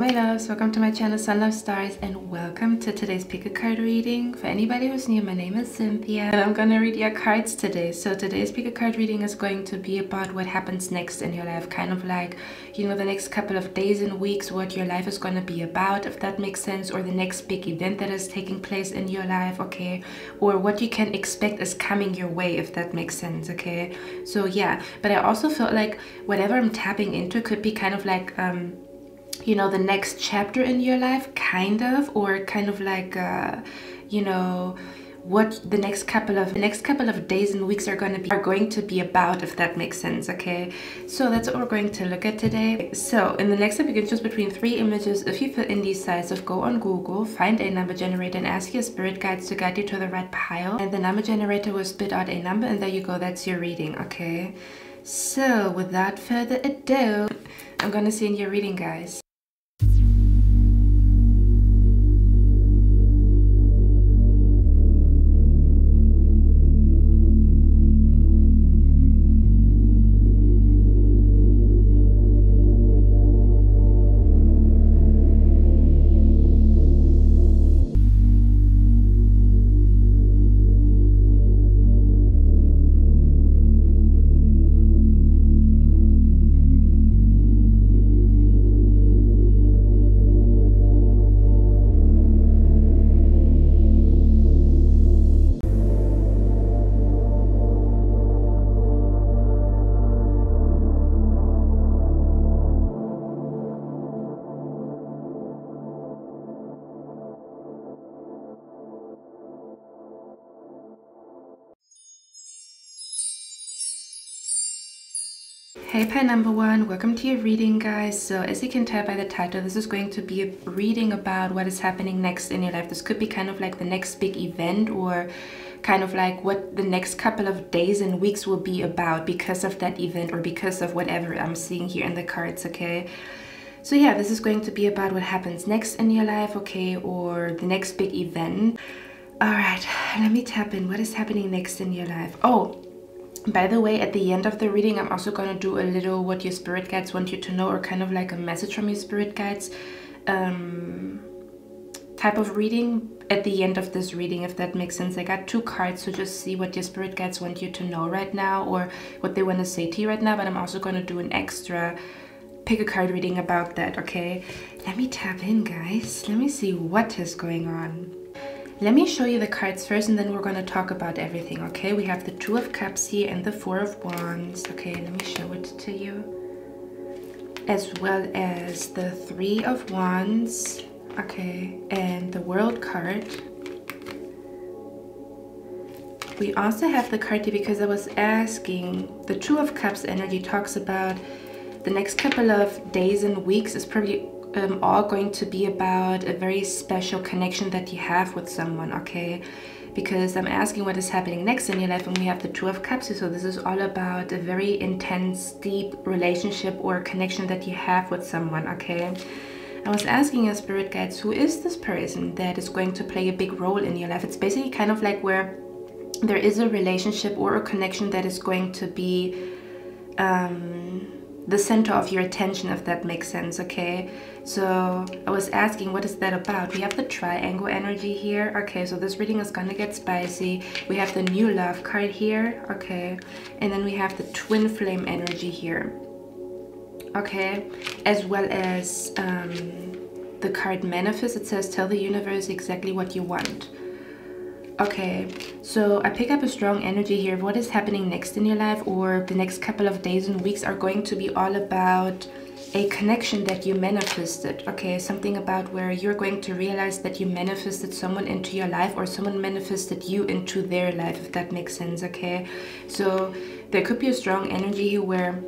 My loves, welcome to my channel Sun Love Stars and welcome to today's pick a card reading. For anybody who's new, my name is Cynthia and I'm gonna read your cards today. So today's pick a card reading is going to be about what happens next in your life, kind of like, you know, the next couple of days and weeks, what your life is going to be about, if that makes sense, or the next big event that is taking place in your life, okay, or what you can expect is coming your way, if that makes sense, okay. So yeah, but I also felt like whatever I'm tapping into could be kind of like you know, the next chapter in your life, kind of, or kind of like you know, what the next couple of days and weeks are going to be about, if that makes sense, okay. So that's what we're going to look at today. So in the next step, you can choose between 3 images. If you fill in these sizes, go on Google, find a number generator and ask your spirit guides to guide you to the right pile, and the number generator will spit out a number, and there you go, that's your reading, okay. So without further ado, I'm gonna see in your reading, guys. Hey pie number 1, welcome to your reading, guys. So as you can tell by the title, this is going to be a reading about what is happening next in your life. This could be kind of like the next big event, or kind of like what the next couple of days and weeks will be about because of that event, or because of whatever I'm seeing here in the cards, okay. So yeah, this is going to be about what happens next in your life, okay, or the next big event. All right, let me tap in. What is happening next in your life? Oh, by the way, at the end of the reading, I'm also going to do a little what your spirit guides want you to know, or kind of like a message from your spirit guides type of reading at the end of this reading, if that makes sense. I got 2 cards, so just see what your spirit guides want you to know right now, or what they want to say to you right now, but I'm also going to do an extra pick a card reading about that, okay. Let me tap in, guys. Let me see what is going on. Let me show you the cards first, and then we're going to talk about everything, okay? We have the 2 of Cups here and the 4 of Wands. Okay, let me show it to you. As well as the 3 of Wands, okay, and the World card. We also have the card here because I was asking, the 2 of Cups energy talks about the next couple of days and weeks is probably all going to be about a very special connection that you have with someone, okay? Because I'm asking what is happening next in your life, and we have the 2 of Cups here, so this is all about a very intense, deep relationship or connection that you have with someone, okay? I was asking your spirit guides, who is this person that is going to play a big role in your life? It's basically kind of like where there is a relationship or a connection that is going to be the center of your attention, if that makes sense, okay. So I was asking, what is that about? We have the triangle energy here, okay, so this reading is gonna get spicy. We have the new love card here, okay, and then we have the twin flame energy here, okay, as well as the card manifest. It says tell the universe exactly what you want. Okay, so I pick up a strong energy here. What is happening next in your life, or the next couple of days and weeks, are going to be all about a connection that you manifested, okay? Something about where you're going to realize that you manifested someone into your life, or someone manifested you into their life, if that makes sense, okay? So there could be a strong energy here where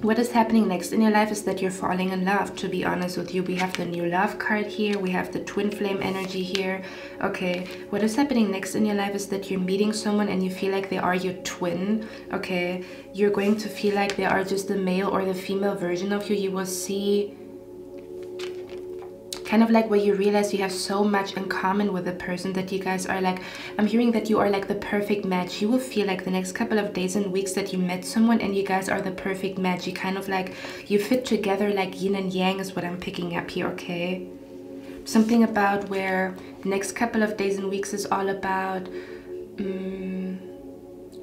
what is happening next in your life is that you're falling in love, to be honest with you. We have the new love card here. We have the twin flame energy here. Okay, what is happening next in your life is that you're meeting someone and you feel like they are your twin. Okay, you're going to feel like they are just the male or the female version of you. You will see kind of like where you realize you have so much in common with the person that you guys are like, I'm hearing that you are like the perfect match. You will feel like the next couple of days and weeks that you met someone and you guys are the perfect match. You kind of like, you fit together like yin and yang is what I'm picking up here, okay? Something about where the next couple of days and weeks is all about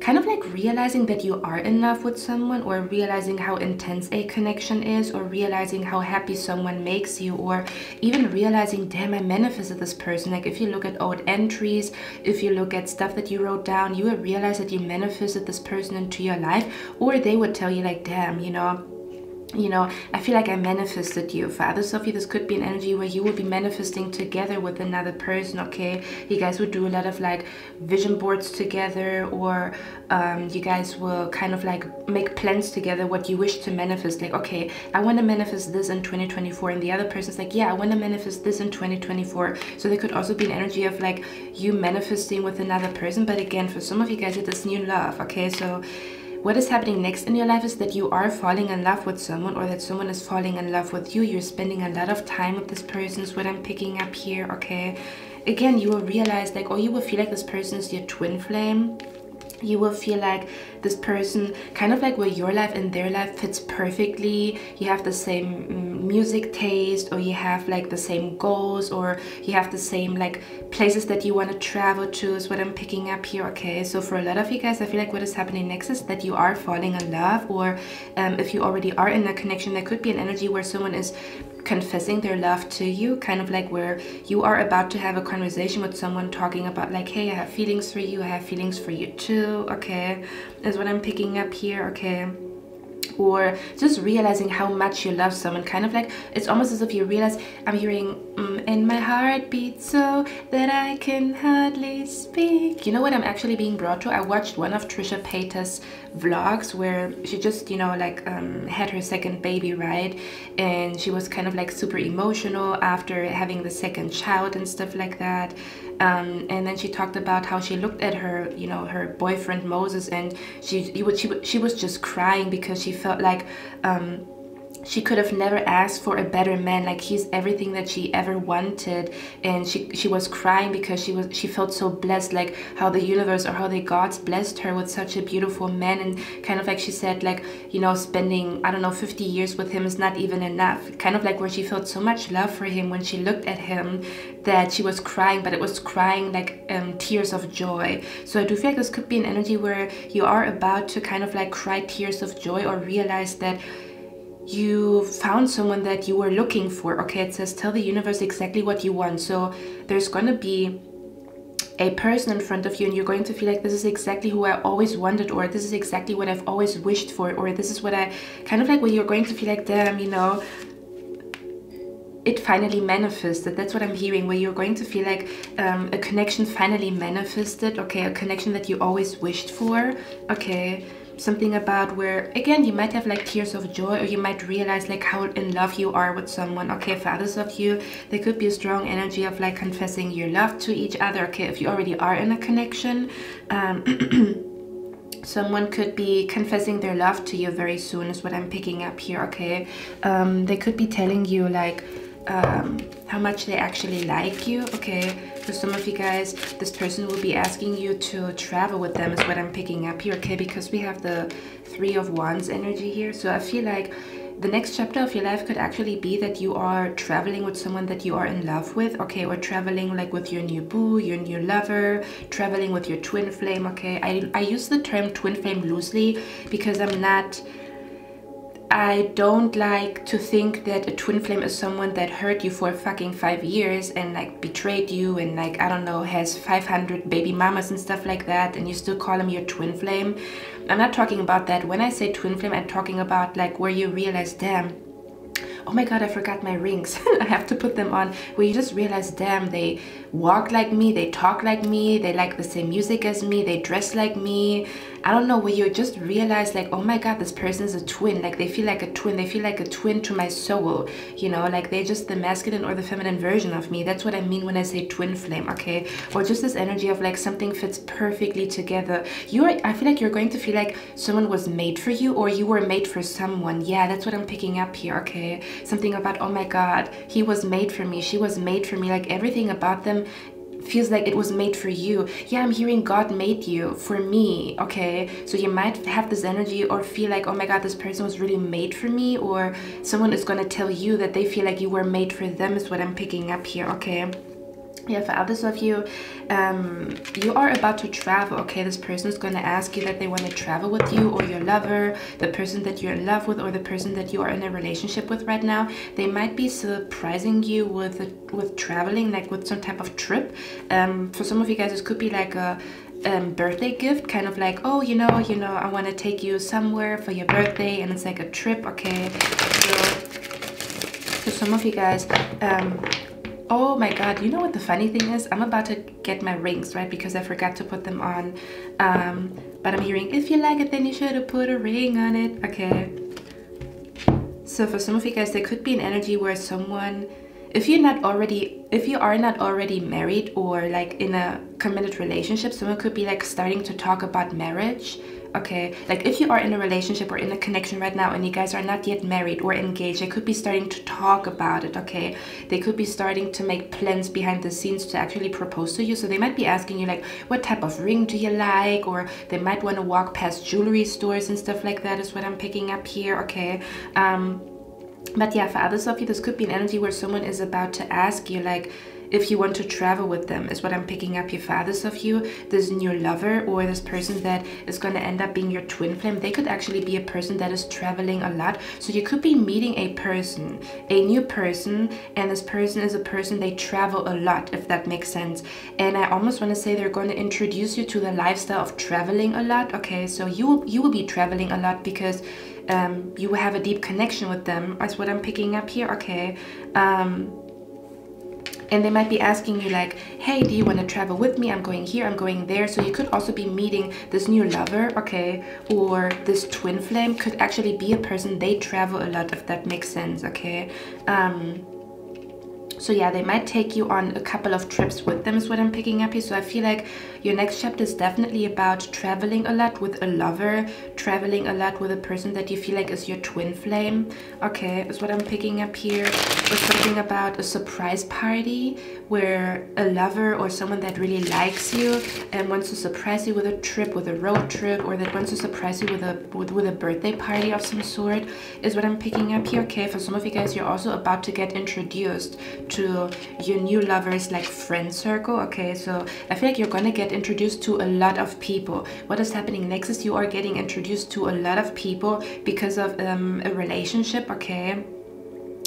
kind of like realizing that you are in love with someone, or realizing how intense a connection is, or realizing how happy someone makes you, or even realizing, damn, I manifested this person. Like if you look at old entries, if you look at stuff that you wrote down, you will realize that you manifested this person into your life, or they would tell you like, damn, you know, I feel like I manifested you. For others of you, this could be an energy where you will be manifesting together with another person, okay? You guys would do a lot of like vision boards together, or you guys will kind of like make plans together what you wish to manifest. Like, okay, I want to manifest this in 2024, and the other person's like, yeah, I want to manifest this in 2024. So there could also be an energy of like you manifesting with another person. But again, for some of you guys, it is new love, okay? So what is happening next in your life is that you are falling in love with someone, or that someone is falling in love with you. You're spending a lot of time with this person is what I'm picking up here, okay? Again, you will realize like, or you will feel like this person is your twin flame. You will feel like this person, kind of like where your life and their life fits perfectly. You have the same music taste, or you have like the same goals, or you have the same like places that you want to travel to is what I'm picking up here, okay? So for a lot of you guys, I feel like what is happening next is that you are falling in love, or if you already are in a connection, there could be an energy where someone is confessing their love to you, kind of like where you are about to have a conversation with someone talking about like, hey, I have feelings for you, I have feelings for you too, okay, is what I'm picking up here, okay? Or just realizing how much you love someone, kind of like, it's almost as if you realize, I'm hearing, and my heart beats so that I can hardly speak. You know what I'm actually being brought to? I watched one of Trisha Paytas' vlogs where she just, you know, like had her second baby, right? And she was kind of like super emotional after having the second child and stuff like that. And then she talked about how she looked at her, you know, her boyfriend Moses, and she was just crying because she felt like she could have never asked for a better man. Like, he's everything that she ever wanted, and she was crying because she felt so blessed, like how the universe or how the gods blessed her with such a beautiful man. And kind of like she said, like, you know, spending, I don't know, 50 years with him is not even enough. Kind of like where she felt so much love for him when she looked at him that she was crying, but it was crying like tears of joy. So I do feel like this could be an energy where you are about to kind of like cry tears of joy, or realize that you found someone that you were looking for, okay? It says tell the universe exactly what you want. So there's gonna be a person in front of you, and you're going to feel like this is exactly who I always wanted, or this is exactly what I've always wished for, or this is what I kind of like, where you're going to feel like, damn, you know, it finally manifested. That's what I'm hearing, where you're going to feel like a connection finally manifested, okay? A connection that you always wished for, okay? Something about where, again, you might have like tears of joy, or you might realize like how in love you are with someone, okay? For others of you, there could be a strong energy of like confessing your love to each other, okay? If you already are in a connection, someone could be confessing their love to you very soon is what I'm picking up here, okay? They could be telling you like how much they actually like you, okay? For some of you guys, this person will be asking you to travel with them is what I'm picking up here, okay? Because we have the Three of Wands energy here. So I feel like the next chapter of your life could actually be that you are traveling with someone that you are in love with, okay? Or traveling like with your new boo, your new lover, traveling with your twin flame, okay? I use the term twin flame loosely because I don't like to think that a twin flame is someone that hurt you for fucking 5 years and like betrayed you and like, I don't know, has 500 baby mamas and stuff like that, and you still call him your twin flame. I'm not talking about that. When I say twin flame, I'm talking about like where you realize, damn, oh my god, I forgot my rings. I have to put them on. Where you just realize, damn, they walk like me, they talk like me, they like the same music as me, they dress like me, I don't know, where you just realize like, oh my god, this person is a twin. Like they feel like a twin. They feel like a twin to my soul, you know, like they're just the masculine or the feminine version of me. That's what I mean when I say twin flame, okay? Or just this energy of like something fits perfectly together. I feel like you're going to feel like someone was made for you, or you were made for someone. Yeah, that's what I'm picking up here, okay? Something about, oh my god, he was made for me, she was made for me. Like everything about them feels like it was made for you. Yeah, I'm hearing God made you for me, okay? So you might have this energy or feel like, oh my god, this person was really made for me, or someone is going to tell you that they feel like you were made for them, is what I'm picking up here, okay? Yeah, for others of you, you are about to travel, okay? This person is going to ask you that they want to travel with you, or your lover, the person that you're in love with, or the person that you are in a relationship with right now. They might be surprising you with traveling, like with some type of trip. For some of you guys, this could be like a birthday gift, kind of like, oh, you know, I want to take you somewhere for your birthday, and it's like a trip, okay? So for some of you guys, oh my god, you know what the funny thing is? I'm about to get my rings, right? Because I forgot to put them on. But I'm hearing, if you like it, then you should have put a ring on it. Okay. So for some of you guys, there could be an energy where someone, if you are not already married or like in a committed relationship, someone could be like starting to talk about marriage. Okay, like if you are in a relationship or in a connection right now and you guys are not yet married or engaged, they could be starting to talk about it, okay? They could be starting to make plans behind the scenes to actually propose to you. So they might be asking you like, what type of ring do you like? Or they might want to walk past jewelry stores and stuff like that, is what I'm picking up here, okay? But yeah, for others of you, this could be an energy where someone is about to ask you like, if you want to travel with them, is what I'm picking up here. For others of you, this new lover or this person that is going to end up being your twin flame, they could actually be a person that is traveling a lot. So you could be meeting a person, a new person, and this person is a person, they travel a lot, if that makes sense. And I almost want to say they're going to introduce you to the lifestyle of traveling a lot, okay? So you will be traveling a lot because you have a deep connection with them, is what I'm picking up here, okay? And they might be asking you like, hey, do you want to travel with me? I'm going here, I'm going there. So you could also be meeting this new lover, okay? Or this twin flame could actually be a person, they travel a lot, if that makes sense, okay? So yeah, they might take you on a couple of trips with them, is what I'm picking up here. So I feel like your next chapter is definitely about traveling a lot with a lover, traveling a lot with a person that you feel like is your twin flame, okay, is what I'm picking up here. Or something about a surprise party where a lover or someone that really likes you and wants to surprise you with a trip, with a road trip, or that wants to surprise you with a birthday party of some sort, is what I'm picking up here, okay? For some of you guys, you're also about to get introduced to your new lover's like friend circle, okay? So I feel like you're gonna get introduced to a lot of people. What is happening next is you are getting introduced to a lot of people because of a relationship, okay?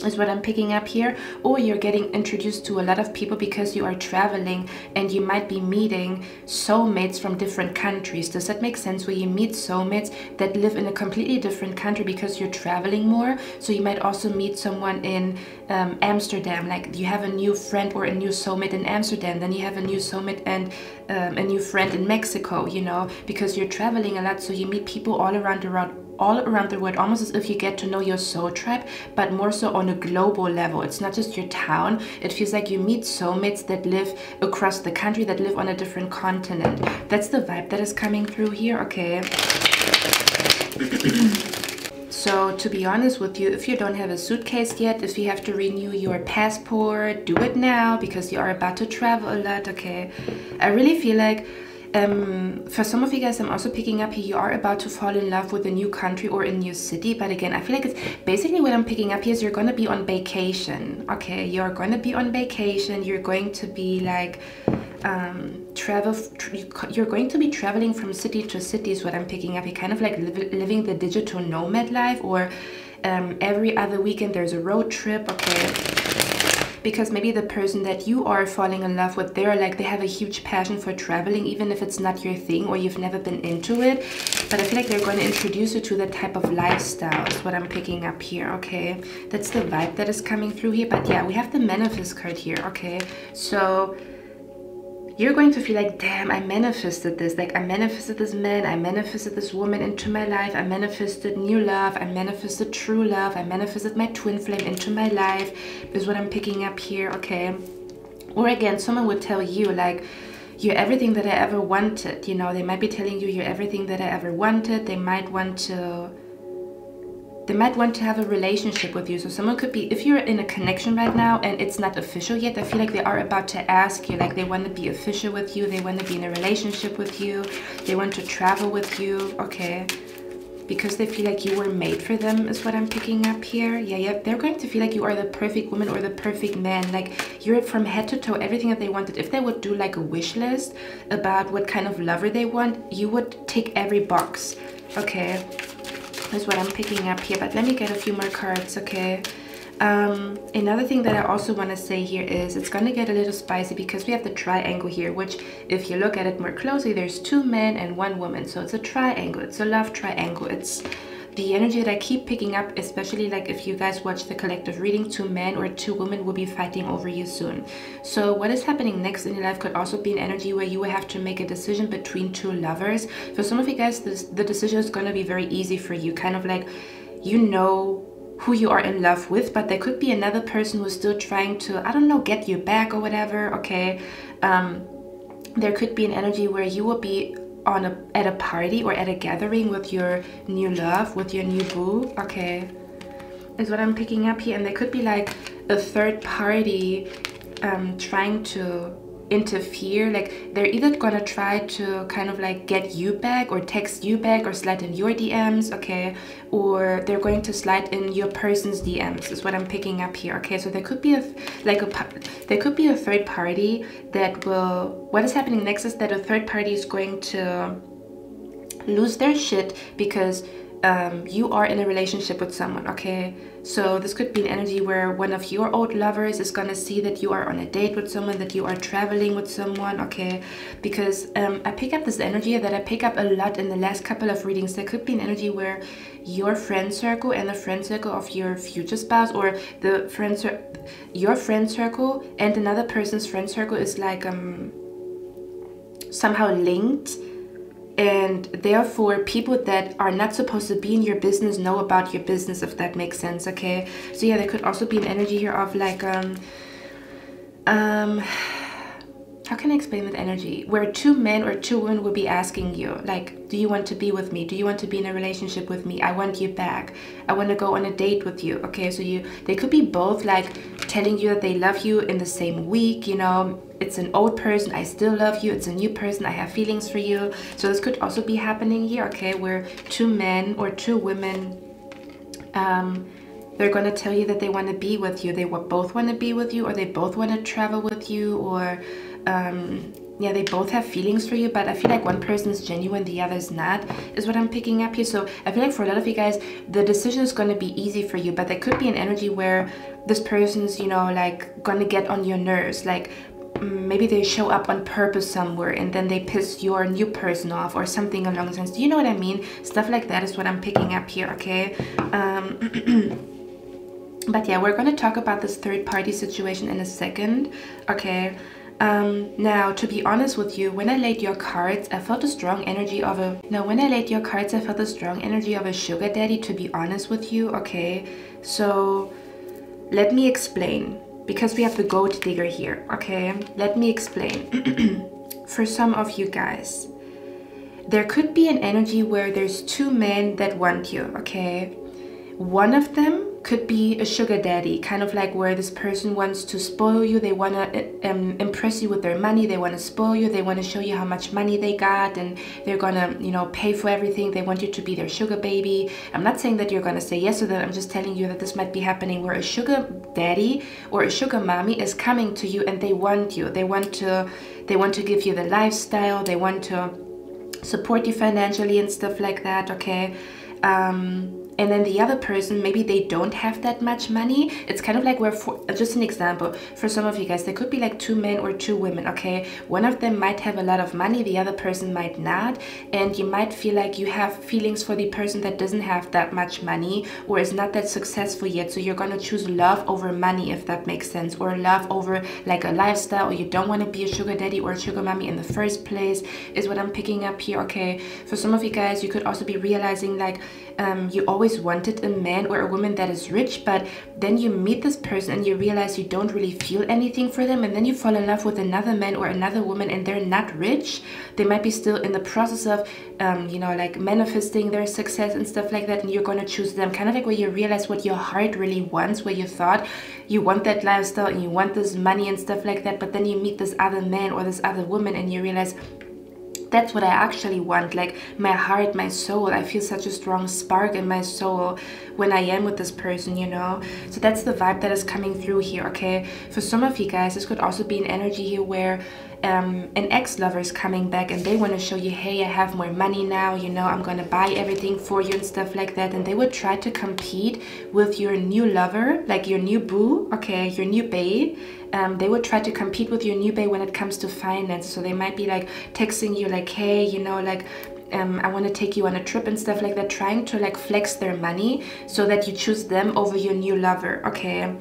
Is what I'm picking up here. Or you're getting introduced to a lot of people because you are traveling and you might be meeting soulmates from different countries. Does that make sense? Where you meet soulmates that live in a completely different country because you're traveling more. So you might also meet someone in Amsterdam, like you have a new friend or a new soulmate in Amsterdam, then you have a new soulmate and a new friend in Mexico, you know, because you're traveling a lot. So you meet people all around the world, almost as if you get to know your soul tribe, but more so on a global level. It's not just your town. It feels like you meet soulmates that live across the country, that live on a different continent. That's the vibe that is coming through here, okay? So to be honest with you, if you don't have a suitcase yet, if you have to renew your passport, do it now because you are about to travel a lot, okay? I really feel like for some of you guys, I'm also picking up here, you are about to fall in love with a new country or a new city. But again, I feel like it's basically what I'm picking up here is you're going to be on vacation, okay? You're going to be on vacation. You're going to be like you're going to be traveling from city to city is what I'm picking up. You're kind of like living the digital nomad life, or every other weekend there's a road trip, okay? Because maybe the person that you are falling in love with, they have a huge passion for traveling, even if it's not your thing or you've never been into it. But I feel like they're going to introduce you to that type of lifestyle is what I'm picking up here, okay? That's the vibe that is coming through here. But yeah, we have the Manifest card here, okay? So you're going to feel like, damn, I manifested this. Like, I manifested this man, I manifested this woman into my life, I manifested new love, I manifested true love, I manifested my twin flame into my life, is what I'm picking up here, okay? Or again, someone would tell you, like, you're everything that I ever wanted, you know? They might be telling you you're everything that I ever wanted. They might want to have a relationship with you. So someone could be, if you're in a connection right now and it's not official yet, I feel like they are about to ask you, like they want to be official with you, they want to be in a relationship with you, they want to travel with you, okay? Because they feel like you were made for them is what I'm picking up here. Yeah, they're going to feel like you are the perfect woman or the perfect man. Like you're from head to toe, everything that they wanted. If they would do like a wish list about what kind of lover they want, you would tick every box, okay? Is what I'm picking up here. But let me get a few more cards, okay? Another thing that I also want to say here is it's going to get a little spicy because we have the triangle here, which if you look at it more closely, there's 2 men and 1 woman. So it's a triangle. It's a love triangle. It's the energy that I keep picking up, especially like if you guys watch the collective reading, 2 men or 2 women will be fighting over you soon. So what is happening next in your life could also be an energy where you will have to make a decision between 2 lovers. For some of you guys, the decision is going to be very easy for you, kind of like, you know who you are in love with, but there could be another person who's still trying to, I don't know, get you back or whatever, okay? There could be an energy where you will be at a party or at a gathering with your new love, with your new boo, okay? Is what I'm picking up here. And there could be like a third party trying to interfere. Like they're either gonna try to kind of like get you back or text you back or slide in your DMs, okay? Or they're going to slide in your person's DMs is what I'm picking up here, okay? So there could be there could be a third party that will, what is happening next is that a third party is going to lose their shit because you are in a relationship with someone, okay? So this could be an energy where one of your old lovers is gonna see that you are on a date with someone, that you are traveling with someone, okay? Because I pick up this energy that I pick up a lot in the last couple of readings. There could be an energy where your friend circle and the friend circle of your future spouse, or your friend circle and another person's friend circle is like somehow linked. And therefore, people that are not supposed to be in your business know about your business, if that makes sense, okay? So yeah, there could also be an energy here of like, how can I explain that energy? Where 2 men or 2 women will be asking you, like, do you want to be with me? Do you want to be in a relationship with me? I want you back. I want to go on a date with you, okay? So they could be both like telling you that they love you in the same week, you know? It's an old person, I still love you. It's a new person, I have feelings for you. So this could also be happening here, okay? Where 2 men or 2 women, they're going to tell you that they want to be with you. They both want to be with you, or they both want to travel with you, or yeah, they both have feelings for you, but I feel like one person is genuine, the other is not, is what I'm picking up here. So I feel like for a lot of you guys, the decision is going to be easy for you, but there could be an energy where this person's, you know, like going to get on your nerves. Like maybe they show up on purpose somewhere and then they piss your new person off or something along those lines. Do you know what I mean? Stuff like that is what I'm picking up here, okay? But yeah, we're going to talk about this third party situation in a second, okay? Now, to be honest with you, when I laid your cards, I felt a strong energy of a... Now, when I laid your cards, I felt a strong energy of a sugar daddy, to be honest with you, okay? So, let me explain. Because we have the gold digger here, okay? Let me explain. For some of you guys, there could be an energy where there's 2 men that want you, okay? One of them could be a sugar daddy, kind of like where this person wants to spoil you. They want to impress you with their money. They want to spoil you. They want to show you how much money they got, and they're gonna, you know, pay for everything. They want you to be their sugar baby. I'm not saying that you're gonna say yes to that. I'm just telling you that this might be happening where a sugar daddy or a sugar mommy is coming to you and they want you. They want to give you the lifestyle. They want to support you financially and stuff like that, okay? and then the other person, maybe they don't have that much money. It's kind of like where, for just an example, for some of you guys, there could be like 2 men or 2 women, okay? One of them might have a lot of money, the other person might not, and you might feel like you have feelings for the person that doesn't have that much money or is not that successful yet. So you're gonna choose love over money, if that makes sense, or love over like a lifestyle, or you don't want to be a sugar daddy or a sugar mommy in the first place, is what I'm picking up here, okay? For some of you guys, you could also be realizing like you always wanted a man or a woman that is rich, but then you meet this person and you realize you don't really feel anything for them, and then you fall in love with another man or another woman and they're not rich. They might be still in the process of you know, like manifesting their success and stuff like that, and you're going to choose them, kind of like where you realize what your heart really wants, where you thought you want that lifestyle and you want this money and stuff like that, but then you meet this other man or this other woman and you realize that's what I actually want. Like my heart, my soul, I feel such a strong spark in my soul when I am with this person, you know? So that's the vibe that is coming through here, okay? For some of you guys, this could also be an energy here where an ex-lover is coming back and they want to show you, hey, I have more money now, you know, I'm gonna buy everything for you and stuff like that, and they would try to compete with your new lover, like your new boo, okay, your new bae. They would try to compete with your new bae when it comes to finance. So they might be like texting you like, hey, you know, like I want to take you on a trip and stuff like that, trying to like flex their money so that you choose them over your new lover, okay?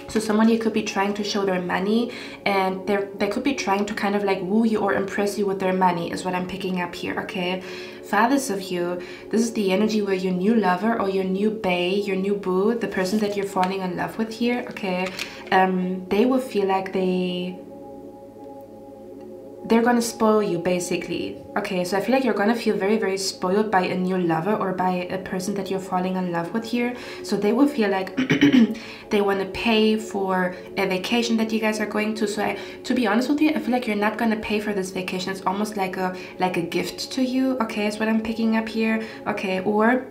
So someone here could be trying to show their money, and they could be trying to kind of like woo you or impress you with their money, is what I'm picking up here, okay? For others of you, this is the energy where your new lover or your new bae, your new boo, the person that you're falling in love with here, okay, they will feel like they're gonna spoil you, basically. Okay, so I feel like you're gonna feel very, very spoiled by a new lover or by a person that you're falling in love with here. So they will feel like they want to pay for a vacation that you guys are going to. So to be honest with you, I feel like you're not gonna pay for this vacation. It's almost like a gift to you, okay, is what I'm picking up here, okay? Or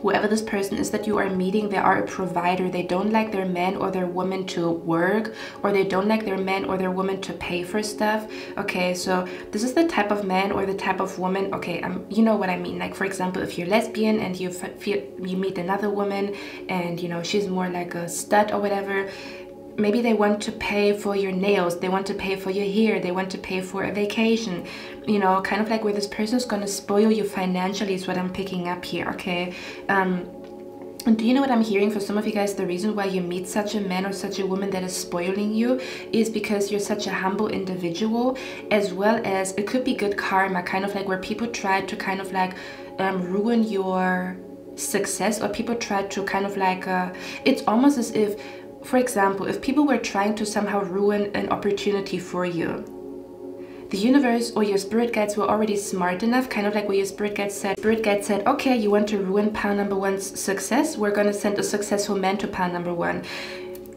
whoever this person is that you are meeting, they are a provider. They don't like their man or their woman to work, or they don't like their man or their woman to pay for stuff, okay? So this is the type of man or the type of woman, okay, you know what I mean. Like for example, if you're lesbian and you meet another woman and you know she's more like a stud or whatever, maybe they want to pay for your nails, they want to pay for your hair, they want to pay for a vacation, you know, kind of like where this person is going to spoil you financially, is what I'm picking up here, okay? And do you know what I'm hearing? For some of you guys, the reason why you meet such a man or such a woman that is spoiling you is because you're such a humble individual, as well as it could be good karma, kind of like where people try to kind of like ruin your success, or people try to kind of like it's almost as if, for example, if people were trying to somehow ruin an opportunity for you, the universe or your spirit guides were already smart enough, kind of like where your spirit guide said, okay, you want to ruin pile number one's success, we're gonna send a successful man to pile number one.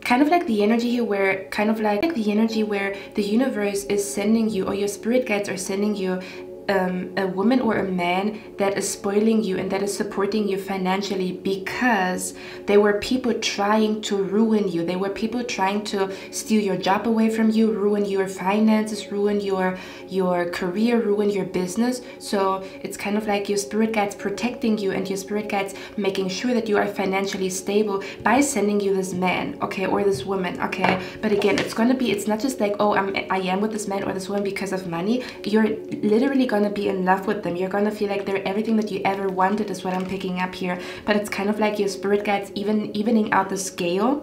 Kind of like the energy here where, kind of like the energy where the universe is sending you, or your spirit guides are sending you, a woman or a man that is spoiling you and that is supporting you financially, because there were people trying to ruin you. There were people trying to steal your job away from you, ruin your finances, ruin your career, ruin your business. So it's kind of like your spirit guides protecting you, and your spirit guides making sure that you are financially stable by sending you this man, okay, or this woman, okay? But again, it's not just like, oh, I am with this man or this woman because of money. You're literally gonna be in love with them. You're gonna feel like they're everything that you ever wanted, is what I'm picking up here. But it's kind of like your spirit guides evening out the scale,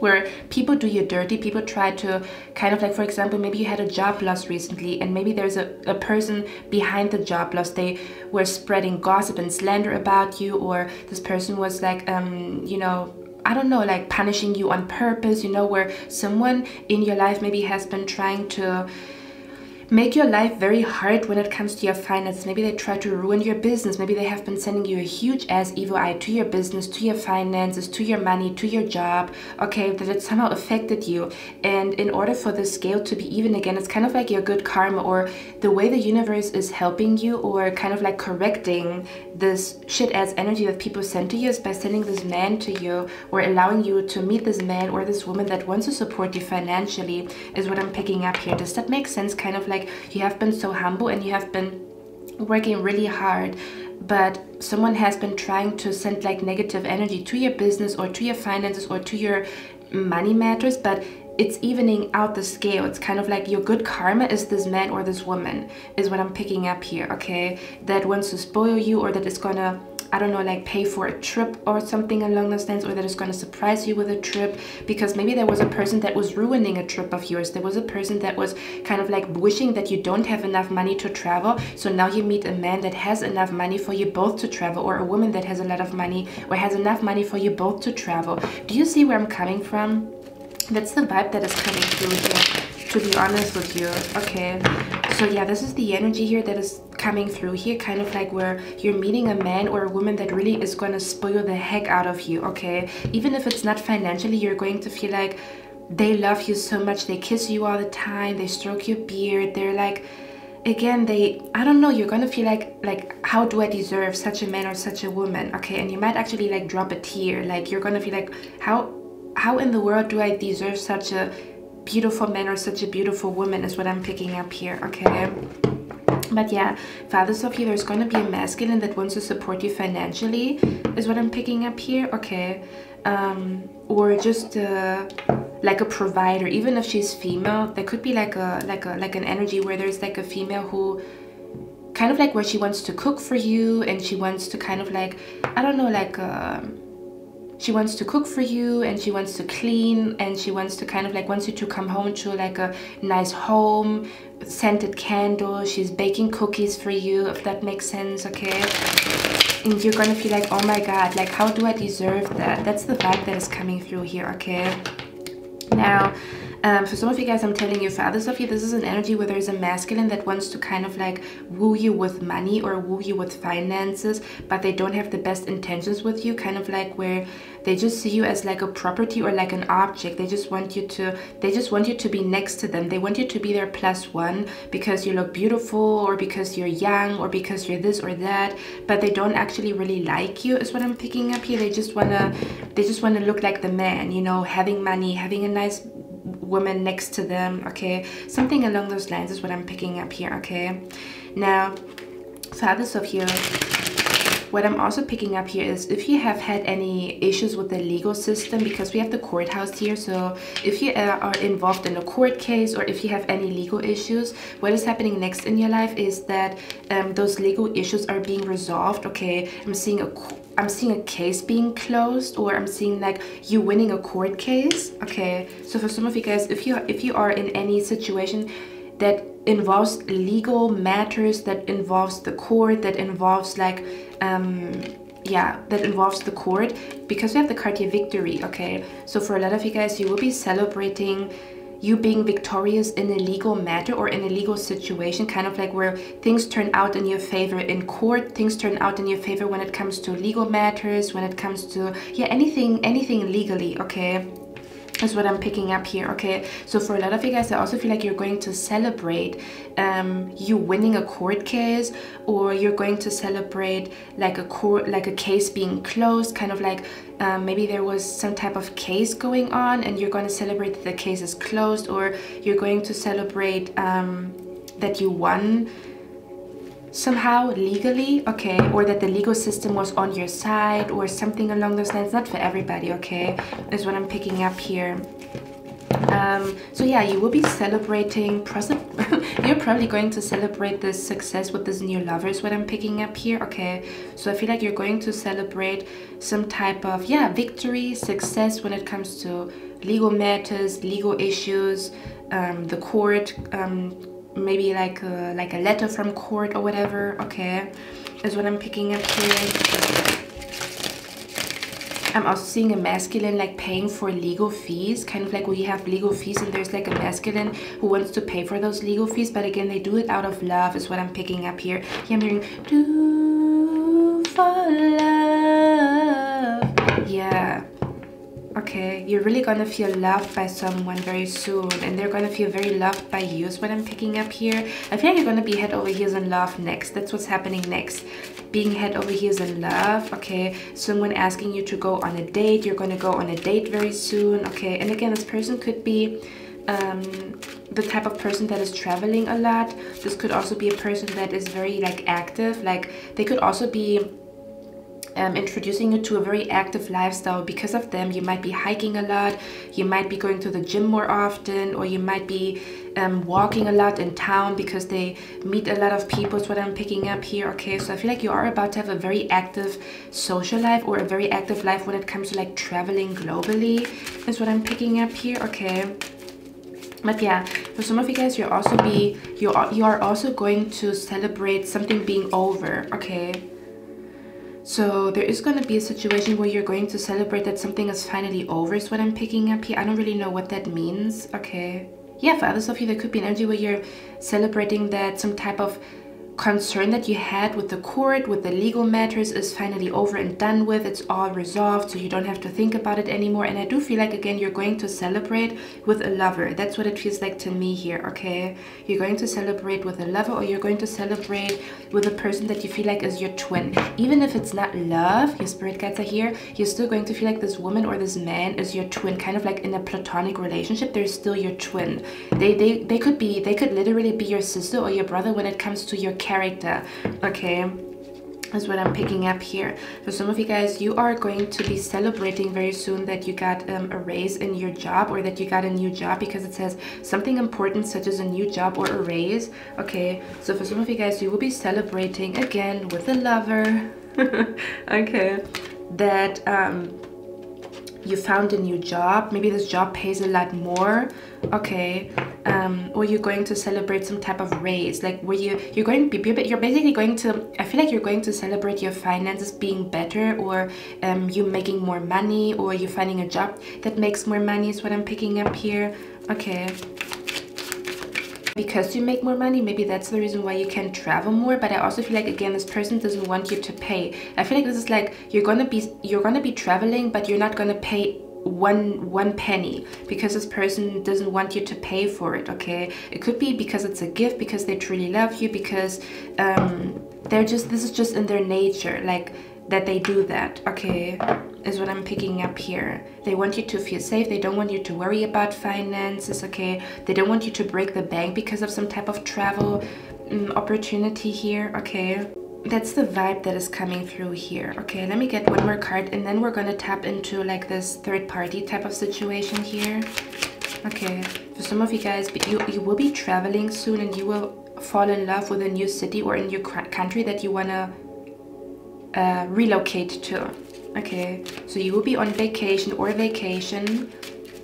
where people do you dirty. People try to kind of like, for example, maybe you had a job loss recently, and maybe there's a person behind the job loss. They were spreading gossip and slander about you, or this person was like you know, I don't know, like punishing you on purpose, you know, where someone in your life maybe has been trying to make your life very hard when it comes to your finances. Maybe they try to ruin your business. Maybe they have been sending you a huge ass evil eye to your business, to your finances, to your money, to your job, okay, that it somehow affected you. And in order for the scale to be even again, it's kind of like your good karma, or the way the universe is helping you, or kind of like correcting this shit ass energy that people send to you, is by sending this man to you, or allowing you to meet this man or this woman that wants to support you financially, is what I'm picking up here. Does that make sense? Kind of like you have been so humble and you have been working really hard but someone has been trying to send like negative energy to your business or to your finances or to your money matters, but it's evening out the scale. It's kind of like your good karma is this man or this woman, is what I'm picking up here, okay? That wants to spoil you, or that is gonna, I don't know, like pay for a trip or something along those lines, or that is gonna surprise you with a trip, because maybe there was a person that was ruining a trip of yours. There was a person that was kind of like wishing that you don't have enough money to travel, so now you meet a man that has enough money for you both to travel, or a woman that has a lot of money or has enough money for you both to travel. Do you see where I'm coming from? That's the vibe that is coming through here, to be honest with you. Okay, so yeah, this is the energy here that is coming through here, kind of like where you're meeting a man or a woman that really is going to spoil the heck out of you, okay? Even if it's not financially, you're going to feel like they love you so much. They kiss you all the time, they stroke your beard, they're like, again, I don't know, you're gonna feel like how do I deserve such a man or such a woman, okay? And you might actually like drop a tear, like you're gonna feel like, how in the world do I deserve such a beautiful man or such a beautiful woman, is what I'm picking up here, okay? But yeah, fathers of you, there's going to be a masculine that wants to support you financially, is what I'm picking up here, okay? Or just like a provider. Even if she's female, there could be like an energy where there's like a female who kind of like where she wants to cook for you, and she wants to kind of like, I don't know, like she wants to cook for you, and she wants to clean, and she wants to kind of like wants you to come home to like a nice home, scented candles. She's baking cookies for you, if that makes sense, okay? And you're gonna feel like, oh my god, like how do I deserve that? That's the vibe that is coming through here, okay? Now, for some of you guys, I'm telling you, for others of you, this is an energy where there's a masculine that wants to kind of like woo you with money or woo you with finances, but they don't have the best intentions with you, kind of like where they just see you as like a property or like an object. They just want you to be next to them. They want you to be their plus one because you look beautiful, or because you're young, or because you're this or that, but they don't actually really like you, is what I'm picking up here. They just wanna look like the man, you know, having money, having a nice woman next to them, okay? Something along those lines is what I'm picking up here, okay? Now, for others of you, what I'm also picking up here is if you have had any issues with the legal system, because we have the courthouse here. So if you are involved in a court case, or if you have any legal issues, what is happening next in your life is that those legal issues are being resolved, okay? I'm seeing a case being closed, or I'm seeing like you winning a court case, okay? So for some of you guys, if you are in any situation that involves legal matters, that involves the court, that involves like that involves the court, because we have the card here, victory, okay? So for a lot of you guys, you will be celebrating you being victorious in a legal matter or in a legal situation, kind of like where things turn out in your favor in court, things turn out in your favor when it comes to legal matters, when it comes to, yeah, anything legally, okay? Is what I'm picking up here, okay? So for a lot of you guys, I also feel like you're going to celebrate you winning a court case, or you're going to celebrate like a case being closed, kind of like maybe there was some type of case going on, and you're going to celebrate that the case is closed, or you're going to celebrate that you won somehow legally, okay? Or that the legal system was on your side, or something along those lines. Not for everybody, okay? Is what I'm picking up here. So yeah, you will be celebrating, you're probably going to celebrate this success with this new lover, is what I'm picking up here, okay? So I feel like you're going to celebrate some type of, yeah, victory, success when it comes to legal matters, legal issues, the court, maybe like a letter from court or whatever, okay? Is what I'm picking up here. I'm also seeing a masculine like paying for legal fees, kind of like where you have legal fees and there's like a masculine who wants to pay for those legal fees, but again, they do it out of love, is what I'm picking up here. I'm hearing do for love. Yeah. Okay, you're really gonna feel loved by someone very soon, and they're gonna feel very loved by you, is what I'm picking up here. I feel like you're gonna be head over heels in love next. That's what's happening next. Being head over heels in love, okay? Someone asking you to go on a date. You're gonna go on a date very soon, okay? And again, this person could be the type of person that is traveling a lot. This could also be a person that is very like active. Like they could also be introducing you to a very active lifestyle. Because of them, you might be hiking a lot, you might be going to the gym more often, or you might be walking a lot in town because they meet a lot of people, is what I'm picking up here. Okay, so I feel like you are about to have a very active social life, or a very active life when it comes to like traveling globally, is what I'm picking up here. Okay, but yeah, for some of you guys, you are also going to celebrate something being over. Okay, so there is going to be a situation where you're going to celebrate that something is finally over, is what I'm picking up here. I don't really know what that means. Okay, yeah, for others of you, there could be an energy where you're celebrating that some type of concern that you had with the court, with the legal matters, is finally over and done with. It's all resolved, so you don't have to think about it anymore. And I do feel like, again, you're going to celebrate with a lover. That's what it feels like to me here. Okay, you're going to celebrate with a lover, or you're going to celebrate with a person that you feel like is your twin. Even if it's not love, your spirit guides are here, you're still going to feel like this woman or this man is your twin, kind of like in a platonic relationship. They're still your twin. They could literally be your sister or your brother when it comes to your character. Okay, that's what I'm picking up here. For some of you guys, you are going to be celebrating very soon that you got a raise in your job, or that you got a new job, because it says something important such as a new job or a raise. Okay, so for some of you guys, you will be celebrating again with a lover. Okay, that you found a new job. Maybe this job pays a lot more. Okay, or you're going to celebrate some type of raise, like where you're basically going to, I feel like you're going to celebrate your finances being better, or you making more money, or you finding a job that makes more money, is what I'm picking up here. Okay, because you make more money, maybe that's the reason why you can travel more. But I also feel like, again, this person doesn't want you to pay. I feel like this is like you're gonna be traveling, but you're not gonna pay one penny, because this person doesn't want you to pay for it. Okay, it could be because it's a gift, because they truly love you, because this is just in their nature, like that they do that. Okay, is what I'm picking up here. They want you to feel safe. They don't want you to worry about finances. Okay, they don't want you to break the bank because of some type of travel opportunity here. Okay, that's the vibe that is coming through here. Okay, let me get one more card, and then we're gonna tap into like this third party type of situation here. Okay, for some of you guys, you will be traveling soon, and you will fall in love with a new city or a new country that you wanna relocate to. Okay, so you will be on vacation or vacation,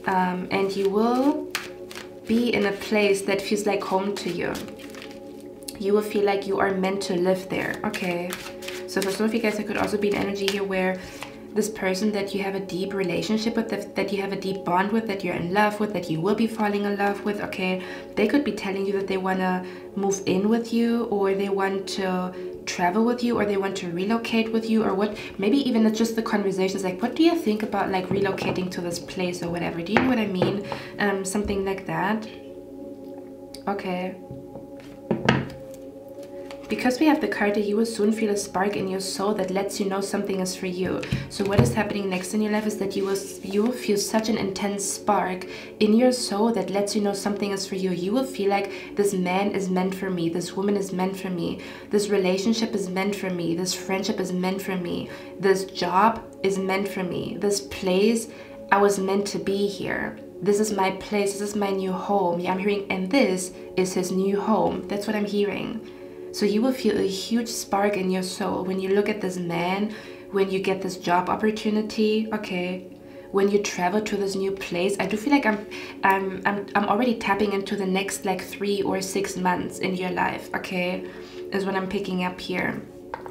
and you will be in a place that feels like home to you. You will feel like you are meant to live there. Okay, so for some of you guys, there could also be an energy here where this person that you have a deep relationship with, that you have a deep bond with, that you're in love with, that you will be falling in love with. Okay, they could be telling you that they want to move in with you, or they want to travel with you, or they want to relocate with you, or what, maybe even it's just the conversations like, what do you think about like relocating to this place or whatever? Do you know what I mean? Something like that. Okay, because we have the card that you will soon feel a spark in your soul that lets you know something is for you. So what is happening next in your life is that you will feel such an intense spark in your soul that lets you know something is for you. You will feel like this man is meant for me, this woman is meant for me, this relationship is meant for me, this friendship is meant for me, this job is meant for me, this place, I was meant to be here. This is my place, this is my new home. Yeah, I'm hearing, and this is his new home. That's what I'm hearing. So you will feel a huge spark in your soul when you look at this man, when you get this job opportunity. Okay, when you travel to this new place. I do feel like I'm already tapping into the next like 3 or 6 months in your life. Okay, is what I'm picking up here.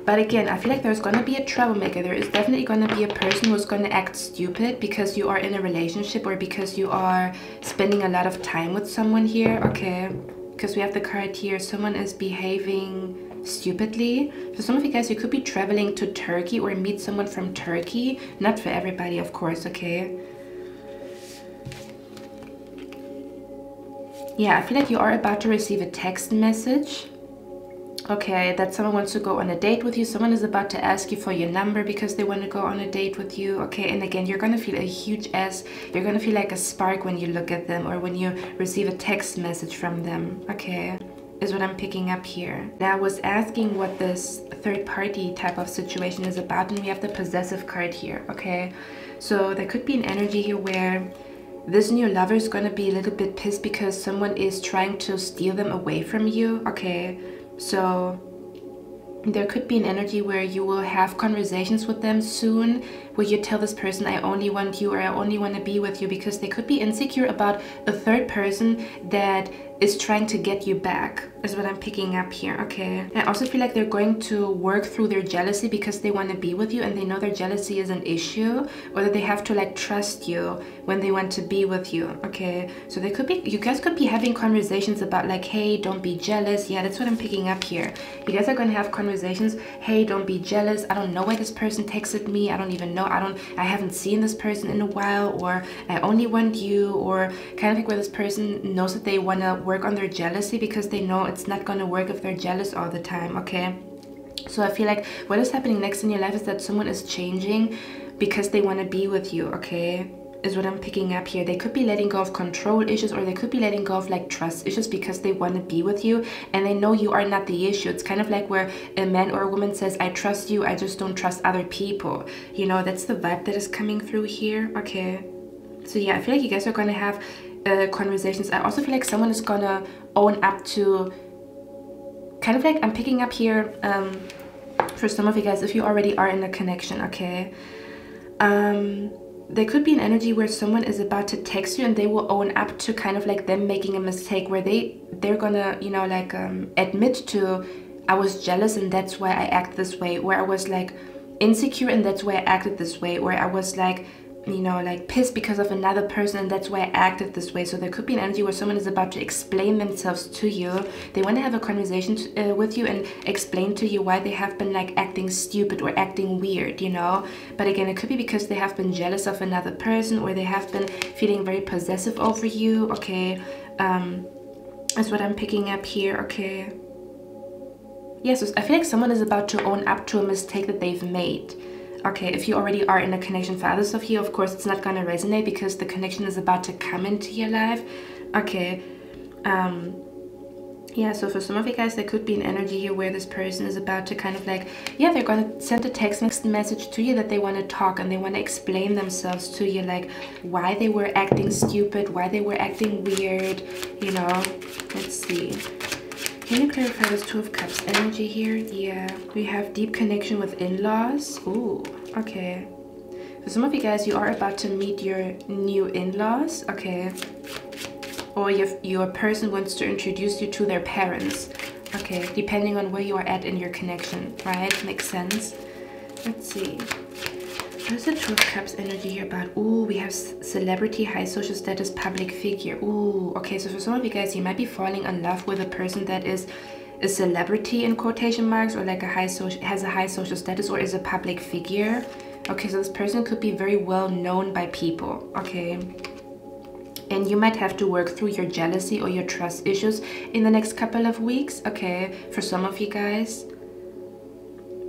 But again, I feel like there's going to be a troublemaker. There is definitely going to be a person who's going to act stupid because you are in a relationship, or because you are spending a lot of time with someone here. Okay, because we have the card here, someone is behaving stupidly. For some of you guys, you could be traveling to Turkey or meet someone from Turkey. Not for everybody, of course. Okay, yeah, I feel like you are about to receive a text message. Okay, that someone wants to go on a date with you. Someone is about to ask you for your number because they want to go on a date with you. Okay, and again, you're gonna feel a huge you're gonna feel like a spark when you look at them or when you receive a text message from them. Okay, is what I'm picking up here. Now, I was asking what this third party type of situation is about, and we have the possessive card here. Okay, so there could be an energy here where this new lover is gonna be a little bit pissed because someone is trying to steal them away from you. Okay, so there could be an energy where you will have conversations with them soon where you tell this person, I only want you, or I only want to be with you, because they could be insecure about a third person that is trying to get you back, is what I'm picking up here. Okay, I also feel like they're going to work through their jealousy because they want to be with you and they know their jealousy is an issue, or that they have to like trust you when they want to be with you. Okay, so they could be, you guys could be having conversations about like, hey, don't be jealous. Yeah, that's what I'm picking up here. You guys are going to have conversations, hey, don't be jealous, I don't know why this person texted me, I don't even know, I haven't seen this person in a while, or I only want you, or kind of like where this person knows that they want to work on their jealousy because they know it's not going to work if they're jealous all the time. Okay, so I feel like what is happening next in your life is that someone is changing because they want to be with you. Okay, is what I'm picking up here. They could be letting go of control issues, or they could be letting go of like trust issues because they want to be with you and they know you are not the issue. It's kind of like where a man or a woman says, I trust you, I just don't trust other people. You know, that's the vibe that is coming through here. Okay, so yeah, I feel like you guys are going to have conversations. I also feel like someone is going to own up to, kind of like I'm picking up here, for some of you guys, if you already are in a connection. Okay, there could be an energy where someone is about to text you and they will own up to kind of like them making a mistake, where they're gonna, you know, like admit to, I was jealous and that's why I act this way, where I was like insecure and that's why I acted this way, or I was like, you know, like pissed because of another person and that's why I acted this way. So there could be an energy where someone is about to explain themselves to you. They want to have a conversation with you and explain to you why they have been like acting stupid or acting weird, you know. But again, it could be because they have been jealous of another person, or they have been feeling very possessive over you. Okay, that's what I'm picking up here. Okay, yes, I feel like someone is about to own up to a mistake that they've made. Okay, if you already are in a connection, for others of you, of course, it's not going to resonate because the connection is about to come into your life. Okay, yeah, so for some of you guys, there could be an energy here where this person is about to kind of like, yeah, they're going to send a text message to you that they want to talk and they want to explain themselves to you, like why they were acting stupid, why they were acting weird, you know. Let's see. Can you clarify this Two of Cups energy here? Yeah, we have deep connection with in-laws. Ooh, okay. For some of you guys, you are about to meet your new in-laws. Okay. Or your person wants to introduce you to their parents. Okay, depending on where you are at in your connection, right? Makes sense. Let's see. What is the Two of Cups energy here about? Ooh, we have celebrity, high social status, public figure. Ooh, okay, so for some of you guys, you might be falling in love with a person that is a celebrity in quotation marks, or like has a high social status, or is a public figure. Okay, so this person could be very well known by people. Okay, and you might have to work through your jealousy or your trust issues in the next couple of weeks. Okay, for some of you guys.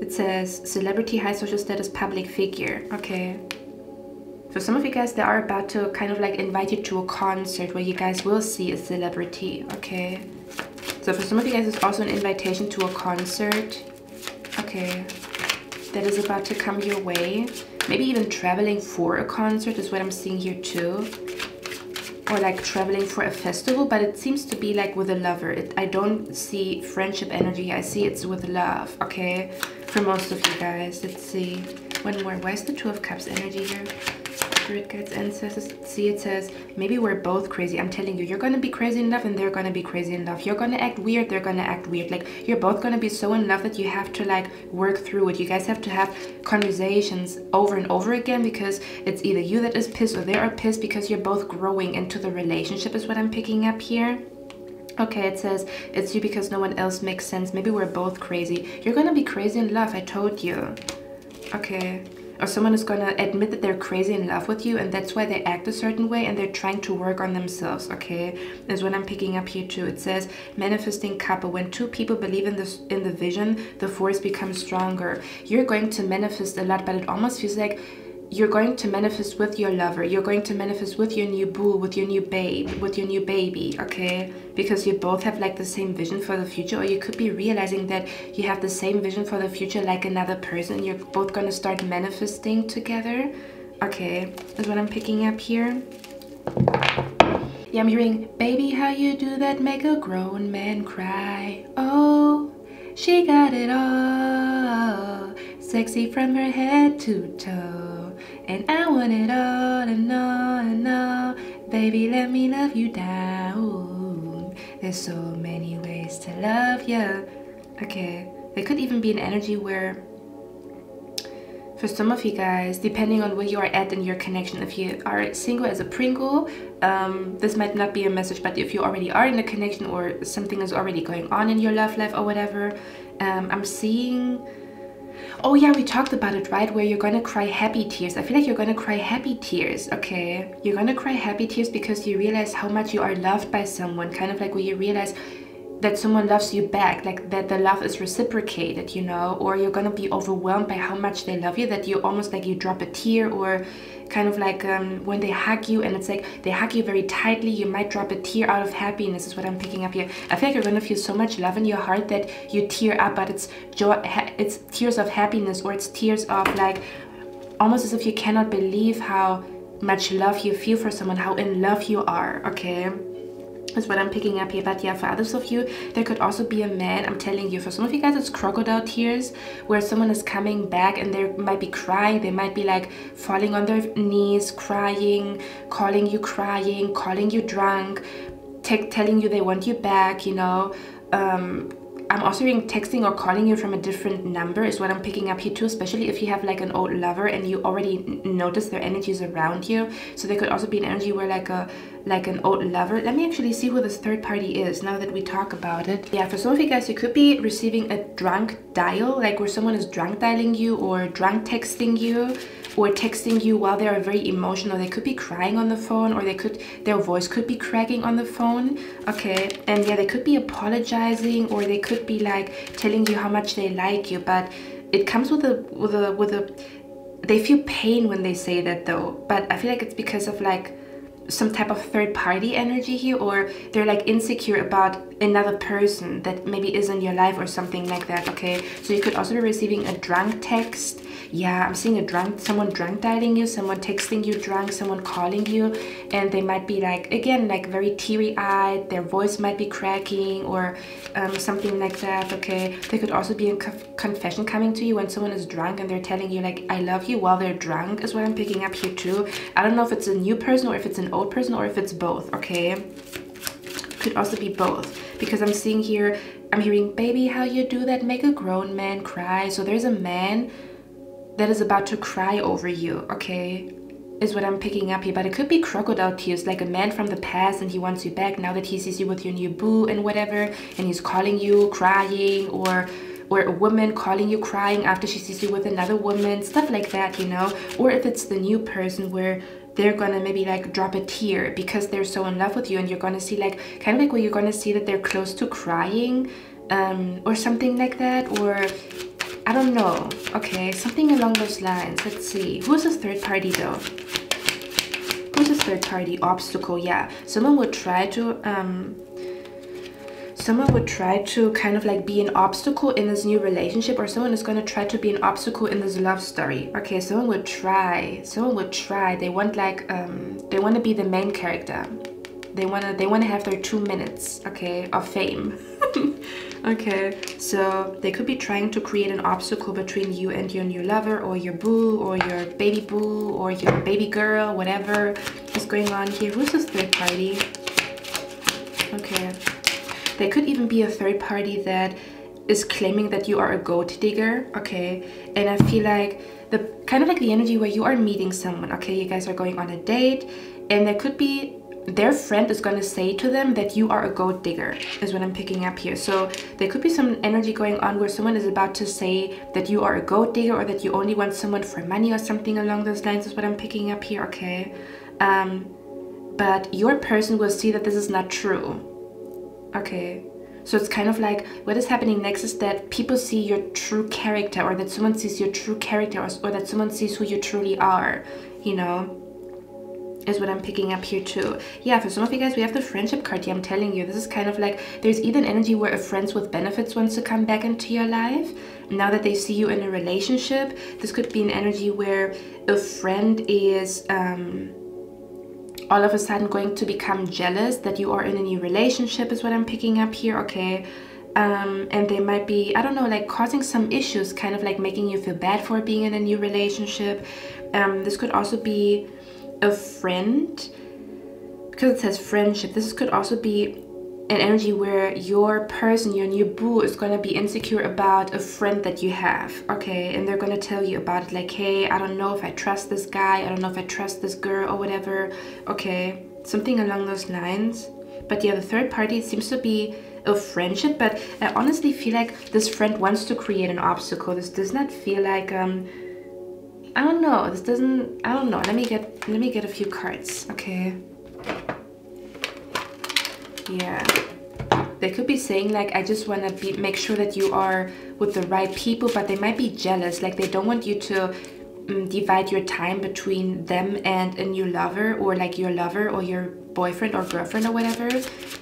It says celebrity, high social status, public figure. Okay. For some of you guys, they are about to kind of like invite you to a concert where you guys will see a celebrity. Okay. So for some of you guys, it's also an invitation to a concert. Okay. That is about to come your way. Maybe even traveling for a concert is what I'm seeing here too. Or like traveling for a festival, but it seems to be like with a lover. I don't see friendship energy. I see it's with love. Okay. For most of you guys, let's see. One more. Why is the Two of Cups energy here? Spirit guides, ancestors. See, it says maybe we're both crazy. I'm telling you, you're gonna be crazy in love and they're gonna be crazy in love. You're gonna act weird, they're gonna act weird. Like you're both gonna be so in love that you have to like work through it. You guys have to have conversations over and over again, because it's either you that is pissed or they are pissed, because you're both growing into the relationship, is what I'm picking up here. Okay, it says it's you because no one else makes sense. Maybe we're both crazy. You're gonna be crazy in love, I told you. Okay, or someone is gonna admit that they're crazy in love with you, and that's why they act a certain way, and they're trying to work on themselves, okay? Is what I'm picking up here too. It says manifesting couple. When two people believe in this, in the vision, the force becomes stronger. You're going to manifest a lot, but it almost feels like you're going to manifest with your lover. You're going to manifest with your new boo, with your new babe, with your new baby, okay? Because you both have like the same vision for the future, or you could be realizing that you have the same vision for the future like another person. You're both gonna start manifesting together, okay? Is what I'm picking up here. Yeah, I'm hearing, baby, how you do that make a grown man cry. Oh, she got it all, sexy from her head to toe. And I want it all and all and all. Baby, let me love you down. There's so many ways to love you. Okay, there could even be an energy where, for some of you guys, depending on where you are at in your connection, if you are single as a Pringle, this might not be a message, but if you already are in a connection or something is already going on in your love life or whatever, I'm seeing... Oh yeah, we talked about it, right? Where you're gonna cry happy tears. I feel like you're gonna cry happy tears, okay? You're gonna cry happy tears because you realize how much you are loved by someone. Kind of like where you realize that someone loves you back, like that the love is reciprocated, you know? Or you're gonna be overwhelmed by how much they love you, that you almost like you drop a tear, or kind of like when they hug you and it's like they hug you very tightly, you might drop a tear out of happiness, is what I'm picking up here. I feel like you're gonna feel so much love in your heart that you tear up, but it's joy, it's tears of happiness, or it's tears of like almost as if you cannot believe how much love you feel for someone, how in love you are, okay? Is what I'm picking up here. But yeah, for others of you, there could also be a man. I'm telling you, for some of you guys, it's crocodile tears, where someone is coming back and they might be crying. They might be like falling on their knees, crying, calling you drunk, telling you they want you back, you know. I'm also hearing texting or calling you from a different number, is what I'm picking up here too, especially if you have like an old lover and you already notice their energies around you. So there could also be an energy where like an old lover. Let me actually see who this third party is now that we talk about it. Yeah, for some of you guys, you could be receiving a drunk dial, like where someone is drunk dialing you or drunk texting you, or texting you while they are very emotional. They could be crying on the phone, or their voice could be cracking on the phone, okay? And yeah, they could be apologizing, or they could be like telling you how much they like you, but it comes with a they feel pain when they say that though. But I feel like it's because of like some type of third party energy here, or they're like insecure about another person that maybe is in your life or something like that, okay? So you could also be receiving a drunk text. Yeah, I'm seeing someone drunk dialing you, someone texting you drunk, someone calling you, and they might be like, again, like very teary-eyed, their voice might be cracking, or something like that, okay? There could also be a confession coming to you when someone is drunk and they're telling you like, I love you, while they're drunk, is what I'm picking up here too. I don't know if it's a new person or if it's an old person, or if it's both, okay? Could also be both, because I'm seeing here, I'm hearing, baby, how you do that make a grown man cry. So there's a man that is about to cry over you, okay? Is what I'm picking up here. But it could be crocodile tears, like a man from the past and he wants you back now that he sees you with your new boo and whatever, and he's calling you crying, or a woman calling you crying after she sees you with another woman, stuff like that, you know? Or if it's the new person where they're gonna maybe like drop a tear because they're so in love with you, and you're gonna see like, kind of like where you're gonna see that they're close to crying, or something like that, or I don't know, okay, something along those lines. Let's see, who's this third party though? Who's this third party? Obstacle. Yeah, someone would try to kind of like be an obstacle in this new relationship, or someone is going to try to be an obstacle in this love story, okay? Someone would try, they want like they want to be the main character, they want to have their 2 minutes, okay, of fame. Okay, so they could be trying to create an obstacle between you and your new lover, or your boo, or your baby boo, or your baby girl, whatever is going on here. Who's this third party? Okay, there could even be a third party that is claiming that you are a gold digger, okay? And I feel like the kind of like the energy where you are meeting someone, okay? You guys are going on a date, and there could be their friend is going to say to them that you are a gold digger, is what I'm picking up here. So there could be some energy going on where someone is about to say that you are a gold digger, or that you only want someone for money or something along those lines, is what I'm picking up here, okay? But your person will see that this is not true, okay? So it's kind of like what is happening next is that people see your true character, or that someone sees your true character, or that someone sees who you truly are, you know, is what I'm picking up here too. Yeah, for some of you guys, we have the friendship card here. I'm telling you, this is kind of like there's either an energy where a friends with benefits wants to come back into your life now that they see you in a relationship. This could be an energy where a friend is all of a sudden going to become jealous that you are in a new relationship, is what I'm picking up here, okay? And they might be, I don't know, like causing some issues, kind of like making you feel bad for being in a new relationship. This could also be a friend, because it says friendship. This could also be an energy where your person, your new boo, is going to be insecure about a friend that you have, okay? And they're going to tell you about it, like, hey, I don't know if I trust this guy, I don't know if I trust this girl, or whatever, okay? Something along those lines. But yeah, the third party seems to be a friendship, but I honestly feel like this friend wants to create an obstacle. This does not feel like I don't know, this doesn't, I don't know. Let me get a few cards, okay? Yeah, they could be saying like, I just want to make sure that you are with the right people, but they might be jealous, like they don't want you to divide your time between them and a new lover, or like your lover or your boyfriend or girlfriend or whatever.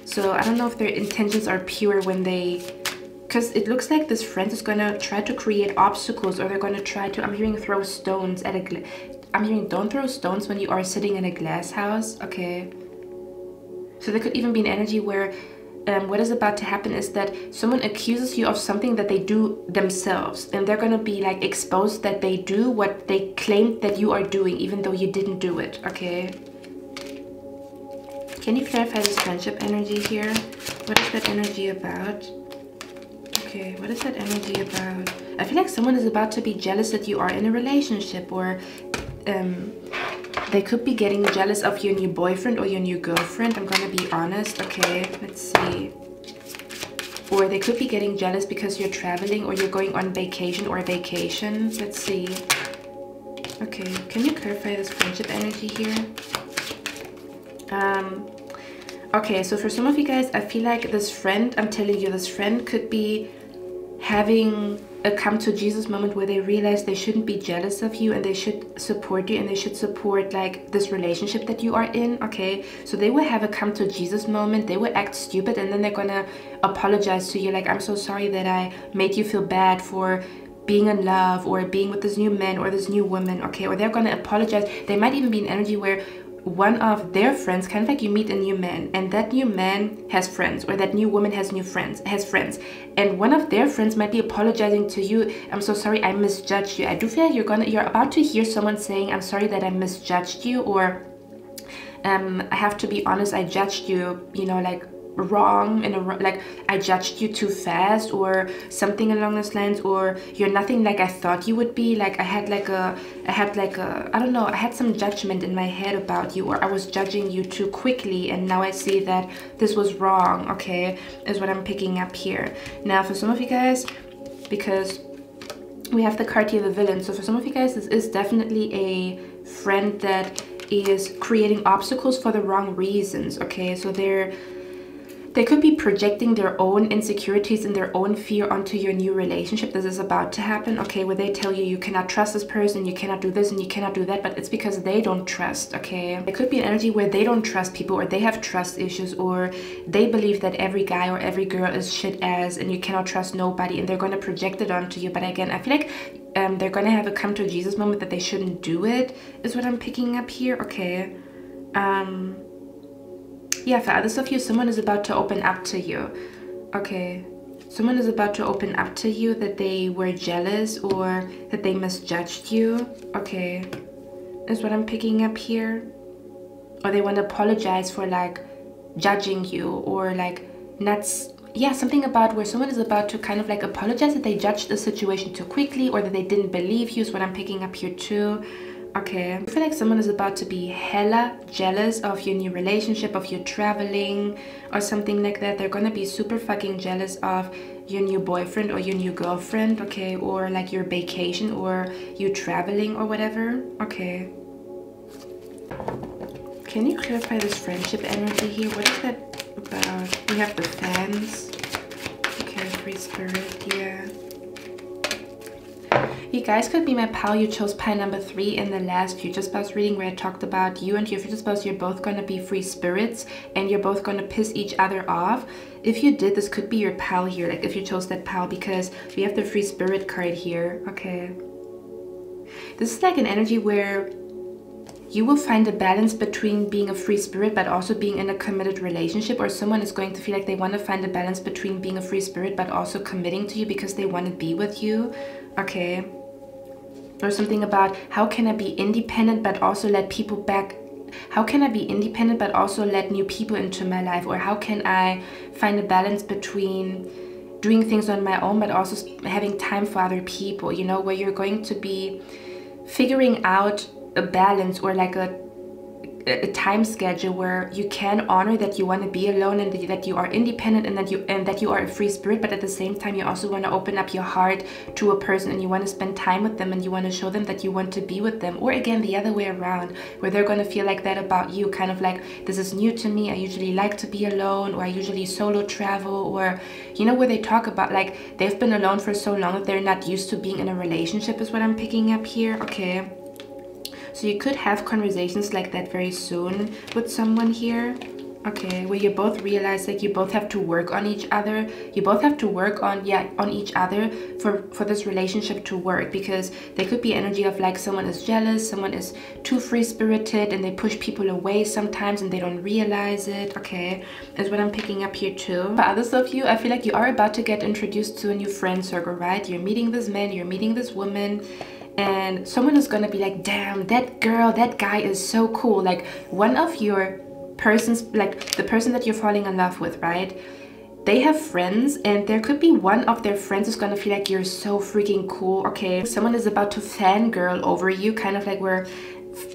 So I don't know if their intentions are pure when they, because it looks like this friend is going to try to create obstacles, or they're going to try to, I'm hearing throw stones at a, I'm hearing don't throw stones when you are sitting in a glass house, okay? So there could even be an energy where what is about to happen is that someone accuses you of something that they do themselves, and they're going to be like exposed that they do what they claimed that you are doing, even though you didn't do it, okay? Can you clarify this friendship energy here? What is that energy about? Okay, what is that energy about? I feel like someone is about to be jealous that you are in a relationship, or they could be getting jealous of your new boyfriend or your new girlfriend. I'm gonna be honest, okay? Let's see. Or they could be getting jealous because you're traveling, or you're going on vacation or vacation. Let's see. Okay, can you clarify this friendship energy here? Okay, so for some of you guys, I feel like this friend, I'm telling you, this friend could be having a come to Jesus moment where they realize they shouldn't be jealous of you, and they should support you, and they should support like this relationship that you are in, okay? So they will have a come to Jesus moment, they will act stupid, and then they're gonna apologize to you, like, I'm so sorry that I made you feel bad for being in love, or being with this new man or this new woman, okay? Or they're gonna apologize. They might even be an energy where one of their friends, kind of like you meet a new man, and that new man has friends, or that new woman has friends, and one of their friends might be apologizing to you. I'm so sorry, I misjudged you. I do feel like you're about to hear someone saying, I'm sorry that I misjudged you, or I have to be honest, I judged you, you know, like wrong, like I judged you too fast, or something along those lines, or you're nothing like I thought you would be, like I had I don't know, I had some judgment in my head about you, or I was judging you too quickly, and now I see that this was wrong, okay, is what I'm picking up here. Now for some of you guys, because we have the card here, the villain, so for some of you guys, this is definitely a friend that is creating obstacles for the wrong reasons, okay? So they could be projecting their own insecurities and their own fear onto your new relationship. This is about to happen, okay, where they tell you you cannot trust this person, you cannot do this and you cannot do that, but it's because they don't trust, okay? It could be an energy where they don't trust people, or they have trust issues, or they believe that every guy or every girl is shit ass and you cannot trust nobody, and they're going to project it onto you. But again, I feel like they're going to have a come to Jesus moment that they shouldn't do it, is what I'm picking up here, okay? Yeah, for others of you, someone is about to open up to you, okay? Someone is about to open up to you that they were jealous, or that they misjudged you, okay? Is what I'm picking up here. Or they want to apologize for like judging you, or like not, yeah, something about where someone is about to kind of like apologize that they judged the situation too quickly, or that they didn't believe you, is what I'm picking up here too, Okay, I feel like someone is about to be hella jealous of your new relationship, of your traveling or something like that. They're gonna be super fucking jealous of your new boyfriend or your new girlfriend, okay, or like your vacation or you traveling or whatever. Okay, can you clarify this friendship energy here? What is that about? We have the fans. Okay, free spirit, yeah. You guys could be my pal. You chose pile number 3 in the last future spouse reading where I talked about you and your future spouse. You're both going to be free spirits and you're both going to piss each other off. If you did, this could be your pal here, like if you chose that pal, because we have the free spirit card here. Okay, this is like an energy where you will find a balance between being a free spirit but also being in a committed relationship, or someone is going to feel like they want to find a balance between being a free spirit but also committing to you because they want to be with you. Okay, or something about how can I be independent but also let people back, how can I be independent but also let new people into my life, or how can I find a balance between doing things on my own but also having time for other people, you know, where you're going to be figuring out a balance or like a time schedule where you can honor that you want to be alone and that you are independent and that you are a free spirit, but at the same time you also want to open up your heart to a person and you want to spend time with them and you want to show them that you want to be with them. Or again, the other way around, where they're going to feel like that about you, kind of like, this is new to me, I usually like to be alone, or I usually solo travel, or you know, where they talk about like they've been alone for so long that they're not used to being in a relationship is what I'm picking up here. Okay, so you could have conversations like that very soon with someone here. Okay, where you both realize like you both have to work on each other. You both have to work on, yeah, on each other for this relationship to work, because there could be energy of like someone is jealous, someone is too free-spirited and they push people away sometimes and they don't realize it. Okay, is what I'm picking up here too. For others of you, I feel like you are about to get introduced to a new friend circle, right? You're meeting this man, you're meeting this woman, and someone is gonna be like, damn, that girl, that guy is so cool. Like one of your persons, like the person that you're falling in love with, right? They have friends and there could be one of their friends who's gonna feel like you're so freaking cool. Okay, someone is about to fangirl over you, kind of like where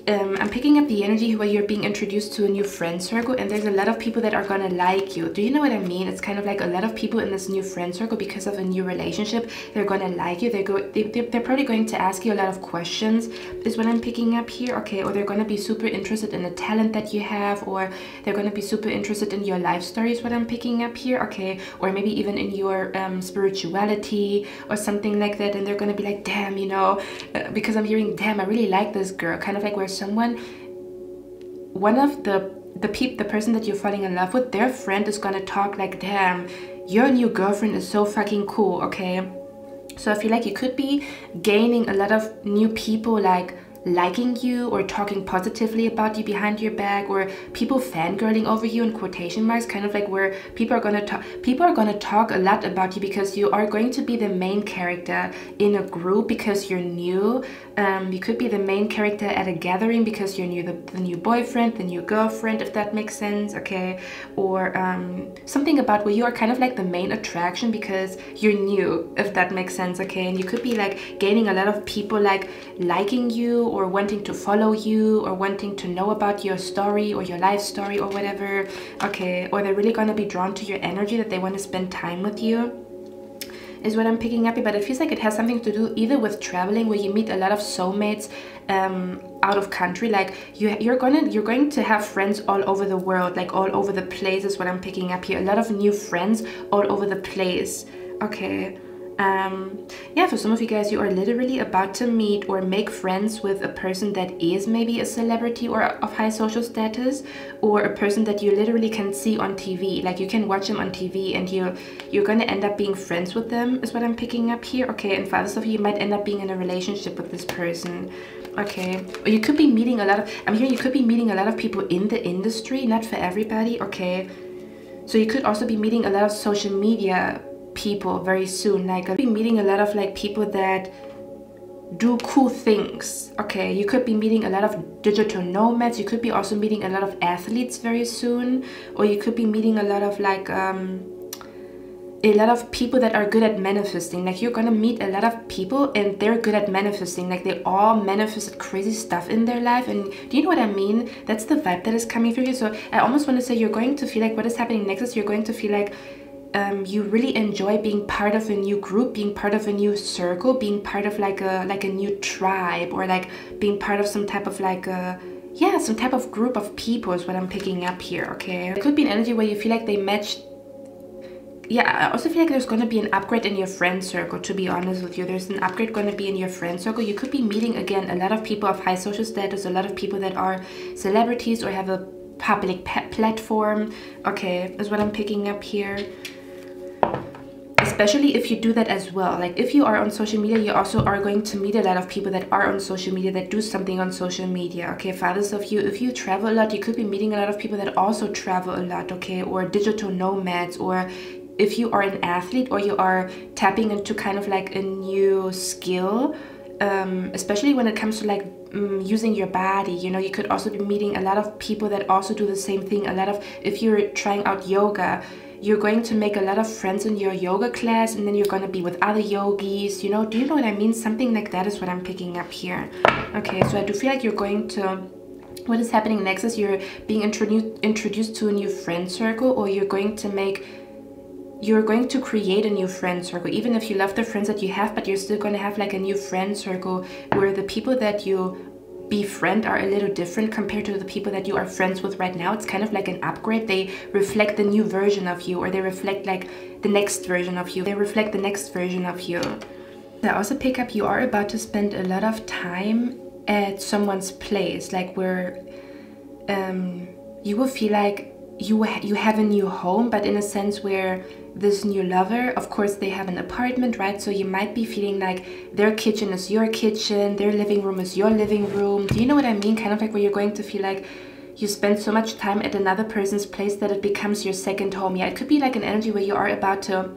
I'm picking up the energy where you're being introduced to a new friend circle and there's a lot of people that are gonna like you. Do you know what I mean? It's kind of like a lot of people in this new friend circle, because of a new relationship, they're gonna like you. They're probably going to ask you a lot of questions is what I'm picking up here. Okay, or they're gonna be super interested in the talent that you have, or they're gonna be super interested in your life story is what I'm picking up here. Okay, or maybe even in your spirituality or something like that, and they're gonna be like, damn, you know, because I'm hearing, damn, I really like this girl, kind of like where someone, one of the person that you're falling in love with, their friend is gonna talk like, damn, your new girlfriend is so fucking cool. Okay, so I feel like you could be gaining a lot of new people like liking you or talking positively about you behind your back, or people fangirling over you in quotation marks, kind of like where people are gonna talk a lot about you because you are going to be the main character in a group because you're new. You could be the main character at a gathering because you're new, the new boyfriend, the new girlfriend, if that makes sense. Okay, or something about where you are kind of like the main attraction because you're new, if that makes sense. Okay, and you could be like gaining a lot of people like liking you or wanting to follow you or wanting to know about your story or your life story or whatever. Okay, or they're really gonna be drawn to your energy, that they want to spend time with you is what I'm picking up here. But it feels like it has something to do either with traveling, where you meet a lot of soulmates out of country. Like you're going to have friends all over the world, like all over the place is what I'm picking up here. A lot of new friends all over the place. Okay, yeah, for some of you guys, you are literally about to meet or make friends with a person that is maybe a celebrity or of high social status, or a person that you literally can see on TV. Like you can watch them on TV and you're gonna end up being friends with them is what I'm picking up here. Okay, and for others of you, you might end up being in a relationship with this person. Okay, or you could be meeting a lot of, I'm hearing you could be meeting a lot of people in the industry, not for everybody. Okay, so you could also be meeting a lot of social media people very soon. Like I'll be meeting a lot of like people that do cool things. Okay, you could be meeting a lot of digital nomads. You could be also meeting a lot of athletes very soon, or you could be meeting a lot of like a lot of people that are good at manifesting. Like you're gonna meet a lot of people and they're good at manifesting. Like they all manifested crazy stuff in their life. And do you know what I mean? That's the vibe that is coming through here. So I almost want to say you're going to feel like what is happening next is you're going to feel like you really enjoy being part of a new group, being part of a new circle, being part of like a new tribe, or like being part of some type of like a, yeah, some type of group of people is what I'm picking up here, okay? It could be an energy where you feel like they match. Yeah, I also feel like there's going to be an upgrade in your friend circle, to be honest with you. There's an upgrade going to be in your friend circle. You could be meeting, again, a lot of people of high social status, a lot of people that are celebrities or have a public platform, okay, is what I'm picking up here. Especially if you do that as well. Like if you are on social media, you also are going to meet a lot of people that are on social media, that do something on social media, okay? For others of you, if you travel a lot, you could be meeting a lot of people that also travel a lot, okay? Or digital nomads, or if you are an athlete, or you are tapping into kind of like a new skill, especially when it comes to like using your body, you know, you could also be meeting a lot of people that also do the same thing. A lot of, if you're trying out yoga, you're going to make a lot of friends in your yoga class, and then you're going to be with other yogis, you know. Do you know what I mean? Something like that is what I'm picking up here. Okay, so I do feel like you're going to, what is happening next is you're being introduced to a new friend circle, or you're going to create a new friend circle. Even if you love the friends that you have, but you're still going to have like a new friend circle where the people that you befriend are a little different compared to the people that you are friends with right now. It's kind of like an upgrade. They reflect the new version of you, or they reflect like the next version of you. They reflect the next version of you. I also pick up you are about to spend a lot of time at someone's place, like where you will feel like you have a new home, but in a sense where this new lover, of course, they have an apartment, right? So you might be feeling like their kitchen is your kitchen, their living room is your living room. Do you know what I mean? Kind of like where you're going to feel like you spend so much time at another person's place that it becomes your second home. Yeah, it could be like an energy where you are about to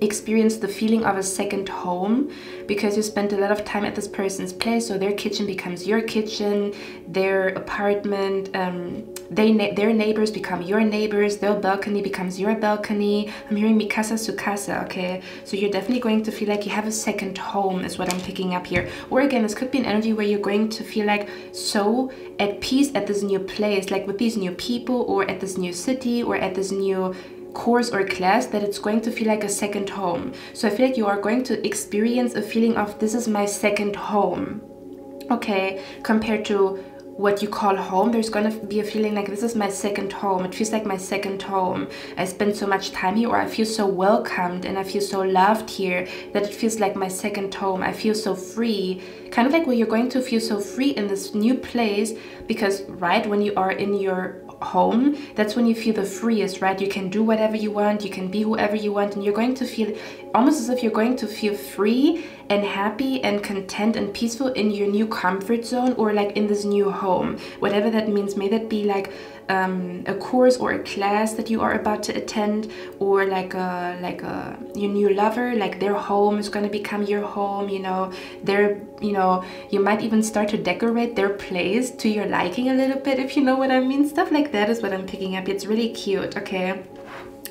experience the feeling of a second home because you spent a lot of time at this person's place. So their kitchen becomes your kitchen, their apartment, their neighbors become your neighbors, their balcony becomes your balcony. I'm hearing mi casa su casa, okay? So you're definitely going to feel like you have a second home is what I'm picking up here. Or again, this could be an energy where you're going to feel like so at peace at this new place, like with these new people, or at this new city, or at this new course or class, that it's going to feel like a second home. So I feel like you are going to experience a feeling of this is my second home, okay? Compared to what you call home, there's gonna be a feeling like this is my second home. It feels like my second home. I spend so much time here, or I feel so welcomed and I feel so loved here that it feels like my second home. I feel so free, kind of like where you're going to feel so free in this new place, because right when you are in your home, that's when you feel the freest, right? You can do whatever you want, you can be whoever you want, and you're going to feel almost as if you're going to feel free and happy and content and peaceful in your new comfort zone, or like in this new home, whatever that means. May that be like a course or a class that you are about to attend, or like your new lover, like their home is going to become your home, you know. You might even start to decorate their place to your liking a little bit, if you know what I mean. Stuff like that is what I'm picking up. It's really cute, okay?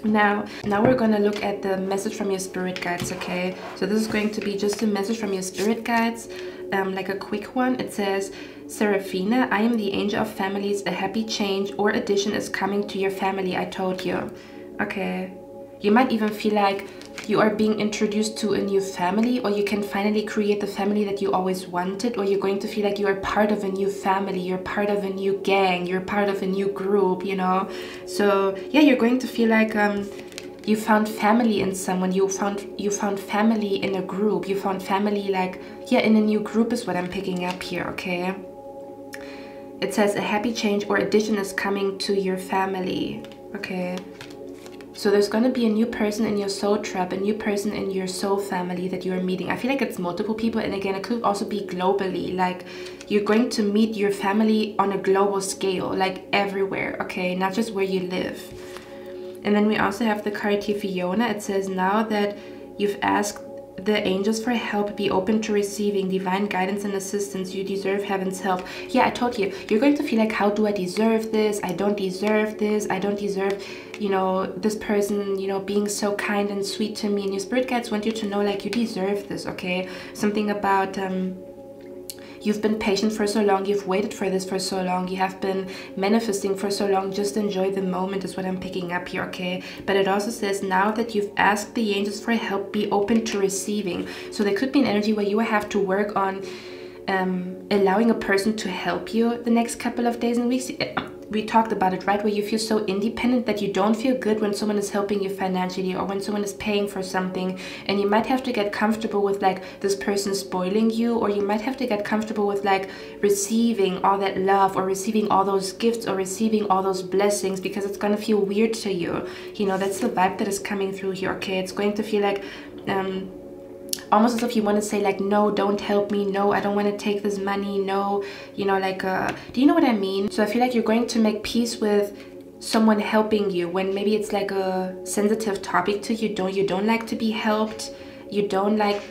Now we're gonna look at the message from your spirit guides, okay? So this is going to be just a message from your spirit guides, like a quick one. It says, Seraphina, I am the angel of families. A happy change or addition is coming to your family, I told you. Okay. You might even feel like you are being introduced to a new family, or you can finally create the family that you always wanted, or you're going to feel like you are part of a new family, you're part of a new gang, you're part of a new group, you know. So yeah, you're going to feel like you found family in someone, you found family in a group, you found family, like, yeah, in a new group is what I'm picking up here, okay? It says a happy change or addition is coming to your family, okay? So there's going to be a new person in your soul tribe, a new person in your soul family that you're meeting. I feel like it's multiple people, and again, it could also be globally. Like, you're going to meet your family on a global scale, like everywhere, okay? Not just where you live. And then we also have the card here, Fiona. It says, now that you've asked the angels for help, be open to receiving divine guidance and assistance. You deserve heaven's help. Yeah, I told you, you're going to feel like, how do I deserve this? I don't deserve this. I don't deserve, you know, this person, you know, being so kind and sweet to me. And your spirit guides want you to know, like, you deserve this, okay? Something about you've been patient for so long, you've waited for this for so long, you have been manifesting for so long. Just enjoy the moment is what I'm picking up here, okay? But it also says, now that you've asked the angels for help, be open to receiving. So there could be an energy where you have to work on allowing a person to help you the next couple of days and weeks. We talked about it, right? Where you feel so independent that you don't feel good when someone is helping you financially or when someone is paying for something. And you might have to get comfortable with like this person spoiling you, or you might have to get comfortable with like receiving all that love, or receiving all those gifts, or receiving all those blessings, because it's going to feel weird to you. You know, that's the vibe that is coming through here, okay? It's going to feel like almost as if you want to say like, no, don't help me, no, I don't want to take this money, no, you know, like do you know what I mean? So I feel like you're going to make peace with someone helping you when maybe it's like a sensitive topic to you. You don't like to be helped, you don't like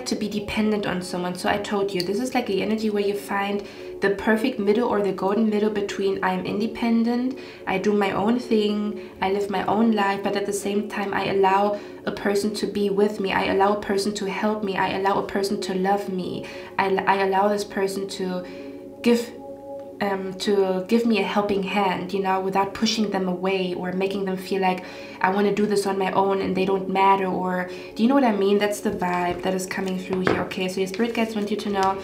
to be dependent on someone. So I told you, this is like the energy where you find the perfect middle, or the golden middle between I'm independent, I do my own thing, I live my own life, but at the same time I allow a person to be with me, I allow a person to help me, I allow a person to love me, I allow this person to give me a helping hand, you know, without pushing them away or making them feel like I want to do this on my own and they don't matter. Or do you know what I mean? That's the vibe that is coming through here, okay? So your spirit guides want you to know,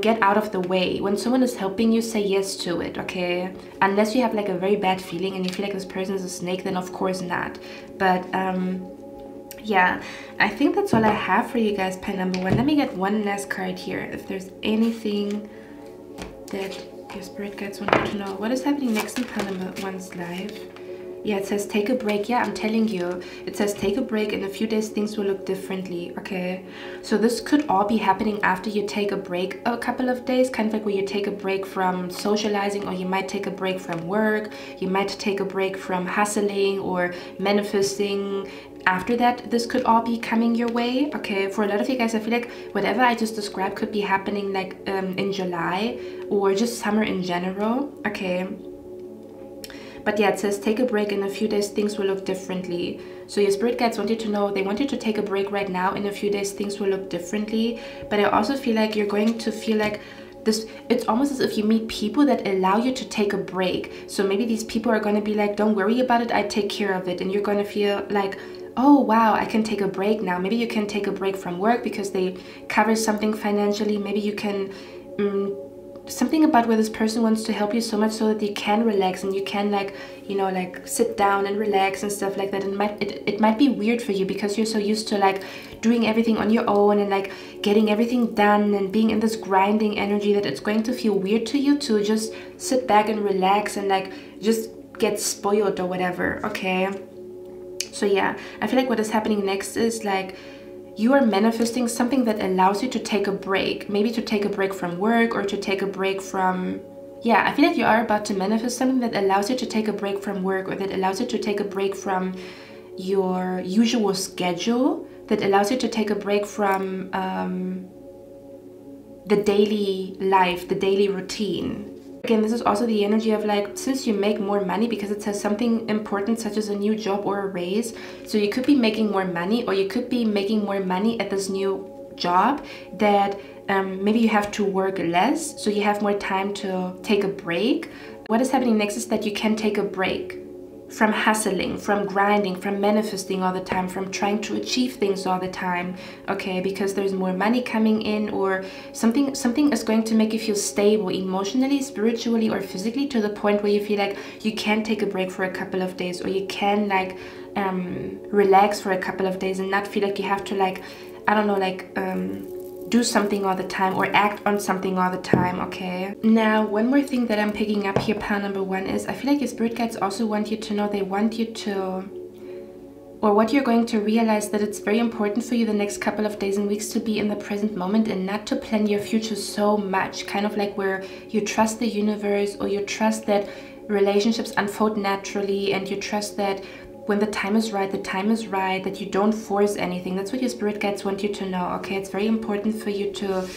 get out of the way. When someone is helping you, say yes to it, okay? Unless you have like a very bad feeling and you feel like this person is a snake, then of course not. But yeah, I think that's all I have for you guys, pile number one. Let me get one last card here, if there's anything that your spirit guides want you to know. What is happening next in pile number one's life? Yeah, it says take a break. Yeah, I'm telling you, it says take a break. In a few days things will look differently, okay? So this could all be happening after you take a break a couple of days, kind of like where you take a break from socializing, or you might take a break from work, you might take a break from hustling or manifesting. After that, this could all be coming your way, okay? For a lot of you guys, I feel like whatever I just described could be happening like in July, or just summer in general, okay? But yeah, it says take a break. In a few days things will look differently. So your spirit guides want you to know, they want you to take a break right now. In a few days things will look differently. But I also feel like you're going to feel like this, it's almost as if you meet people that allow you to take a break. So maybe these people are going to be like, don't worry about it, I take care of it. And you're going to feel like, oh wow, I can take a break now. Maybe you can take a break from work because they cover something financially. Maybe you can something about where this person wants to help you so much so that you can relax and you can, like, you know, like sit down and relax and stuff like that. And it might be weird for you because you're so used to like doing everything on your own and like getting everything done and being in this grinding energy, that it's going to feel weird to you to just sit back and relax and like just get spoiled or whatever, okay? So yeah, I feel like what is happening next is like you are manifesting something that allows you to take a break, maybe to take a break from work or to take a break from, yeah, I feel like you are about to manifest something that allows you to take a break from work, or that allows you to take a break from your usual schedule, that allows you to take a break from the daily life, the daily routine. Again, this is also the energy of like, since you make more money, because it says something important such as a new job or a raise. So you could be making more money, or you could be making more money at this new job that maybe you have to work less, so you have more time to take a break. What is happening next is that you can take a break from hustling, from grinding, from manifesting all the time, from trying to achieve things all the time, okay? Because there's more money coming in, or something is going to make you feel stable emotionally, spiritually, or physically, to the point where you feel like you can take a break for a couple of days, or you can like relax for a couple of days and not feel like you have to like, I don't know, like do something all the time or act on something all the time, okay? Now, one more thing that I'm picking up here, pile number one, is I feel like your spirit guides also want you to know, they want you to, or what you're going to realize, that it's very important for you the next couple of days and weeks to be in the present moment and not to plan your future so much, kind of like where you trust the universe, or you trust that relationships unfold naturally, and you trust that when the time is right, the time is right, that you don't force anything. That's what your spirit guides want you to know, okay? It's very important for you to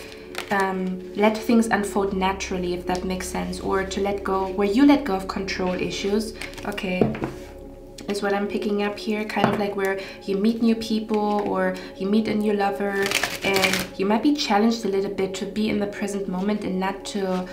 let things unfold naturally, if that makes sense, or to let go, where you let go of control issues, okay? Is what I'm picking up here, kind of like where you meet new people or you meet a new lover, and you might be challenged a little bit to be in the present moment and not to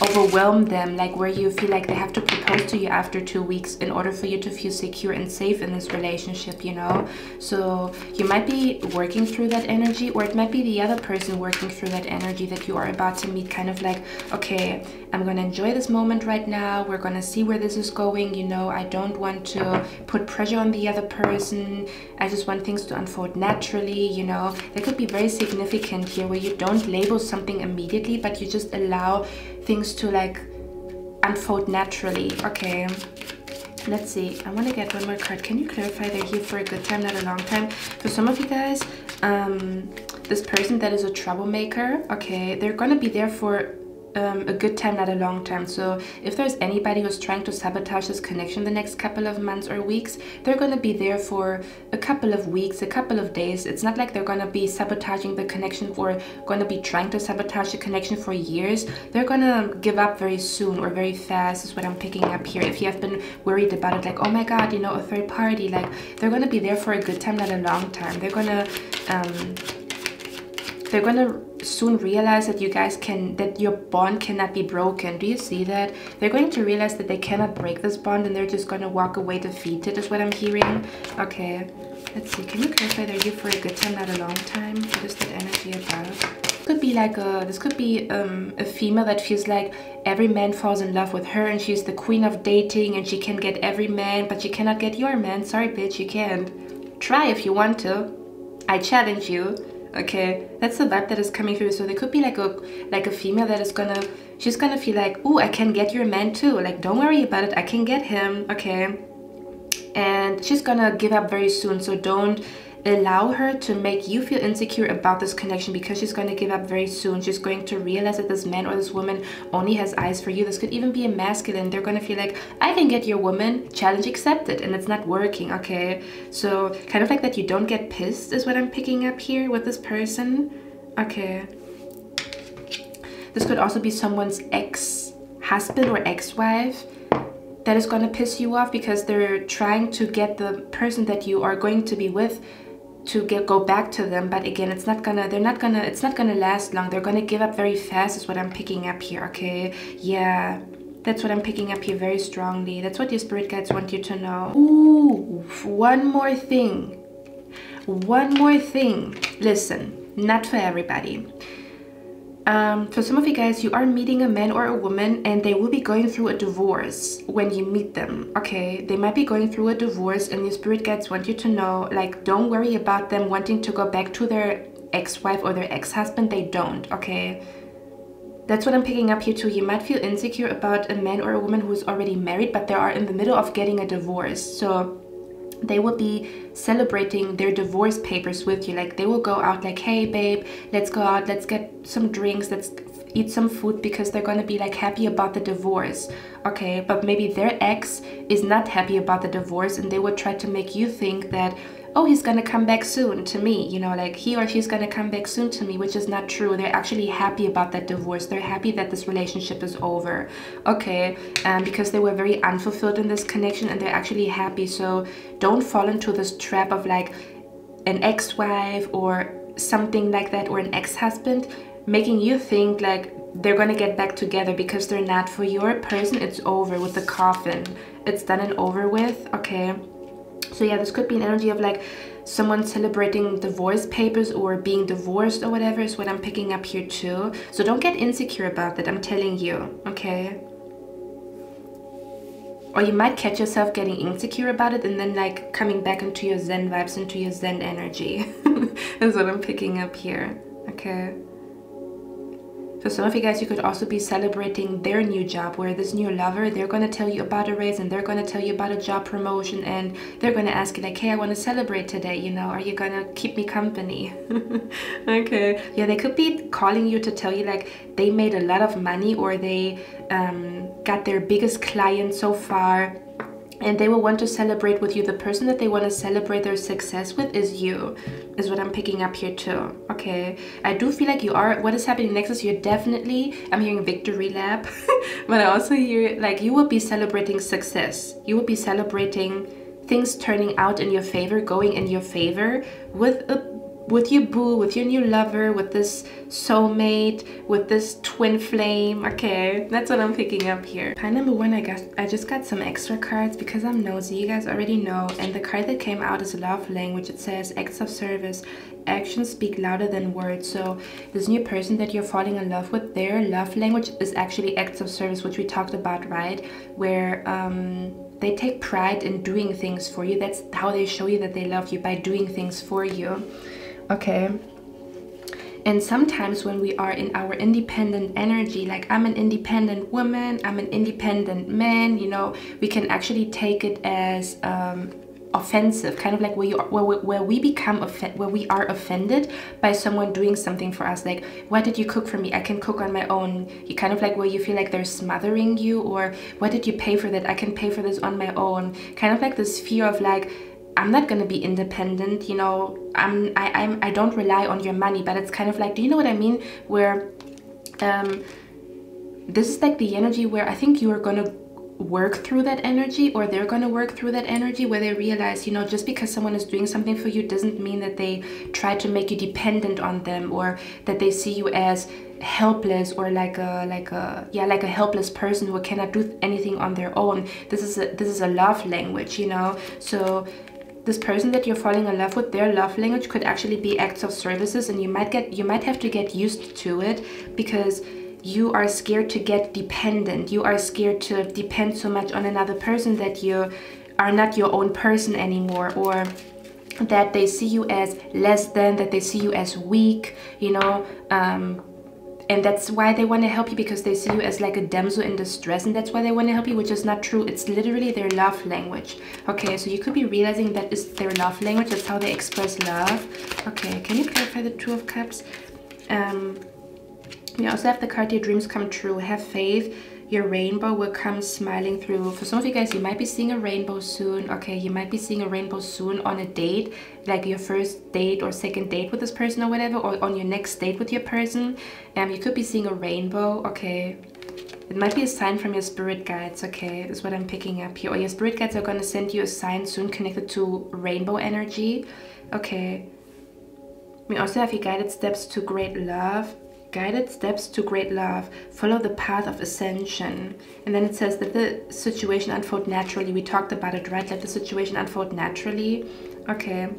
overwhelm them, like where you feel like they have to propose to you after 2 weeks in order for you to feel secure and safe in this relationship, you know? So you might be working through that energy, or it might be the other person working through that energy that you are about to meet, kind of like, okay, I'm gonna enjoy this moment right now, we're gonna see where this is going, you know? I don't want to put pressure on the other person, I just want things to unfold naturally, you know? That could be very significant here, where you don't label something immediately, but you just allow things to like unfold naturally. Okay, let's see. I want to get one more card. Can you clarify they're here for a good time, not a long time? For some of you guys, this person that is a troublemaker, okay, they're gonna be there for a good time, not a long time. So if there's anybody who's trying to sabotage this connection the next couple of months or weeks, they're going to be there for a couple of weeks, a couple of days. It's not like they're going to be sabotaging the connection or going to be trying to sabotage the connection for years. They're going to give up very soon or very fast, is what I'm picking up here. If you have been worried about it, like, oh my god, you know, a third party, like, they're going to be there for a good time, not a long time. They're going to soon realize that you guys that your bond cannot be broken. Do you see that? They're going to realize that they cannot break this bond, and they're just going to walk away defeated, is what I'm hearing. Okay, let's see. Can you clarify they're here for a good time, not a long time? What is that energy about? Could be like this could be a female that feels like every man falls in love with her, and she's the queen of dating, and she can get every man, but she cannot get your man. Sorry, bitch, you can't. Try if you want to. I challenge you. Okay, that's the vibe that is coming through. So there could be like a female that is she's gonna feel like, ooh, I can get your man too, like, don't worry about it, I can get him. Okay, and she's gonna give up very soon, so don't allow her to make you feel insecure about this connection, because she's going to give up very soon. She's going to realize that this man or this woman only has eyes for you. This could even be a masculine. They're going to feel like, I can get your woman, challenge accepted, and it's not working. Okay, so kind of like that you don't get pissed is what I'm picking up here with this person. Okay, this could also be someone's ex-husband or ex-wife that is going to piss you off, because they're trying to get the person that you are going to be with to go back to them. But again, it's not gonna last long. They're gonna give up very fast is what I'm picking up here. Okay, yeah, that's what I'm picking up here very strongly. That's what your spirit guides want you to know. Ooh, one more thing, listen, not for everybody. For some of you guys, you are meeting a man or a woman, and they will be going through a divorce when you meet them. Okay, they might be going through a divorce, and your spirit guides want you to know, like, don't worry about them wanting to go back to their ex-wife or their ex-husband. They don't. Okay, that's what I'm picking up here too. You might feel insecure about a man or a woman who's already married, but they are in the middle of getting a divorce. So they will be celebrating their divorce papers with you. Like, they will go out like, hey babe, let's go out, let's get some drinks, let's eat some food, because they're going to be like happy about the divorce. Okay, but maybe their ex is not happy about the divorce, and they would try to make you think that, oh, he's gonna come back soon to me, you know, like he or she's gonna come back soon to me, which is not true. They're actually happy about that divorce. They're happy that this relationship is over. Okay, because they were very unfulfilled in this connection, and they're actually happy. So don't fall into this trap of like an ex-wife or something like that, or an ex-husband making you think like they're gonna get back together, because they're not. For your person, it's over with the coffin. It's done and over with. Okay, so yeah, this could be an energy of like someone celebrating divorce papers or being divorced or whatever is what I'm picking up here too. So don't get insecure about that, I'm telling you. Okay, or you might catch yourself getting insecure about it and then like coming back into your Zen vibes, into your Zen energy. That's what I'm picking up here. Okay, for some of you guys, you could also be celebrating their new job, where this new lover, they're going to tell you about a raise, and they're going to tell you about a job promotion, and they're going to ask you like, hey, I want to celebrate today, you know, are you going to keep me company? Okay, yeah, they could be calling you to tell you like they made a lot of money, or they got their biggest client so far, and they will want to celebrate with you. The person that they want to celebrate their success with is you, is what I'm picking up here too. Okay, I do feel like you are, what is happening next is you're definitely, I'm hearing victory lap, but I also hear like you will be celebrating success. You will be celebrating things turning out in your favor, going in your favor with your boo, with your new lover, with this soulmate, with this twin flame. Okay, that's what I'm picking up here. Pile number one, I just got some extra cards because I'm nosy. You guys already know. And the card that came out is love language. It says acts of service. Actions speak louder than words. So this new person that you're falling in love with, their love language is actually acts of service, which we talked about, right? Where they take pride in doing things for you. That's how they show you that they love you, by doing things for you. Okay, and sometimes when we are in our independent energy, like I'm an independent woman, I'm an independent man, you know, we can actually take it as offensive, kind of like where we are offended by someone doing something for us. Like, why did you cook for me? I can cook on my own. You kind of like where you feel like they're smothering you, or why did you pay for that? I can pay for this on my own. Kind of like this fear of like, I'm not gonna be independent, you know, I don't rely on your money. But it's kind of like, do you know what I mean? Where this is like the energy where I think you are gonna work through that energy, or they're gonna work through that energy, where they realize, you know, just because someone is doing something for you doesn't mean that they try to make you dependent on them, or that they see you as helpless, or like a helpless person who cannot do anything on their own. This is a love language, you know. So this person that you're falling in love with, their love language could actually be acts of services, and you might have to get used to it, because you are scared to get dependent. You are scared to depend so much on another person that you are not your own person anymore, or that they see you as less than, that they see you as weak, you know. And that's why they want to help you, because they see you as like a damsel in distress, and that's why they want to help you, which is not true. It's literally their love language. Okay, so you could be realizing that is their love language. That's how they express love. Okay, can you clarify the Two of Cups? You also have the card, your dreams come true. Have faith. Your rainbow will come smiling through. For some of you guys, you might be seeing a rainbow soon. Okay, you might be seeing a rainbow soon on a date, like your first date or second date with this person or whatever, or on your next date with your person. You could be seeing a rainbow. Okay, it might be a sign from your spirit guides. Okay, is what I'm picking up here. Or your spirit guides are going to send you a sign soon connected to rainbow energy. Okay, we also have your guided steps to great love. Guided steps to great love. Follow the path of ascension. And then it says that the situation unfold naturally. We talked about it, right? Let the situation unfold naturally. Okay.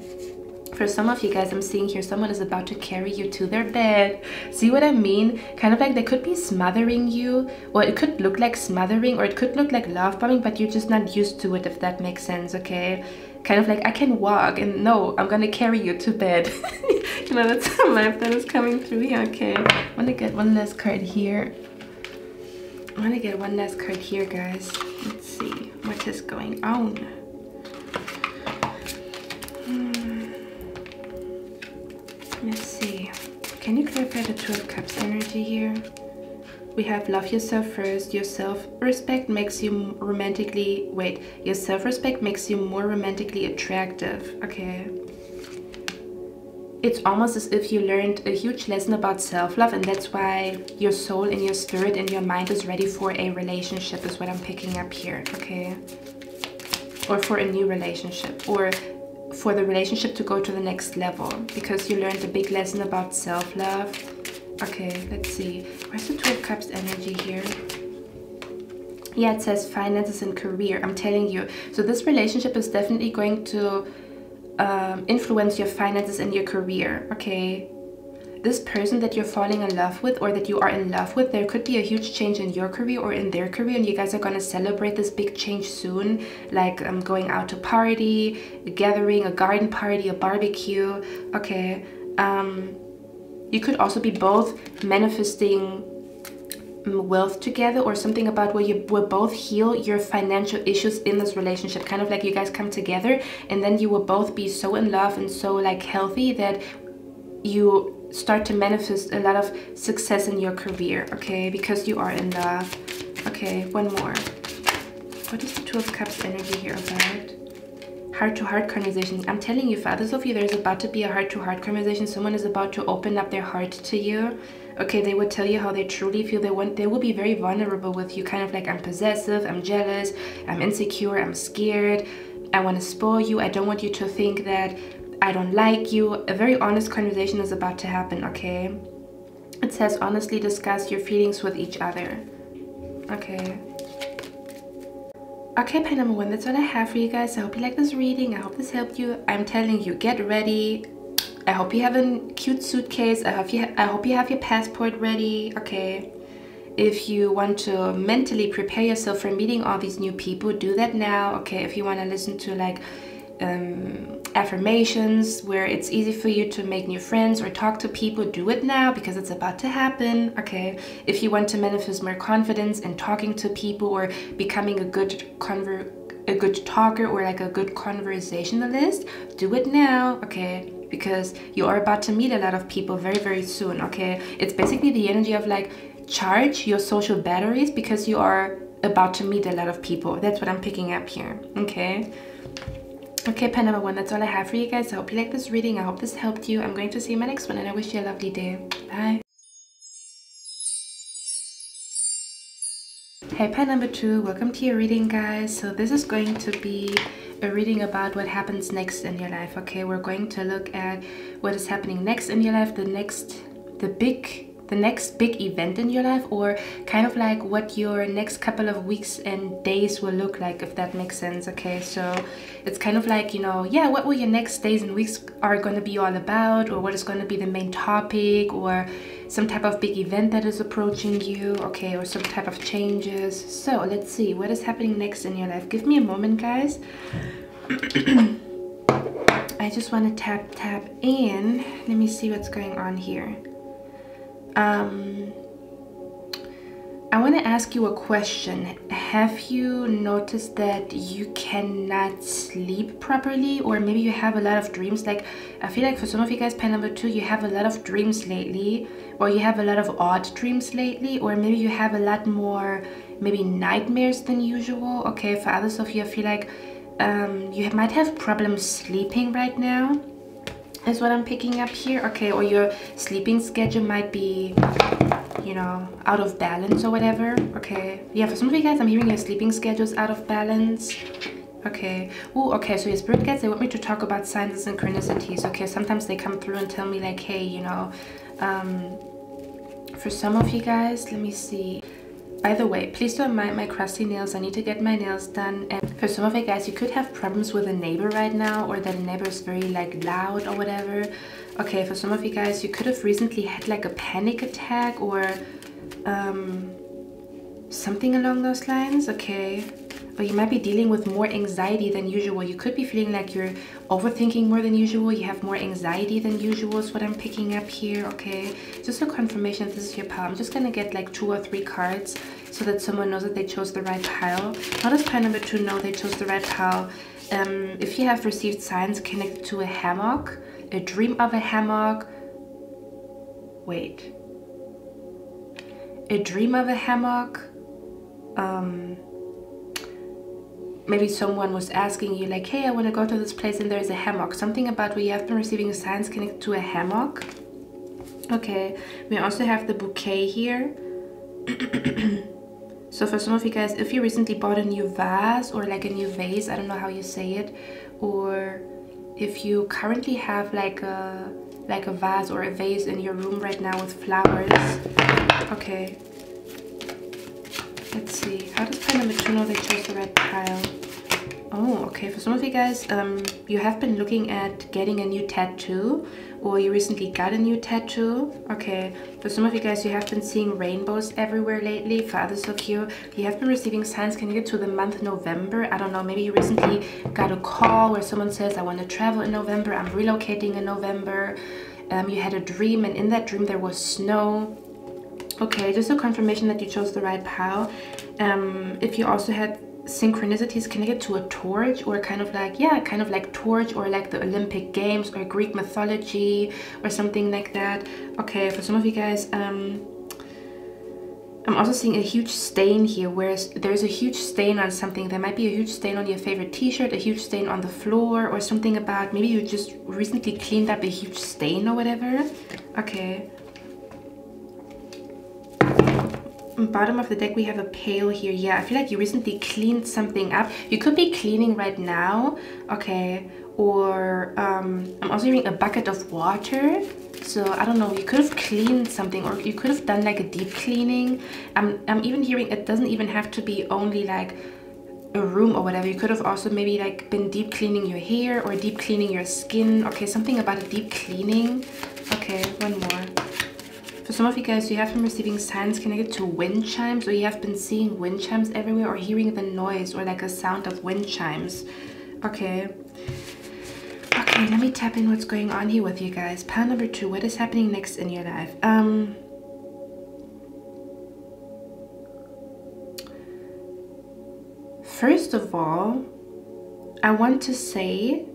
For some of you guys, I'm seeing here someone is about to carry you to their bed. See what I mean? Kind of like they could be smothering you, or it could look like smothering, or it could look like love bombing, but you're just not used to it, if that makes sense. Okay, kind of like, I can walk, and no, I'm gonna carry you to bed. You know, that's the life that is coming through here. Okay, I want to get one last card here. I want to get one last card here, guys. Let's see what is going on. Let's see. Can you clarify the Two of Cups energy here? We have love yourself first. Your self-respect makes you romantically... Wait. Your self-respect makes you more romantically attractive. Okay. It's almost as if you learned a huge lesson about self-love, and that's why your soul and your spirit and your mind is ready for a relationship, is what I'm picking up here. Okay. Or for a new relationship. Or for the relationship to go to the next level, because you learned a big lesson about self-love. Okay, let's see. Where's the Two of Cups energy here? Yeah, it says finances and career. I'm telling you. So this relationship is definitely going to influence your finances and your career. Okay. This person that you're falling in love with, or that you are in love with, there could be a huge change in your career or in their career, and you guys are going to celebrate this big change soon, like going out to party, a gathering, a garden party, a barbecue. Okay. You could also be both manifesting wealth together, or something about where you will both heal your financial issues in this relationship. Kind of like you guys come together, and then you will both be so in love and so like healthy that you start to manifest a lot of success in your career. Okay, because you are in love. Okay, one more. What is the Two of Cups energy here about? Heart-to-heart conversations. I'm telling you, for others of you, there's about to be a heart-to-heart conversation. Someone is about to open up their heart to you. Okay, they would tell you how they truly feel. They will be very vulnerable with you, kind of like, I'm possessive, I'm jealous, I'm insecure, I'm scared, I want to spoil you, I don't want you to think that I don't like you. A very honest conversation is about to happen, okay? It says, honestly discuss your feelings with each other. Okay. Okay, pile number 1, that's all I have for you guys. I hope you like this reading. I hope this helped you. I'm telling you, get ready. I hope you have a cute suitcase. I hope you have your passport ready. Okay. If you want to mentally prepare yourself for meeting all these new people, do that now. Okay. If you want to listen to like affirmations where it's easy for you to make new friends or talk to people, do it now because it's about to happen. Okay. If you want to manifest more confidence in talking to people or becoming a good talker or like a good conversationalist, do it now. Okay, because you are about to meet a lot of people very, very soon. Okay, it's basically the energy of like charge your social batteries because you are about to meet a lot of people. That's what I'm picking up here. Okay. Okay, pile number 1, that's all I have for you guys. I hope you like this reading. I hope this helped you. I'm going to see you in my next one, and I wish you a lovely day. Bye. Hey, pile number 2, welcome to your reading, guys. So this is going to be a reading about what happens next in your life. Okay, we're going to look at what is happening next in your life, the next big event in your life, or kind of like what your next couple of weeks and days will look like, if that makes sense. Okay, so it's kind of like, you know, yeah, what will your next days and weeks are going to be all about, or what is going to be the main topic, or some type of big event that is approaching you. Okay, or some type of changes. So let's see what is happening next in your life. Give me a moment, guys. I just want to tap in. Let me see what's going on here. I want to ask you a question. Have you noticed that you cannot sleep properly, or maybe you have a lot of dreams? Like, I feel like for some of you guys, pile number 2, you have a lot of dreams lately, or you have a lot of odd dreams lately, or maybe you have a lot more maybe nightmares than usual. Okay, for others of you, I feel like you might have problems sleeping right now, is what I'm picking up here. Okay, or your sleeping schedule might be, you know, out of balance or whatever. Okay, yeah, for some of you guys, I'm hearing your sleeping schedule's out of balance. Okay. Oh, okay, so your spirit guides, they want me to talk about signs and synchronicities. Okay, sometimes they come through and tell me like, hey, you know, for some of you guys, let me see. By the way, please don't mind my crusty nails. I need to get my nails done. And for some of you guys, you could have problems with a neighbor right now, or that a neighbor is very like loud or whatever. Okay, for some of you guys, you could have recently had like a panic attack or something along those lines. Okay. Or you might be dealing with more anxiety than usual. You could be feeling like you're overthinking more than usual. You have more anxiety than usual is what I'm picking up here. Okay, just a confirmation this is your pile. I'm just gonna get like 2 or 3 cards so that someone knows that they chose the right pile. How does pile number 2 know they chose the right pile? If you have received signs connected to a hammock, a dream of a hammock, wait, a dream of a hammock, maybe someone was asking you like, hey, I want to go to this place and there's a hammock. Something about where you have been receiving signs connected to a hammock. Okay, we also have the bouquet here. So for some of you guys, if you recently bought a new vase or like a new vase, I don't know how you say it, or if you currently have like a vase or a vase in your room right now with flowers. Okay. Let's see. How does pile number 2 know they chose the right pile? Oh, okay. For some of you guys, you have been looking at getting a new tattoo, or you recently got a new tattoo. Okay. For some of you guys, you have been seeing rainbows everywhere lately. For others of you, you have been receiving signs connected to the month November. I don't know. Maybe you recently got a call where someone says, I want to travel in November. I'm relocating in November. You had a dream, and in that dream there was snow. Okay, just a confirmation that you chose the right pile. If you also had synchronicities connected to a torch, or kind of like, yeah, kind of like torch, or like the Olympic Games or Greek mythology or something like that. Okay, for some of you guys, I'm also seeing a huge stain here, whereas there's a huge stain on something. There might be a huge stain on your favorite t-shirt, a huge stain on the floor, or something about maybe you just recently cleaned up a huge stain or whatever. Okay. On the bottom of the deck we have a pail here. Yeah, I feel like you recently cleaned something up. You could be cleaning right now. Okay. Or I'm also hearing a bucket of water. So I don't know, you could have cleaned something, or you could have done like a deep cleaning. I'm even hearing it doesn't even have to be only like a room or whatever. You could have also maybe like been deep cleaning your hair or deep cleaning your skin. Okay, something about a deep cleaning. Okay, one more. For some of you guys, you have been receiving signs connected to wind chimes, or you have been seeing wind chimes everywhere, or hearing the noise or like a sound of wind chimes. Okay. Okay, let me tap in what's going on here with you guys. Pile number 2, what is happening next in your life? First of all, I want to say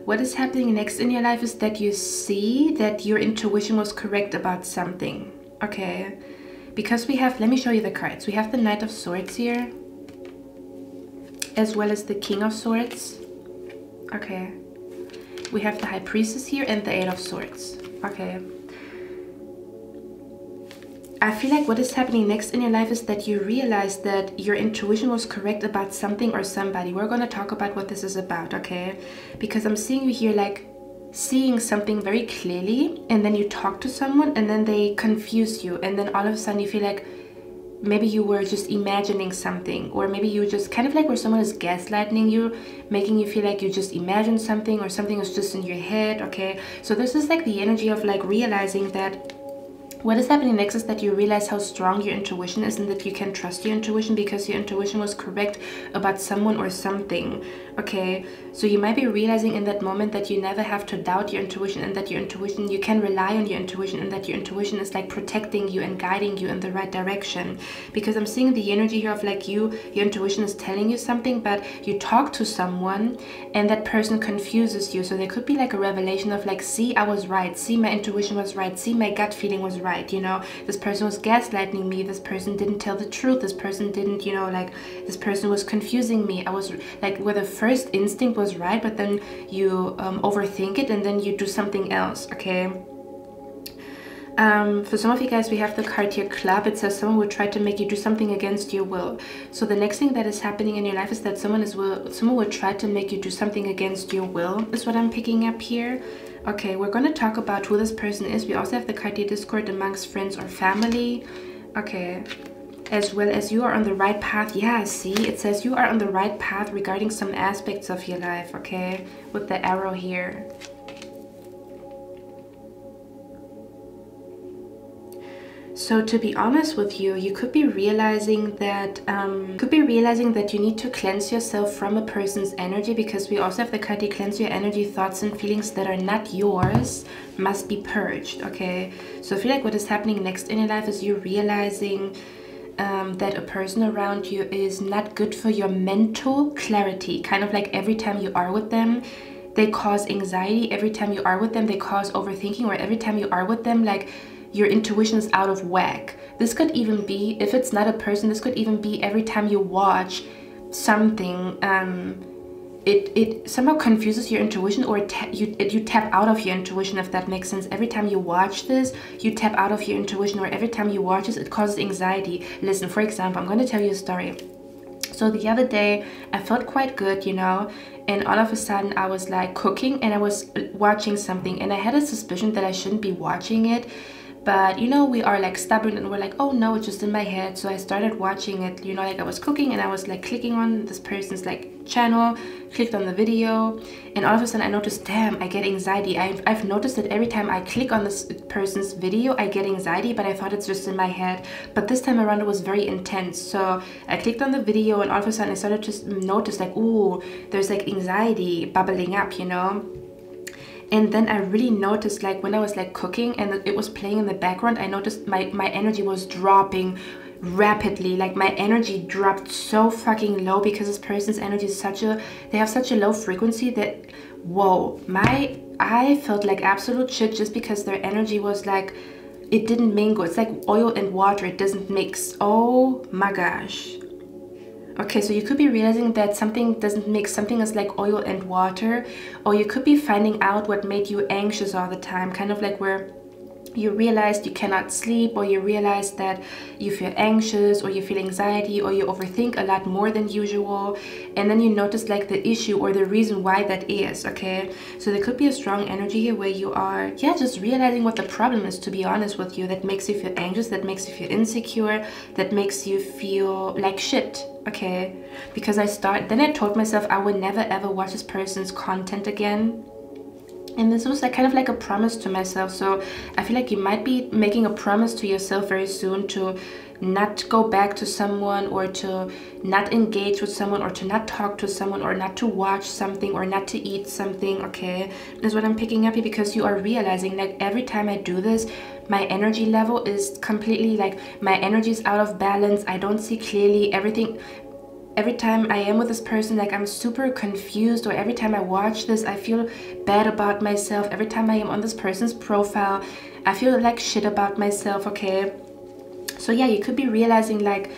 what is happening next in your life is that you see that your intuition was correct about something. Okay, because we have, let me show you the cards. We have the Knight of Swords here, as well as the King of Swords. Okay. We have the High Priestess here and the 8 of Swords. Okay. I feel like what is happening next in your life is that you realize that your intuition was correct about something or somebody. We're going to talk about what this is about, okay? Because I'm seeing you here like seeing something very clearly, and then you talk to someone and then they confuse you, and then all of a sudden you feel like maybe you were just imagining something, or maybe you just kind of like where someone is gaslighting you, making you feel like you just imagined something, or something is just in your head. Okay, so this is like the energy of like realizing that what is happening next is that you realize how strong your intuition is, and that you can trust your intuition because your intuition was correct about someone or something. Okay, so you might be realizing in that moment that you never have to doubt your intuition, and that your intuition, you can rely on your intuition, and that your intuition is like protecting you and guiding you in the right direction. Because I'm seeing the energy here of like your intuition is telling you something, but you talk to someone and that person confuses you. So there could be like a revelation of like, see, I was right, see, my intuition was right, see, my gut feeling was right, you know, this person was gaslighting me, this person didn't tell the truth, this person didn't, you know, like this person was confusing me. I was like, where the first instinct was right, but then you overthink it and then you do something else. Okay, for some of you guys, we have the card here, Club. It says someone will try to make you do something against your will. So the next thing that is happening in your life is that someone will try to make you do something against your will, is what I'm picking up here. Okay, we're going to talk about who this person is. We also have the card here, discord amongst friends or family. Okay, as well as you are on the right path. Yeah, see, it says you are on the right path regarding some aspects of your life. Okay, with the arrow here. So to be honest with you, you could be realizing that you need to cleanse yourself from a person's energy, because we also have the card, cleanse your energy, thoughts and feelings that are not yours must be purged. Okay, so I feel like what is happening next in your life is you realizing that a person around you is not good for your mental clarity. Kind of like every time you are with them, they cause anxiety. Every time you are with them, they cause overthinking. Or every time you are with them, like your intuition is out of whack. This could even be, if it's not a person, this could even be every time you watch something, it somehow confuses your intuition, or you tap out of your intuition, if that makes sense. Every time you watch this, you tap out of your intuition, or every time you watch this, it causes anxiety. Listen, for example, I'm going to tell you a story. So the other day, I felt quite good, you know, and all of a sudden I was like cooking and I was watching something, and I had a suspicion that I shouldn't be watching it. But, you know, we are like stubborn and we're like, oh no, it's just in my head. So I started watching it, you know, like I was cooking and I was like clicking on this person's like channel, clicked on the video, and all of a sudden I noticed, damn, I get anxiety. I've noticed that every time I click on this person's video, I get anxiety, but I thought it's just in my head. But this time around it was very intense. So I clicked on the video and all of a sudden I started to notice like, ooh, there's like anxiety bubbling up, you know. And then I really noticed, like when I was like cooking and it was playing in the background, I noticed my energy was dropping rapidly. Like my energy dropped so fucking low, because this person's energy is they have such a low frequency that, whoa, I felt like absolute shit, just because their energy was like it didn't mingle. It's like oil and water, it doesn't mix. Oh my gosh. Okay, so you could be realizing that something doesn't mix, something is like oil and water, or you could be finding out what made you anxious all the time, kind of like where you realized you cannot sleep, or you realize that you feel anxious, or you feel anxiety, or you overthink a lot more than usual, and then you notice like the issue or the reason why that is. Okay, so there could be a strong energy here where you are, yeah, just realizing what the problem is, to be honest with you, that makes you feel anxious, that makes you feel insecure, that makes you feel like shit. Okay, because then I told myself I would never ever watch this person's content again. And this was like kind of like a promise to myself. So I feel like you might be making a promise to yourself very soon to not go back to someone, or to not engage with someone, or to not talk to someone, or not to watch something, or not to eat something. Okay, is what I'm picking up here, because you are realizing like every time I do this, my energy level is completely like, my energy is out of balance. I don't see clearly everything. Every time I am with this person, like I'm super confused, or every time I watch this, I feel bad about myself. Every time I am on this person's profile, I feel like shit about myself. Okay, so yeah, you could be realizing like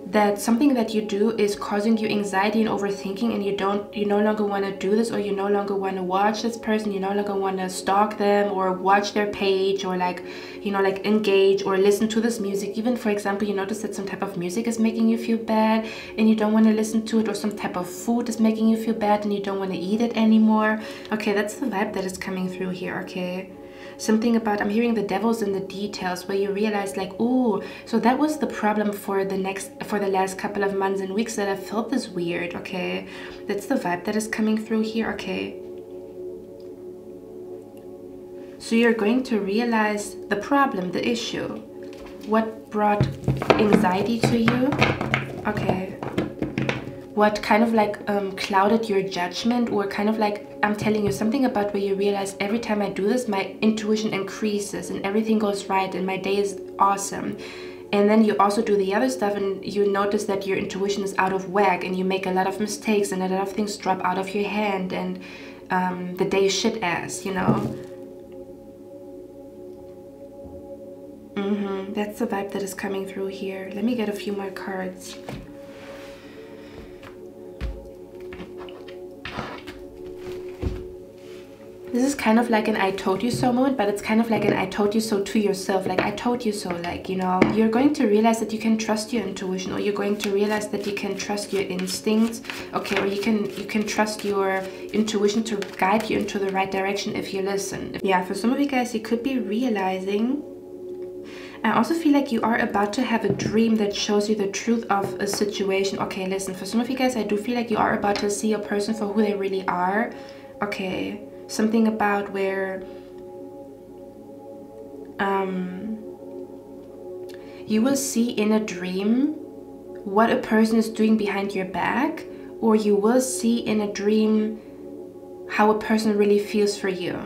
that something that you do is causing you anxiety and overthinking, and you no longer want to do this, or you no longer want to watch this person, you no longer want to stalk them or watch their page, or like, you know, like engage or listen to this music. Even for example, you notice that some type of music is making you feel bad and you don't want to listen to it, or some type of food is making you feel bad and you don't want to eat it anymore. Okay, that's the vibe that is coming through here. Okay, something about, I'm hearing the devil's in the details, where you realize like, oh, so that was the problem for the last couple of months and weeks, that I felt this weird. Okay, that's the vibe that is coming through here. Okay, so you're going to realize the problem, the issue, what brought anxiety to you. Okay, what kind of like clouded your judgment, or kind of like, I'm telling you something about where you realize every time I do this, my intuition increases and everything goes right and my day is awesome. And then you also do the other stuff and you notice that your intuition is out of whack and you make a lot of mistakes and a lot of things drop out of your hand, and the day is shit ass, you know. That's the vibe that is coming through here. Let me get a few more cards. This is kind of like an I told you so moment, but it's kind of like an I told you so to yourself. Like, I told you so, like, you know, you're going to realize that you can trust your intuition, or you're going to realize that you can trust your instincts. Okay, or you can trust your intuition to guide you into the right direction if you listen. Yeah, for some of you guys, you could be realizing, I also feel like you are about to have a dream that shows you the truth of a situation. Okay, listen, for some of you guys, I do feel like you are about to see a person for who they really are. Okay, something about where you will see in a dream what a person is doing behind your back, or you will see in a dream how a person really feels for you.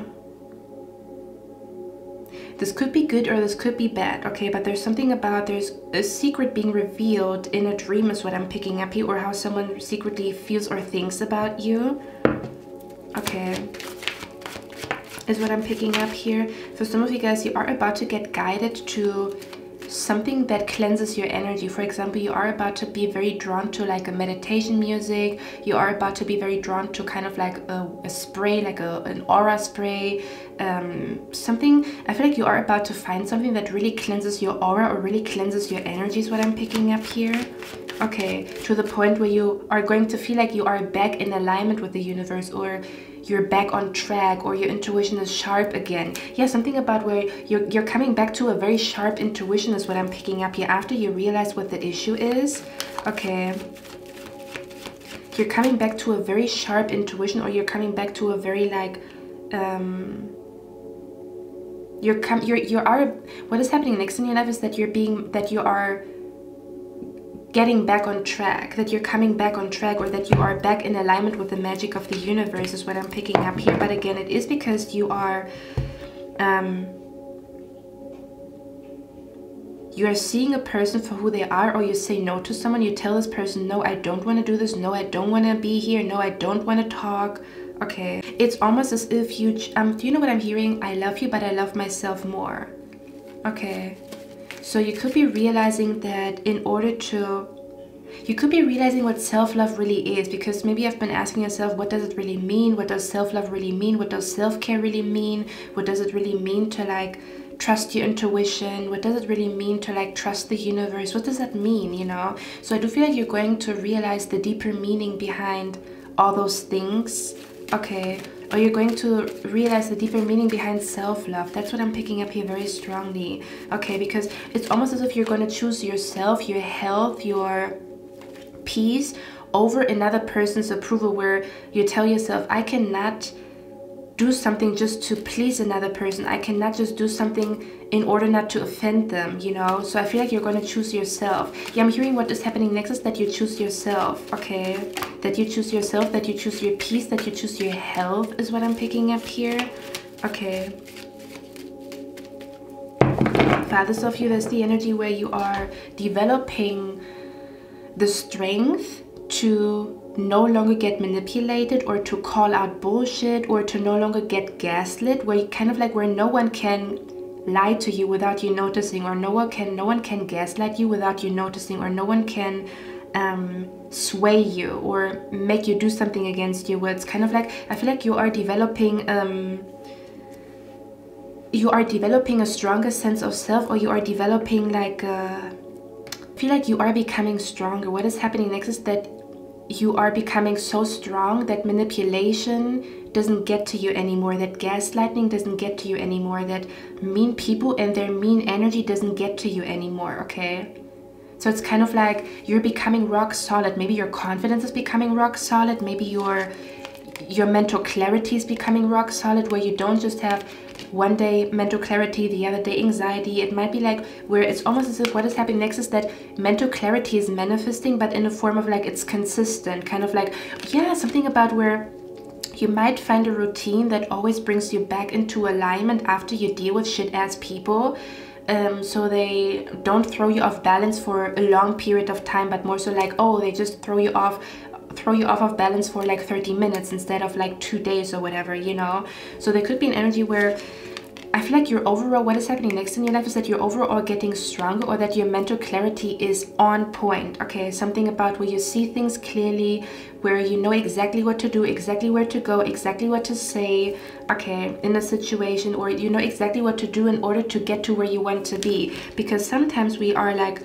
This could be good or this could be bad, okay? But there's something about, there's a secret being revealed in a dream is what I'm picking up here, or how someone secretly feels or thinks about you. Okay, is what I'm picking up here. For some of you guys, you are about to get guided to something that cleanses your energy. For example, you are about to be very drawn to like a meditation music. You are about to be very drawn to kind of like a spray, like an aura spray, something. I feel like you are about to find something that really cleanses your aura or really cleanses your energy is what I'm picking up here. Okay, to the point where you are going to feel like you are back in alignment with the universe, or you're back on track, or your intuition is sharp again. Yeah, something about where you're coming back to a very sharp intuition is what I'm picking up here after you realize what the issue is. Okay, you're coming back to a very sharp intuition, or you're coming back to a very like what is happening next in your life is that you are getting back on track, that you're coming back on track, or that you are back in alignment with the magic of the universe is what I'm picking up here. But again, it is because you are seeing a person for who they are, or you say no to someone. You tell this person, no, I don't want to do this, no, I don't want to be here, no, I don't want to talk. Okay, it's almost as if you do you know what I'm hearing? I love you, but I love myself more. Okay, so you could be realizing that in order to, you could be realizing what self-love really is, because maybe I've been asking yourself, what does it really mean? What does self-love really mean? What does self-care really mean? What does it really mean to like trust your intuition? What does it really mean to like trust the universe? What does that mean, you know? So I do feel like you're going to realize the deeper meaning behind all those things. Okay, or you're going to realize the deeper meaning behind self-love. That's what I'm picking up here very strongly. Okay, because it's almost as if you're going to choose yourself, your health, your peace over another person's approval, where you tell yourself, I cannot do something just to please another person. I cannot just do something in order not to offend them, you know? So I feel like you're going to choose yourself. Yeah, I'm hearing what is happening next is that you choose yourself, okay? That you choose yourself, that you choose your peace, that you choose your health is what I'm picking up here. Okay. Fathers of you, that's the energy where you are developing the strength to no longer get manipulated, or to call out bullshit, or to no longer get gaslit, where you kind of like, where no one can lie to you without you noticing, or no one can gaslight you without you noticing, or no one can sway you or make you do something against you. Where it's kind of like, I feel like you are developing a stronger sense of self, or you are developing like I feel like you are becoming stronger. What is happening next is that you are becoming so strong that manipulation doesn't get to you anymore, that gaslighting doesn't get to you anymore, that mean people and their mean energy doesn't get to you anymore, okay? So it's kind of like you're becoming rock solid. Maybe your confidence is becoming rock solid. Maybe your mental clarity is becoming rock solid, where you don't just have one day mental clarity, the other day anxiety. It might be like where it's almost as if what is happening next is that mental clarity is manifesting, but in a form of like it's consistent, kind of like, yeah, something about where you might find a routine that always brings you back into alignment after you deal with shit-ass people. So they don't throw you off balance for a long period of time, but more so like, oh, they just throw you off of balance for like 30 minutes instead of like 2 days or whatever, you know? So there could be an energy where I feel like your overall, what is happening next in your life is that you're overall getting stronger, or that your mental clarity is on point, okay? Something about where you see things clearly, where you know exactly what to do, exactly where to go, exactly what to say, okay, in a situation, or you know exactly what to do in order to get to where you want to be. Because sometimes we are like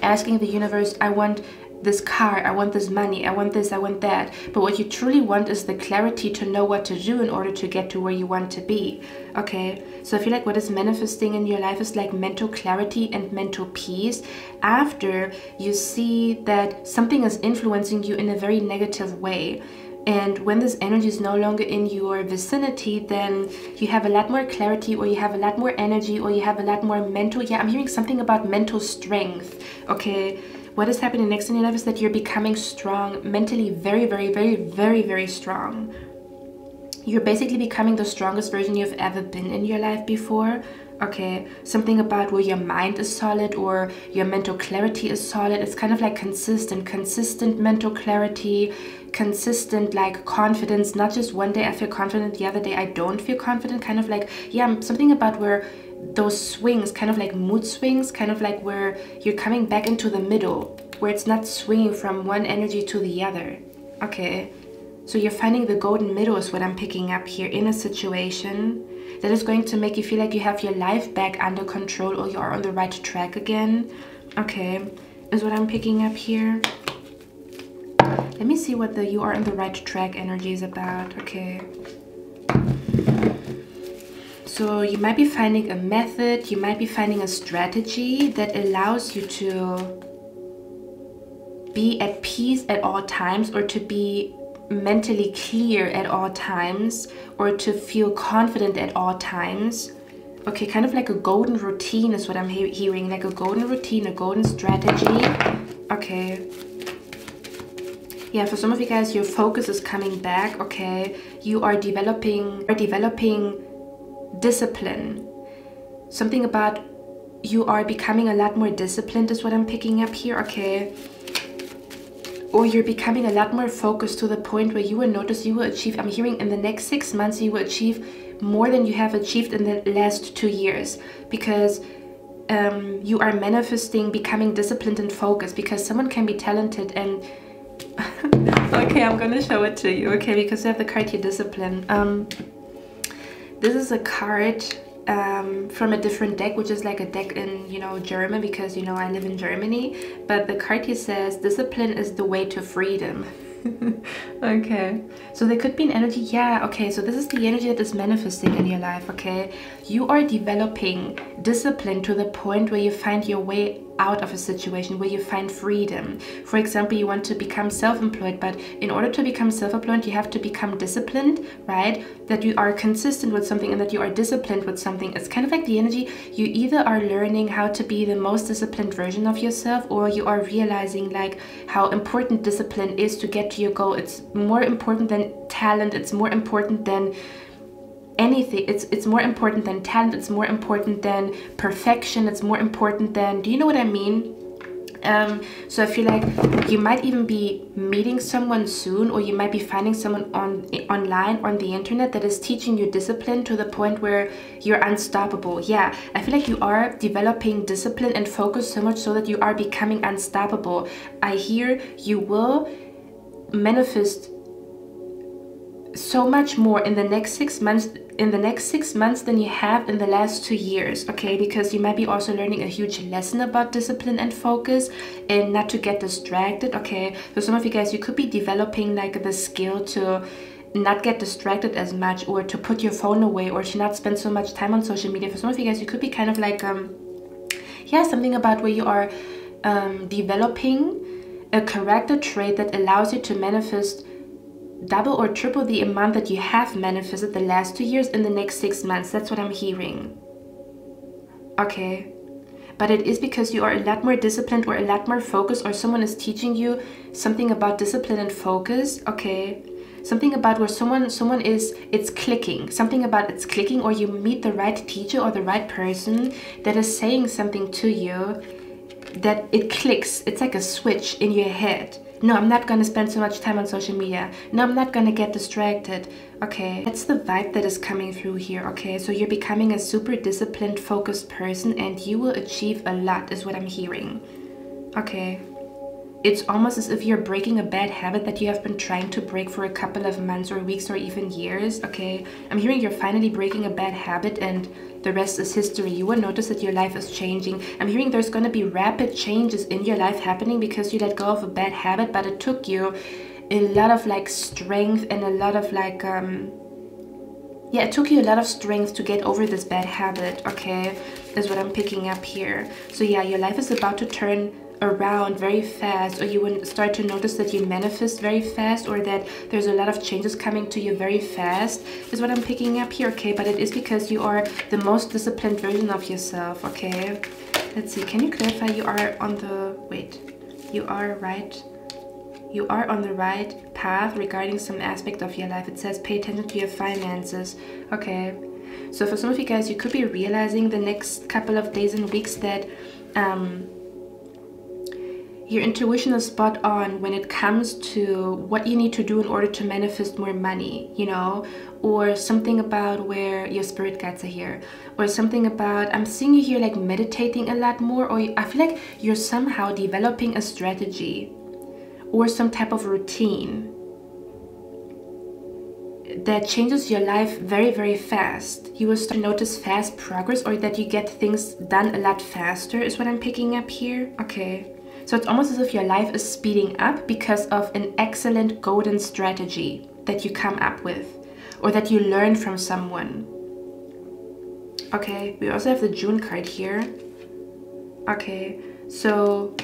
asking the universe, I want this car, I want this money, I want this, I want that. But what you truly want is the clarity to know what to do in order to get to where you want to be. Okay, so I feel like what is manifesting in your life is like mental clarity and mental peace after you see that something is influencing you in a very negative way. And when this energy is no longer in your vicinity, then you have a lot more clarity, or you have a lot more energy, or you have a lot more mental, yeah, I'm hearing something about mental strength, okay? What is happening next in your life is that you're becoming strong, mentally very, very, very, very, very strong. You're basically becoming the strongest version you've ever been in your life before. Okay, something about where your mind is solid, or your mental clarity is solid. It's kind of like consistent mental clarity, consistent like confidence. Not just one day I feel confident, the other day I don't feel confident. Kind of like, yeah, something about where those swings, kind of like mood swings, kind of like where you're coming back into the middle, where it's not swinging from one energy to the other. Okay, so you're finding the golden middle is what I'm picking up here in a situation that is going to make you feel like you have your life back under control, or you are on the right track again. Okay, is what I'm picking up here. Let me see what the you are on the right track energy is about. Okay, so you might be finding a method, you might be finding a strategy that allows you to be at peace at all times, or to be mentally clear at all times, or to feel confident at all times. Okay, kind of like a golden routine is what I'm hearing, like a golden routine, a golden strategy. Okay. Yeah, for some of you guys, your focus is coming back, okay? You are developing discipline. Something about you are becoming a lot more disciplined is what I'm picking up here, okay? or you're becoming a lot more focused to the point where you will notice you will achieve, I'm hearing in the next 6 months, you will achieve more than you have achieved in the last 2 years, because you are manifesting becoming disciplined and focused, because someone can be talented and okay, I'm gonna show it to you, okay, because we have the card here, discipline. This is a card from a different deck, which is like a deck in, you know, German, because, you know, I live in Germany. But the card here says, discipline is the way to freedom. Okay, so there could be an energy, yeah, okay, so this is the energy that is manifesting in your life, okay? You are developing discipline to the point where you find your way out of a situation, where you find freedom. For example, you want to become self-employed, but in order to become self-employed, you have to become disciplined, right? That you are consistent with something and that you are disciplined with something. It's kind of like the energy, you either are learning how to be the most disciplined version of yourself, or you are realizing like how important discipline is to get to your goal. It's more important than talent, it's more important than anything. It's more important than talent, it's more important than perfection, it's more important than, do you know what I mean? So I feel like you might even be meeting someone soon, or you might be finding someone online on the internet that is teaching you discipline to the point where you're unstoppable. Yeah, I feel like you are developing discipline and focus so much so that you are becoming unstoppable. I hear you will manifest so much more in the next 6 months, than you have in the last 2 years, okay? Because you might be also learning a huge lesson about discipline and focus and not to get distracted, okay? For some of you guys, you could be developing like the skill to not get distracted as much, or to put your phone away, or to not spend so much time on social media. For some of you guys, you could be kind of like yeah, something about where you are developing a character trait that allows you to manifest double or triple the amount that you have manifested the last 2 years in the next 6 months. That's what I'm hearing, okay? But it is because you are a lot more disciplined, or a lot more focused, or someone is teaching you something about discipline and focus, okay? Something about where someone is, it's clicking, something about it's clicking, or you meet the right teacher or the right person that is saying something to you that it clicks. It's like a switch in your head. No, I'm not gonna spend so much time on social media. No, I'm not gonna get distracted. Okay, that's the vibe that is coming through here, okay? So you're becoming a super disciplined, focused person, and you will achieve a lot, is what I'm hearing, okay? It's almost as if you're breaking a bad habit that you have been trying to break for a couple of months or weeks or even years, okay? I'm hearing you're finally breaking a bad habit, and the rest is history. You will notice that your life is changing. I'm hearing there's going to be rapid changes in your life happening because you let go of a bad habit, but it took you a lot of like strength and a lot of like yeah, it took you a lot of strength to get over this bad habit, okay? Is what I'm picking up here. So yeah, your life is about to turn around very fast, or you will start to notice that you manifest very fast, or that there's a lot of changes coming to you very fast, is what I'm picking up here, okay? But it is because you are the most disciplined version of yourself, okay? Let's see, can you clarify? You are on the, wait, you are on the right path regarding some aspect of your life. It says pay attention to your finances, okay? So for some of you guys, you could be realizing the next couple of days and weeks that your intuition is spot on when it comes to what you need to do in order to manifest more money, you know, or something about where your spirit guides are here, or something about, I'm seeing you here like meditating a lot more, or I feel like you're somehow developing a strategy or some type of routine that changes your life very, very fast. You will start to notice fast progress, or that you get things done a lot faster, is what I'm picking up here, okay? So it's almost as if your life is speeding up because of an excellent golden strategy that you come up with, or that you learn from someone. Okay, we also have the June card here. Okay, so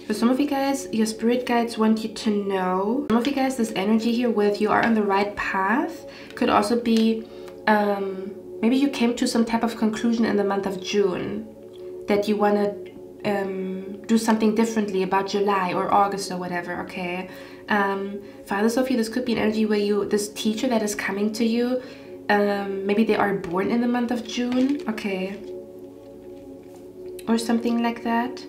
for some of you guys, your spirit guides want you to know, some of you guys, this energy here with you are on the right path could also be, maybe you came to some type of conclusion in the month of June that you want to do something differently about July or August or whatever, okay? For others of you, this could be an energy where you, this teacher that is coming to you, maybe they are born in the month of June, okay? Or something like that.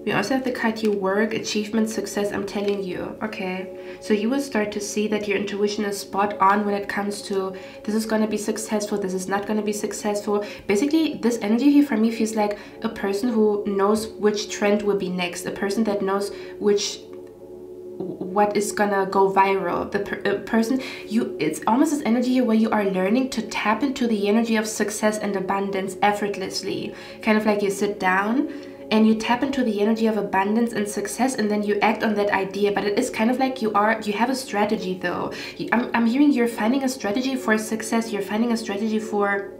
We also have the card you work, achievement, success. I'm telling you, okay? So you will start to see that your intuition is spot on when it comes to this is going to be successful, this is not going to be successful. Basically, this energy here for me feels like a person who knows which trend will be next, a person that knows what is gonna go viral. The person, it's almost this energy here where you are learning to tap into the energy of success and abundance effortlessly. Kind of like you sit down and you tap into the energy of abundance and success, and then you act on that idea. But it is kind of like you have a strategy though. I'm hearing you're finding a strategy for success. You're finding a strategy for,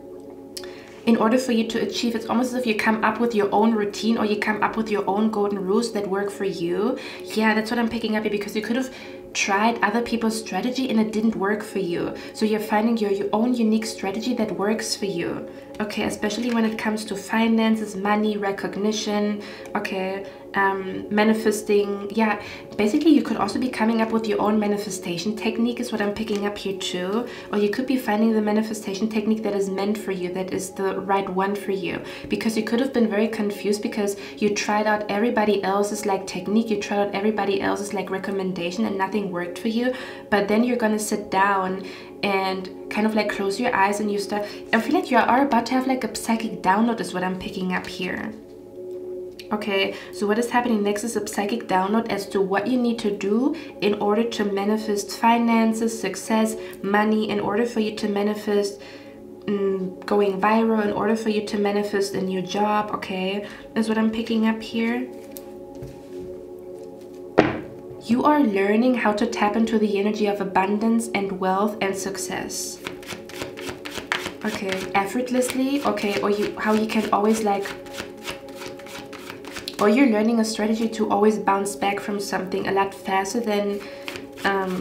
in order for you to achieve. It's almost as if you come up with your own routine, or you come up with your own golden rules that work for you. Yeah, that's what I'm picking up here, because you could have tried other people's strategy and it didn't work for you. So you're finding your own unique strategy that works for you. Okay, especially when it comes to finances, money, recognition, okay, manifesting. Yeah, basically you could also be coming up with your own manifestation technique is what I'm picking up here too. Or you could be finding the manifestation technique that is meant for you, that is the right one for you. Because you could have been very confused because you tried out everybody else's like technique, you tried out everybody else's like recommendation and nothing worked for you. But then you're gonna sit down and kind of like close your eyes and you start, I feel like you are about to have like a psychic download is what I'm picking up here. Okay, so what is happening next is a psychic download as to what you need to do in order to manifest finances, success, money, in order for you to manifest going viral, in order for you to manifest a new job. Okay, that's what I'm picking up here. You are learning how to tap into the energy of abundance and wealth and success. Okay, effortlessly. Okay, or how you can always like, or you're learning a strategy to always bounce back from something a lot faster than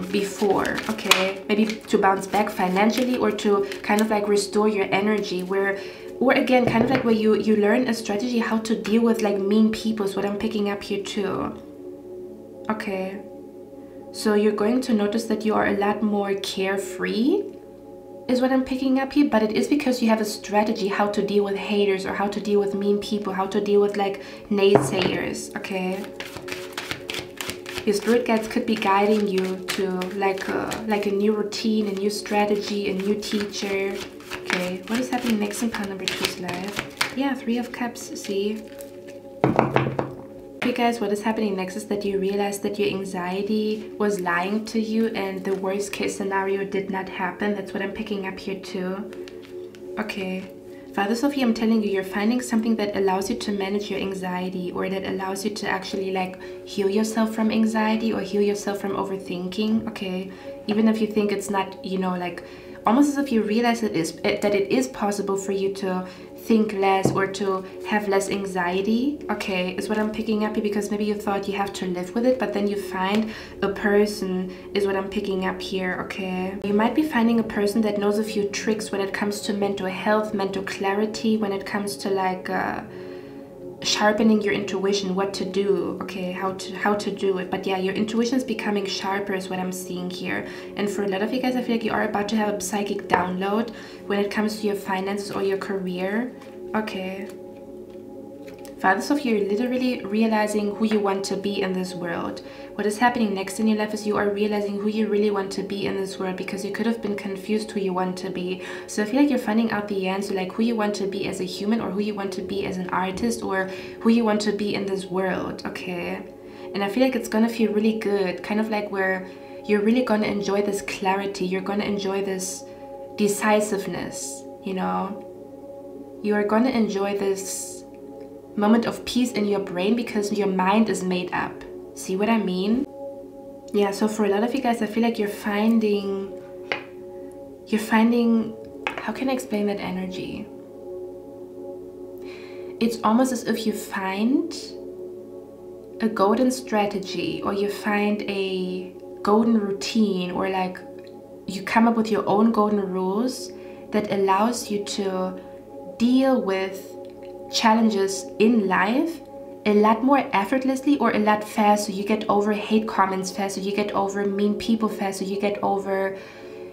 before. Okay, maybe to bounce back financially, or to kind of like restore your energy, where, or again, kind of like where you learn a strategy how to deal with like mean people is what I'm picking up here too. Okay, so you're going to notice that you are a lot more carefree is what I'm picking up here, but it is because you have a strategy how to deal with haters, or how to deal with mean people, how to deal with like naysayers. Okay, your spirit guides could be guiding you to like a new routine, a new strategy, a new teacher. Okay, what is happening next in pile number 2's life? Yeah, 3 of Cups, see? Okay guys, what is happening next is that you realize that your anxiety was lying to you and the worst case scenario did not happen. That's what I'm picking up here too. Okay, Father Sophie, I'm telling you, you're finding something that allows you to manage your anxiety, or that allows you to actually like heal yourself from anxiety, or heal yourself from overthinking. Okay, even if you think it's not, you know, like almost as if you realize that it is possible for you to think less or to have less anxiety. Okay, is what I'm picking up here, because maybe you thought you have to live with it, but then you find a person is what I'm picking up here. Okay, you might be finding a person that knows a few tricks when it comes to mental health, mental clarity, when it comes to like sharpening your intuition, what to do. Okay, how to do it. But yeah, your intuition is becoming sharper is what I'm seeing here. And for a lot of you guys, I feel like you are about to have a psychic download when it comes to your finances or your career. Okay, Father Sophie, you're literally realizing who you want to be in this world. What is happening next in your life is you are realizing who you really want to be in this world, because you could have been confused who you want to be. So I feel like you're finding out the answer, like who you want to be as a human, or who you want to be as an artist, or who you want to be in this world. Okay, and I feel like it's gonna feel really good, kind of like where you're really gonna enjoy this clarity, you're gonna enjoy this decisiveness, you know, you are gonna enjoy this moment of peace in your brain because your mind is made up. See what I mean? Yeah, so for a lot of you guys, I feel like you're finding, how can I explain that energy? It's almost as if you find a golden strategy, or you find a golden routine, or like you come up with your own golden rules that allows you to deal with challenges in life a lot more effortlessly, or a lot faster. You get over hate comments faster, you get over mean people faster, you get over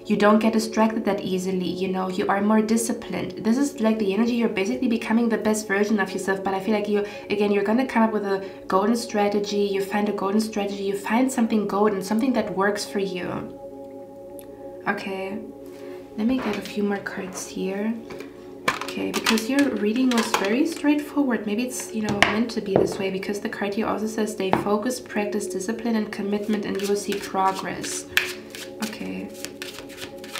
You don't get distracted that easily, you know, you are more disciplined. This is like the energy, you're basically becoming the best version of yourself. But I feel like you're gonna come up with a golden strategy. You find a golden strategy, you find something golden, something that works for you. Okay, let me get a few more cards here. Okay, because your reading was very straightforward. Maybe it's, you know, meant to be this way, because the card here also says stay focused, practice discipline and commitment, and you will see progress. Okay.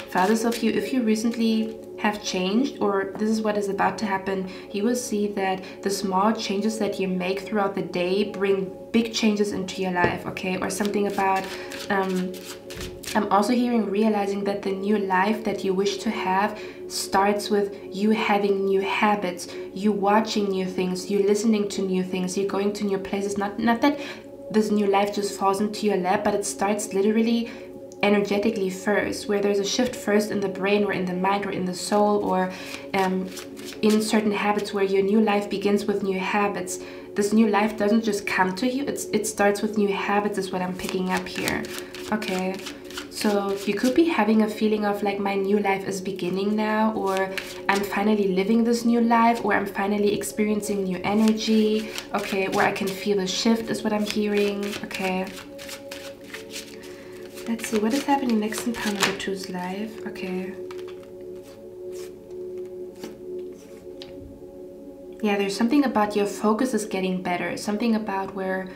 For others of you, if you recently have changed, or this is what is about to happen, you will see that the small changes that you make throughout the day bring big changes into your life, okay? Or something about, I'm also hearing realizing that the new life that you wish to have starts with you having new habits, you watching new things, you listening to new things, you going to new places. Not that this new life just falls into your lap, but it starts literally energetically first, where there's a shift first in the brain or in the mind or in the soul, or in certain habits, where your new life begins with new habits. This new life doesn't just come to you, it starts with new habits is what I'm picking up here. Okay, so you could be having a feeling of like, my new life is beginning now, or I'm finally living this new life, or I'm finally experiencing new energy. Okay, where I can feel a shift is what I'm hearing. Okay, let's see what is happening next in pile number 2's life. Okay. Yeah, there's something about your focus is getting better. Something about where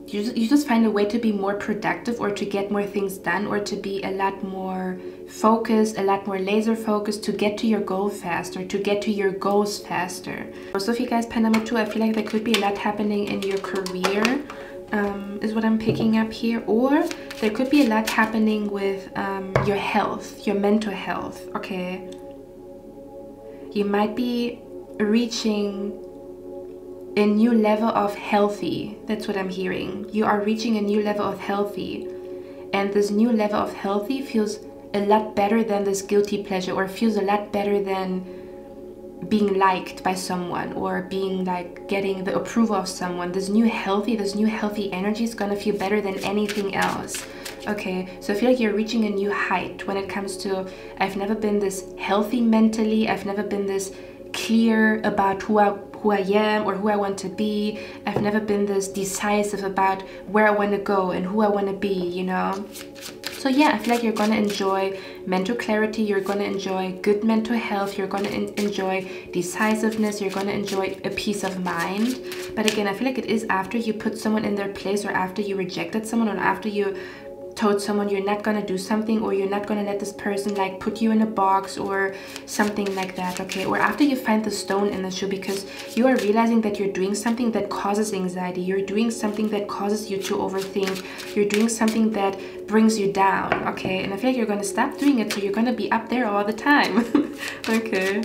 you just find a way to be more productive, or to get more things done, or to be a lot more focused, a lot more laser focused, to get to your goal faster, to get to your goals faster. Also, if you guys pile number 2, I feel like there could be a lot happening in your career. Is what I'm picking up here, or there could be a lot happening with your health, your mental health. Okay, you might be reaching a new level of healthy. That's what I'm hearing. You are reaching a new level of healthy, and this new level of healthy feels a lot better than this guilty pleasure, or feels a lot better than being liked by someone, or being like getting the approval of someone. This new healthy energy is gonna feel better than anything else. Okay, so I feel like you're reaching a new height when it comes to, I've never been this healthy mentally, I've never been this clear about who I am or who I want to be. I've never been this decisive about where I want to go and who I want to be, you know. So yeah, I feel like you're going to enjoy mental clarity, you're going to enjoy good mental health, you're going to enjoy decisiveness, you're going to enjoy a peace of mind. But again, I feel like it is after you put someone in their place, or after you rejected someone, or after you told someone you're not gonna do something, or you're not gonna let this person like put you in a box or something like that. Okay, or after you find the stone in the shoe, because you are realizing that you're doing something that causes anxiety, you're doing something that causes you to overthink, you're doing something that brings you down. Okay, and I feel like you're gonna stop doing it, so you're gonna be up there all the time. Okay,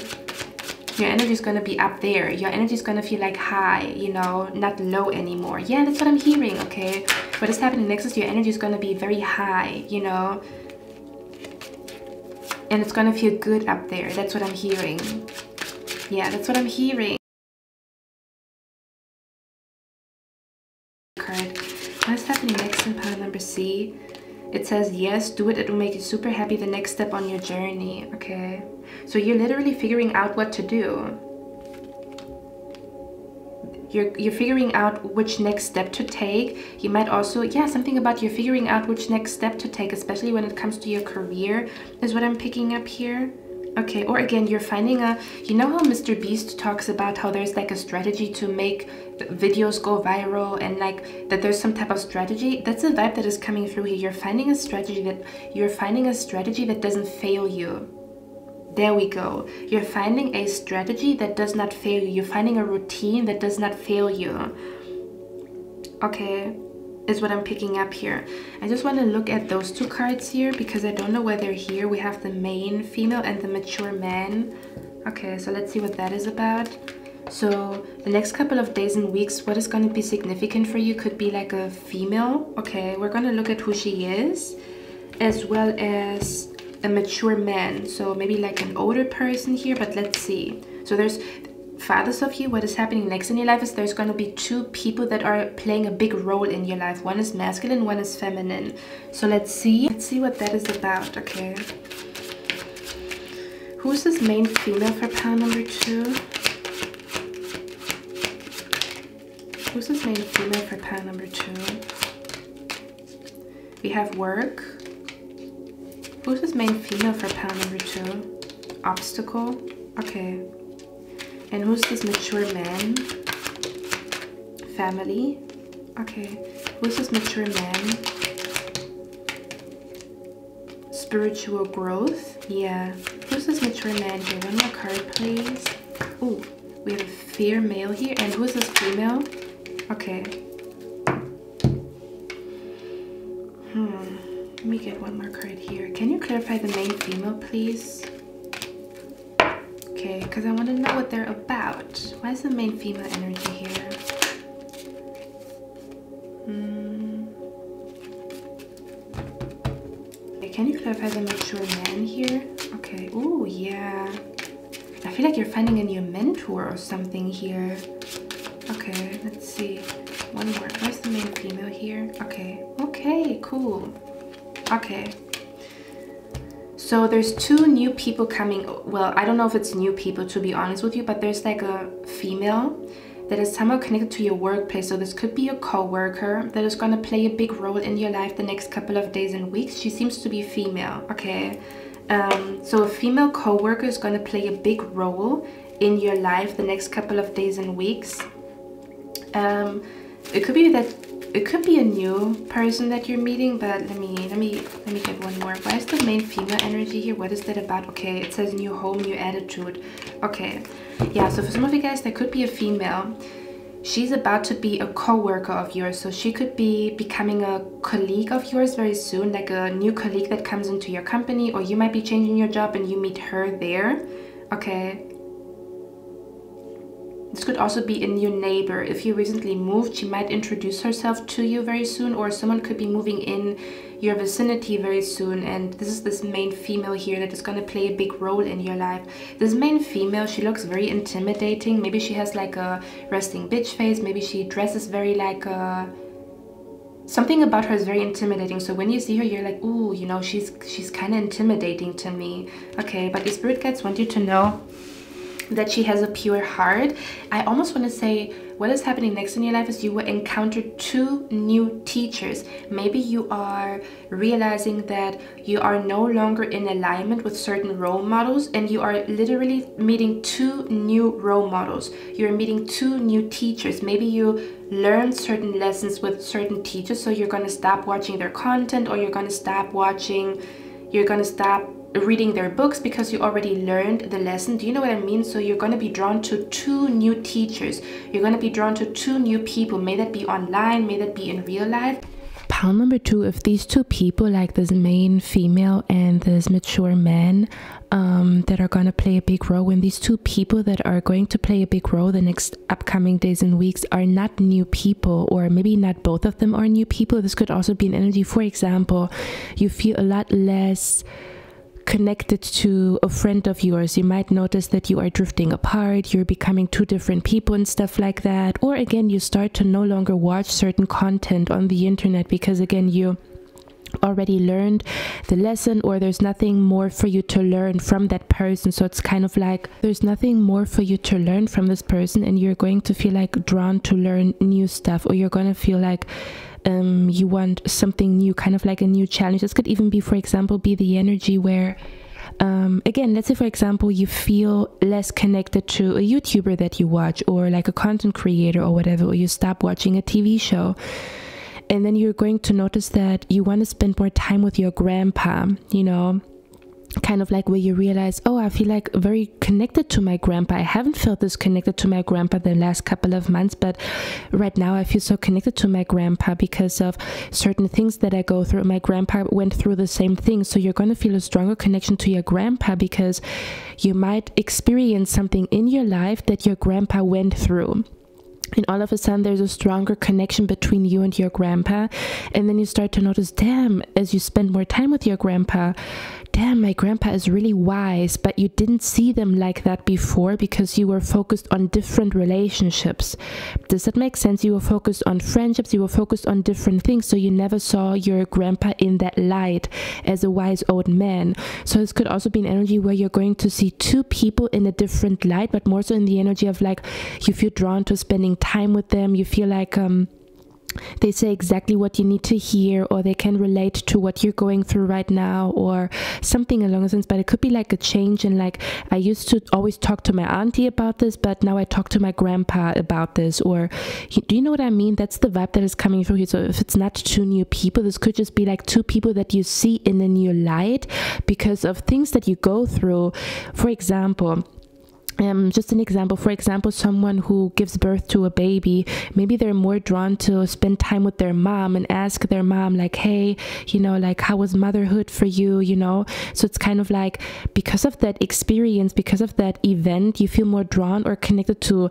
your energy is going to be up there. Your energy is going to feel like high, you know, not low anymore. Yeah, that's what I'm hearing. Okay, what is happening next is your energy is going to be very high, you know, and it's going to feel good up there. That's what I'm hearing. Yeah, that's what I'm hearing. Card. What is happening next in pile number C? It says, yes, do it. It will make you super happy. The next step on your journey. Okay. So you're literally figuring out what to do. You're figuring out which next step to take. You might also, yeah, something about you're figuring out which next step to take, especially when it comes to your career, is what I'm picking up here. Okay, or again, you're finding a, you know how Mr. Beast talks about how there's like a strategy to make videos go viral, and like that there's some type of strategy. That's a vibe that is coming through here. You're finding a strategy that doesn't fail you. There we go. You're finding a strategy that does not fail you. You're finding a routine that does not fail you. Okay, is what I'm picking up here. I just want to look at those two cards here, because I don't know where they're here. We have the main female and the mature man. Okay, so let's see what that is about. So the next couple of days and weeks, what is going to be significant for you could be like a female. Okay, we're going to look at who she is, as well as a mature man. So maybe like an older person here, but let's see. So there's, fathers of you, what is happening next in your life is there's going to be two people that are playing a big role in your life. One is masculine, one is feminine. So let's see what that is about. Okay, who's this main female for pile number 2? Who's this main female for pile number 2? We have work. Who's this main female for pile number 2? Obstacle. Okay. And who's this mature man? Family. Okay. Who's this mature man? Spiritual growth. Yeah. Who's this mature man here? One more card, please. Oh, we have a fair male here. And who's this female? Okay. Let me get one more card here. Can you clarify the main female, please? Okay, because I want to know what they're about. Why is the main female energy here? Okay, can you clarify the mature man here? Okay, oh yeah. I feel like you're finding a new mentor or something here. Okay, let's see. One more. Where's the main female here? Okay, okay, cool. Okay. So there's two new people coming. Well, I don't know if it's new people, to be honest with you, but there's like a female that is somehow connected to your workplace. So this could be a co-worker that is going to play a big role in your life the next couple of days and weeks. She seems to be female. Okay. So a female co-worker is going to play a big role in your life the next couple of days and weeks. It could be that it could be a new person that you're meeting, but let me get one more. Why is the main female energy here? What is that about? Okay, it says new home, new attitude. Okay, yeah, so for some of you guys, there could be a female. She's about to be a co-worker of yours, so she could be becoming a colleague of yours very soon, like a new colleague that comes into your company, or you might be changing your job and you meet her there. Okay. This could also be a new neighbor. If you recently moved, she might introduce herself to you very soon, or someone could be moving in your vicinity very soon. And this is this main female here that is going to play a big role in your life. This main female, she looks very intimidating. Maybe she has like a resting bitch face. Maybe she dresses very like a... Something about her is very intimidating. So when you see her, you're like, ooh, you know, she's kind of intimidating to me. Okay, but your spirit guides want you to know that she has a pure heart. I almost want to say what is happening next in your life is you will encounter two new teachers. Maybe you are realizing that you are no longer in alignment with certain role models, and you are literally meeting two new role models. You're meeting two new teachers. Maybe you learn certain lessons with certain teachers, so you're going to stop watching their content, or you're going to stop reading their books because you already learned the lesson. Do you know what I mean? So you're going to be drawn to two new teachers. You're going to be drawn to two new people. May that be online, may that be in real life. Pile number 2, if these two people, like this main female and this mature man, that are going to play a big role, when these two people that are going to play a big role the next upcoming days and weeks are not new people, or maybe not both of them are new people, this could also be an energy. For example, you feel a lot less connected to a friend of yours. You might notice that you are drifting apart, you're becoming two different people and stuff like that. Or again, you start to no longer watch certain content on the internet because again, you already learned the lesson, or there's nothing more for you to learn from that person. So it's kind of like there's nothing more for you to learn from this person, and you're going to feel like drawn to learn new stuff, or you're going to feel like you want something new, kind of like a new challenge. This could even be, for example, be the energy where again, let's say for example you feel less connected to a YouTuber that you watch, or like a content creator or whatever, or you stop watching a TV show, and then you're going to notice that you want to spend more time with your grandpa, you know, kind of like where you realize, oh, I feel like very connected to my grandpa. I haven't felt this connected to my grandpa the last couple of months, but right now I feel so connected to my grandpa because of certain things that I go through. My grandpa went through the same thing. So you're going to feel a stronger connection to your grandpa because you might experience something in your life that your grandpa went through. and all of a sudden there's a stronger connection between you and your grandpa. And then you start to notice, damn, as you spend more time with your grandpa, damn, my grandpa is really wise. But you didn't see them like that before because you were focused on different relationships. Does that make sense? You were focused on friendships, you were focused on different things, so you never saw your grandpa in that light as a wise old man. So this could also be an energy where you're going to see two people in a different light, but more so in the energy of like, you feel drawn to spending time with them. You feel like they say exactly what you need to hear, or they can relate to what you're going through right now, or something along those lines. But it could be like a change in like, I used to always talk to my auntie about this, but now I talk to my grandpa about this. Or do you know what I mean? That's the vibe that is coming through here. So if it's not two new people, this could just be like two people that you see in a new light because of things that you go through. For example, just an example, for example, someone who gives birth to a baby, maybe they're more drawn to spend time with their mom and ask their mom like, hey, you know, like, how was motherhood for you, you know? So it's kind of like, because of that experience, because of that event, you feel more drawn or connected to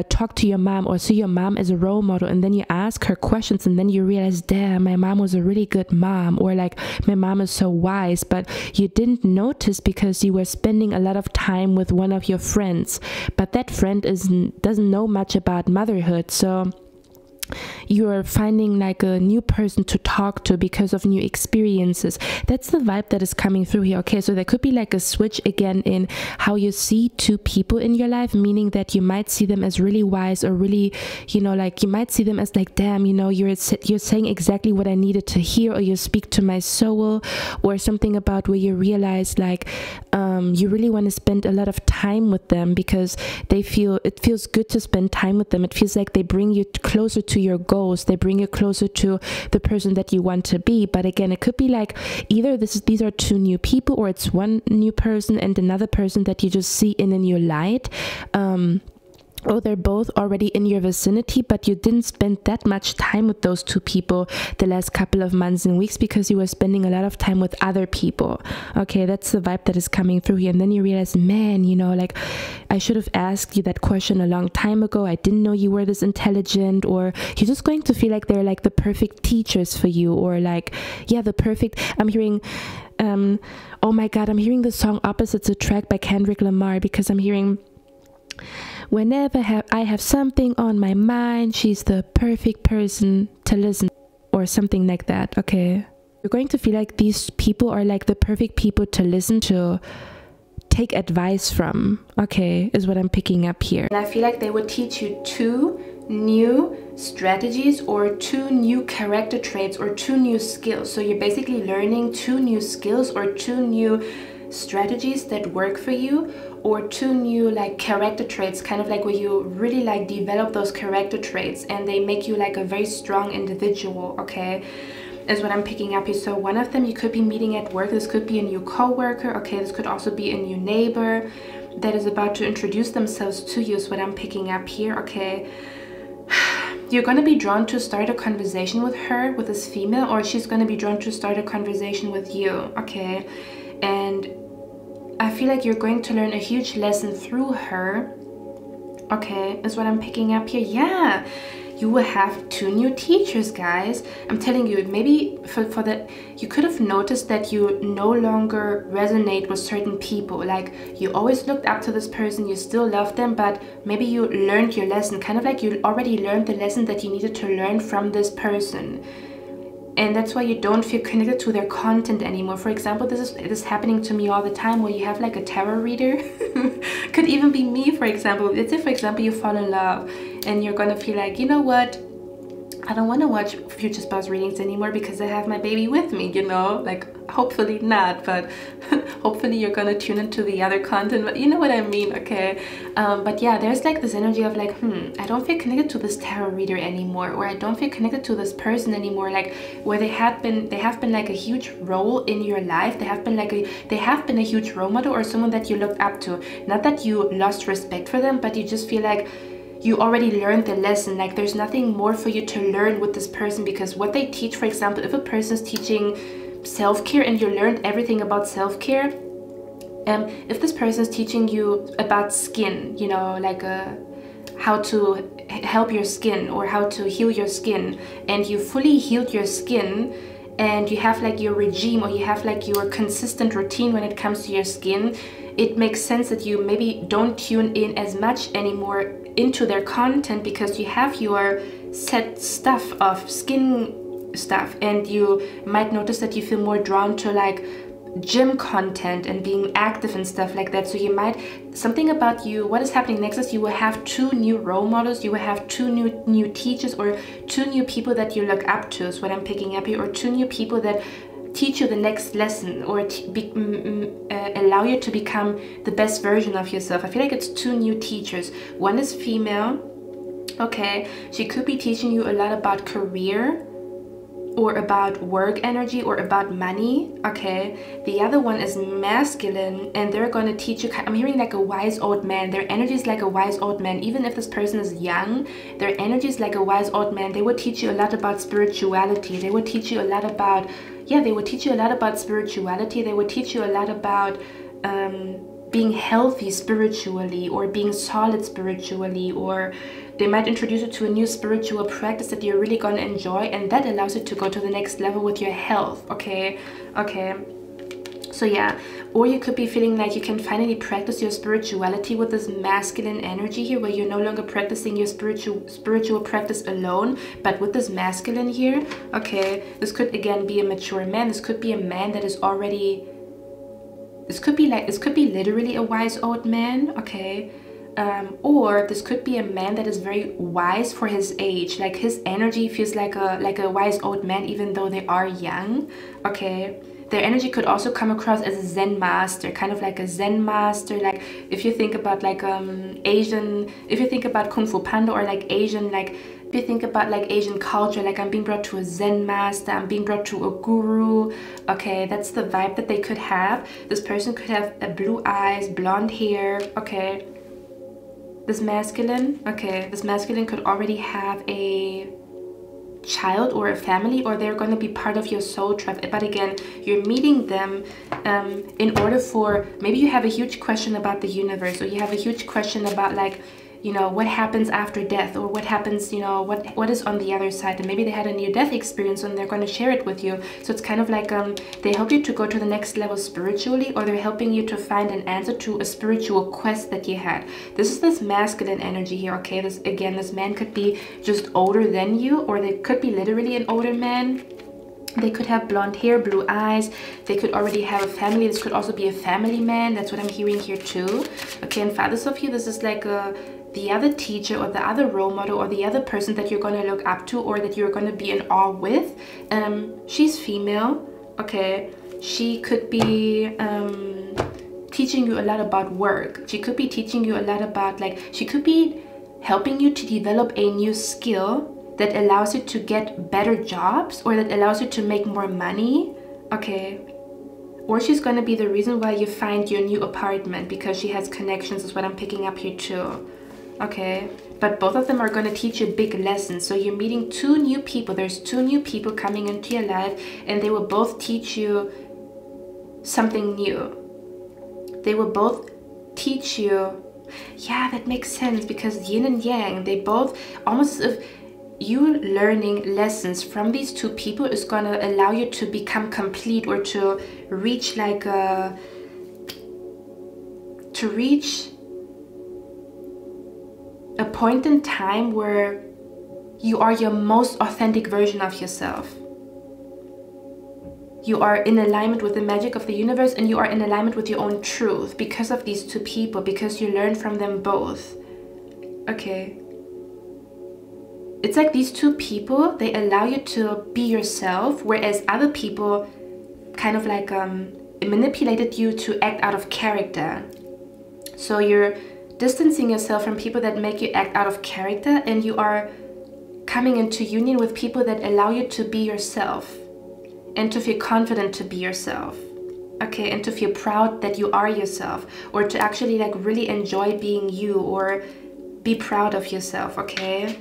talk to your mom or see your mom as a role model. And then you ask her questions and then you realize, damn, my mom was a really good mom, or like, my mom is so wise. But you didn't notice because you were spending a lot of time with one of your friends, but that friend doesn't know much about motherhood. So you're finding like a new person to talk to because of new experiences. That's the vibe that is coming through here. Okay, so there could be like a switch again in how you see two people in your life, meaning that you might see them as really wise, or really, you know, like, you might see them as like, damn, you know, you're saying exactly what I needed to hear, or you speak to my soul, or something about where you realize like you really want to spend a lot of time with them because it feels good to spend time with them. It feels like they bring you closer to your goals, they bring you closer to the person that you want to be. But again, it could be like, either these are two new people, or it's one new person and another person that you just see in a new light. Or they're both already in your vicinity, but you didn't spend that much time with those two people the last couple of months and weeks because you were spending a lot of time with other people. Okay, that's the vibe that is coming through here. And then you realize, man, you know, like, I should have asked you that question a long time ago. I didn't know you were this intelligent. Or you're just going to feel like they're like the perfect teachers for you, or like, yeah, the perfect, I'm hearing, oh my God, I'm hearing the song Opposites Attract by Kendrick Lamar, because I'm hearing, whenever I have something on my mind, she's the perfect person to listen, or something like that. Okay, you're going to feel like these people are like the perfect people to listen to, take advice from, okay, is what I'm picking up here. And I feel like they would teach you two new strategies, or two new character traits, or two new skills. So you're basically learning two new skills, or two new strategies that work for you, or two new like character traits, kind of like where you really like develop those character traits and they make you like a very strong individual. Okay, is what I'm picking up here. So one of them you could be meeting at work. This could be a new co-worker. Okay, this could also be a new neighbor that is about to introduce themselves to you, is what I'm picking up here. Okay, you're going to be drawn to start a conversation with her, with this female, or she's going to be drawn to start a conversation with you. Okay, and I feel like you're going to learn a huge lesson through her. Okay, is what I'm picking up here. Yeah, you will have two new teachers, guys. I'm telling you, maybe for that, you could have noticed that you no longer resonate with certain people. Like, you always looked up to this person, you still love them, but maybe you learned your lesson. Kind of like you already learned the lesson that you needed to learn from this person. And that's why you don't feel connected to their content anymore. For example, this is happening to me all the time, where you have like a tarot reader. Could even be me, for example. Let's say, for example, you fall in love and you're gonna feel like, you know what? I don't want to watch future spouse readings anymore because I have my baby with me, you know? Like, hopefully not, but hopefully you're gonna tune into the other content, but you know what I mean, okay? But yeah, there's like this energy of like, I don't feel connected to this tarot reader anymore, or I don't feel connected to this person anymore, like where they have been like a huge role in your life. They have been a huge role model, or someone that you looked up to. Not that you lost respect for them, but you just feel like you already learned the lesson. Like, there's nothing more for you to learn with this person, because what they teach, for example, if a person is teaching self-care and you learned everything about self-care, if this person is teaching you about skin, you know, like how to help your skin or how to heal your skin, and you fully healed your skin, and you have like your regime, or you have like your consistent routine when it comes to your skin, it makes sense that you maybe don't tune in as much anymore into their content, because you have your set stuff of skin stuff, and you might notice that you feel more drawn to like gym content and being active and stuff like that. So you might, something about you, what is happening next is you will have 2 new role models, you will have 2 new teachers, or 2 new people that you look up to, is what I'm picking up here, or 2 new people that teach you the next lesson, or allow you to become the best version of yourself. I feel like it's 2 new teachers. One is female, okay, she could be teaching you a lot about career, or about work energy, or about money, okay. The other one is masculine, and they're going to teach you, I'm hearing like a wise old man. Their energy is like a wise old man. Even if this person is young, their energy is like a wise old man. They will teach you a lot about spirituality. They will teach you a lot about, yeah, they will teach you a lot about spirituality. They will teach you a lot about being healthy spiritually, or being solid spiritually, or they might introduce you to a new spiritual practice that you're really gonna enjoy, and that allows you to go to the next level with your health, okay. So yeah, or you could be feeling like you can finally practice your spirituality with this masculine energy here, where you're no longer practicing your spiritual practice alone, but with this masculine here, okay. This could again be a mature man. This could be a man that is already, this could be literally a wise old man, okay. Or this could be a man that is very wise for his age. Like his energy feels like a wise old man, even though they are young, okay. Their energy could also come across as a Zen master, kind of like a Zen master. Like if you think about like Asian, if you think about Kung Fu Panda, or like Asian, like if you think about like Asian culture, like I'm being brought to a Zen master, I'm being brought to a guru, okay. That's the vibe that they could have. This person could have blue eyes, blonde hair, okay. This masculine, okay, this masculine could already have a child or a family, or they're going to be part of your soul tribe. But again, you're meeting them in order for, maybe you have a huge question about the universe, or you have a huge question about like, you know, what happens after death, or what happens, you know, what is on the other side, and maybe they had a near death experience and they're going to share it with you. So it's kind of like they help you to go to the next level spiritually, or they're helping you to find an answer to a spiritual quest that you had. This is this masculine energy here, okay. This again, this man could be just older than you, or they could be literally an older man. They could have blonde hair, blue eyes. They could already have a family. This could also be a family man. That's what I'm hearing here too, okay. And for others of you, this is like the other teacher, or the other role model, or the other person that you're going to look up to, or that you're going to be in awe with. She's female, okay. She could be teaching you a lot about work. She could be teaching you a lot about, like, she could be helping you to develop a new skill that allows you to get better jobs, or that allows you to make more money, okay. Or she's going to be the reason why you find your new apartment, because she has connections, is what I'm picking up here too, okay. But both of them are going to teach you big lessons. So you're meeting 2 new people. There's 2 new people coming into your life, and they will both teach you something new. They will both teach you, yeah, that makes sense, because yin and yang, they both, almost as if you learning lessons from these 2 people is going to allow you to become complete, or to reach like a point in time where you are your most authentic version of yourself. You are in alignment with the magic of the universe, and you are in alignment with your own truth because of these 2 people, because you learn from them both, okay. It's like these 2 people, they allow you to be yourself, whereas other people kind of like manipulated you to act out of character. So you're distancing yourself from people that make you act out of character, and you are coming into union with people that allow you to be yourself, and to feel confident to be yourself, okay, and to feel proud that you are yourself, or to actually like really enjoy being you, or be proud of yourself, okay.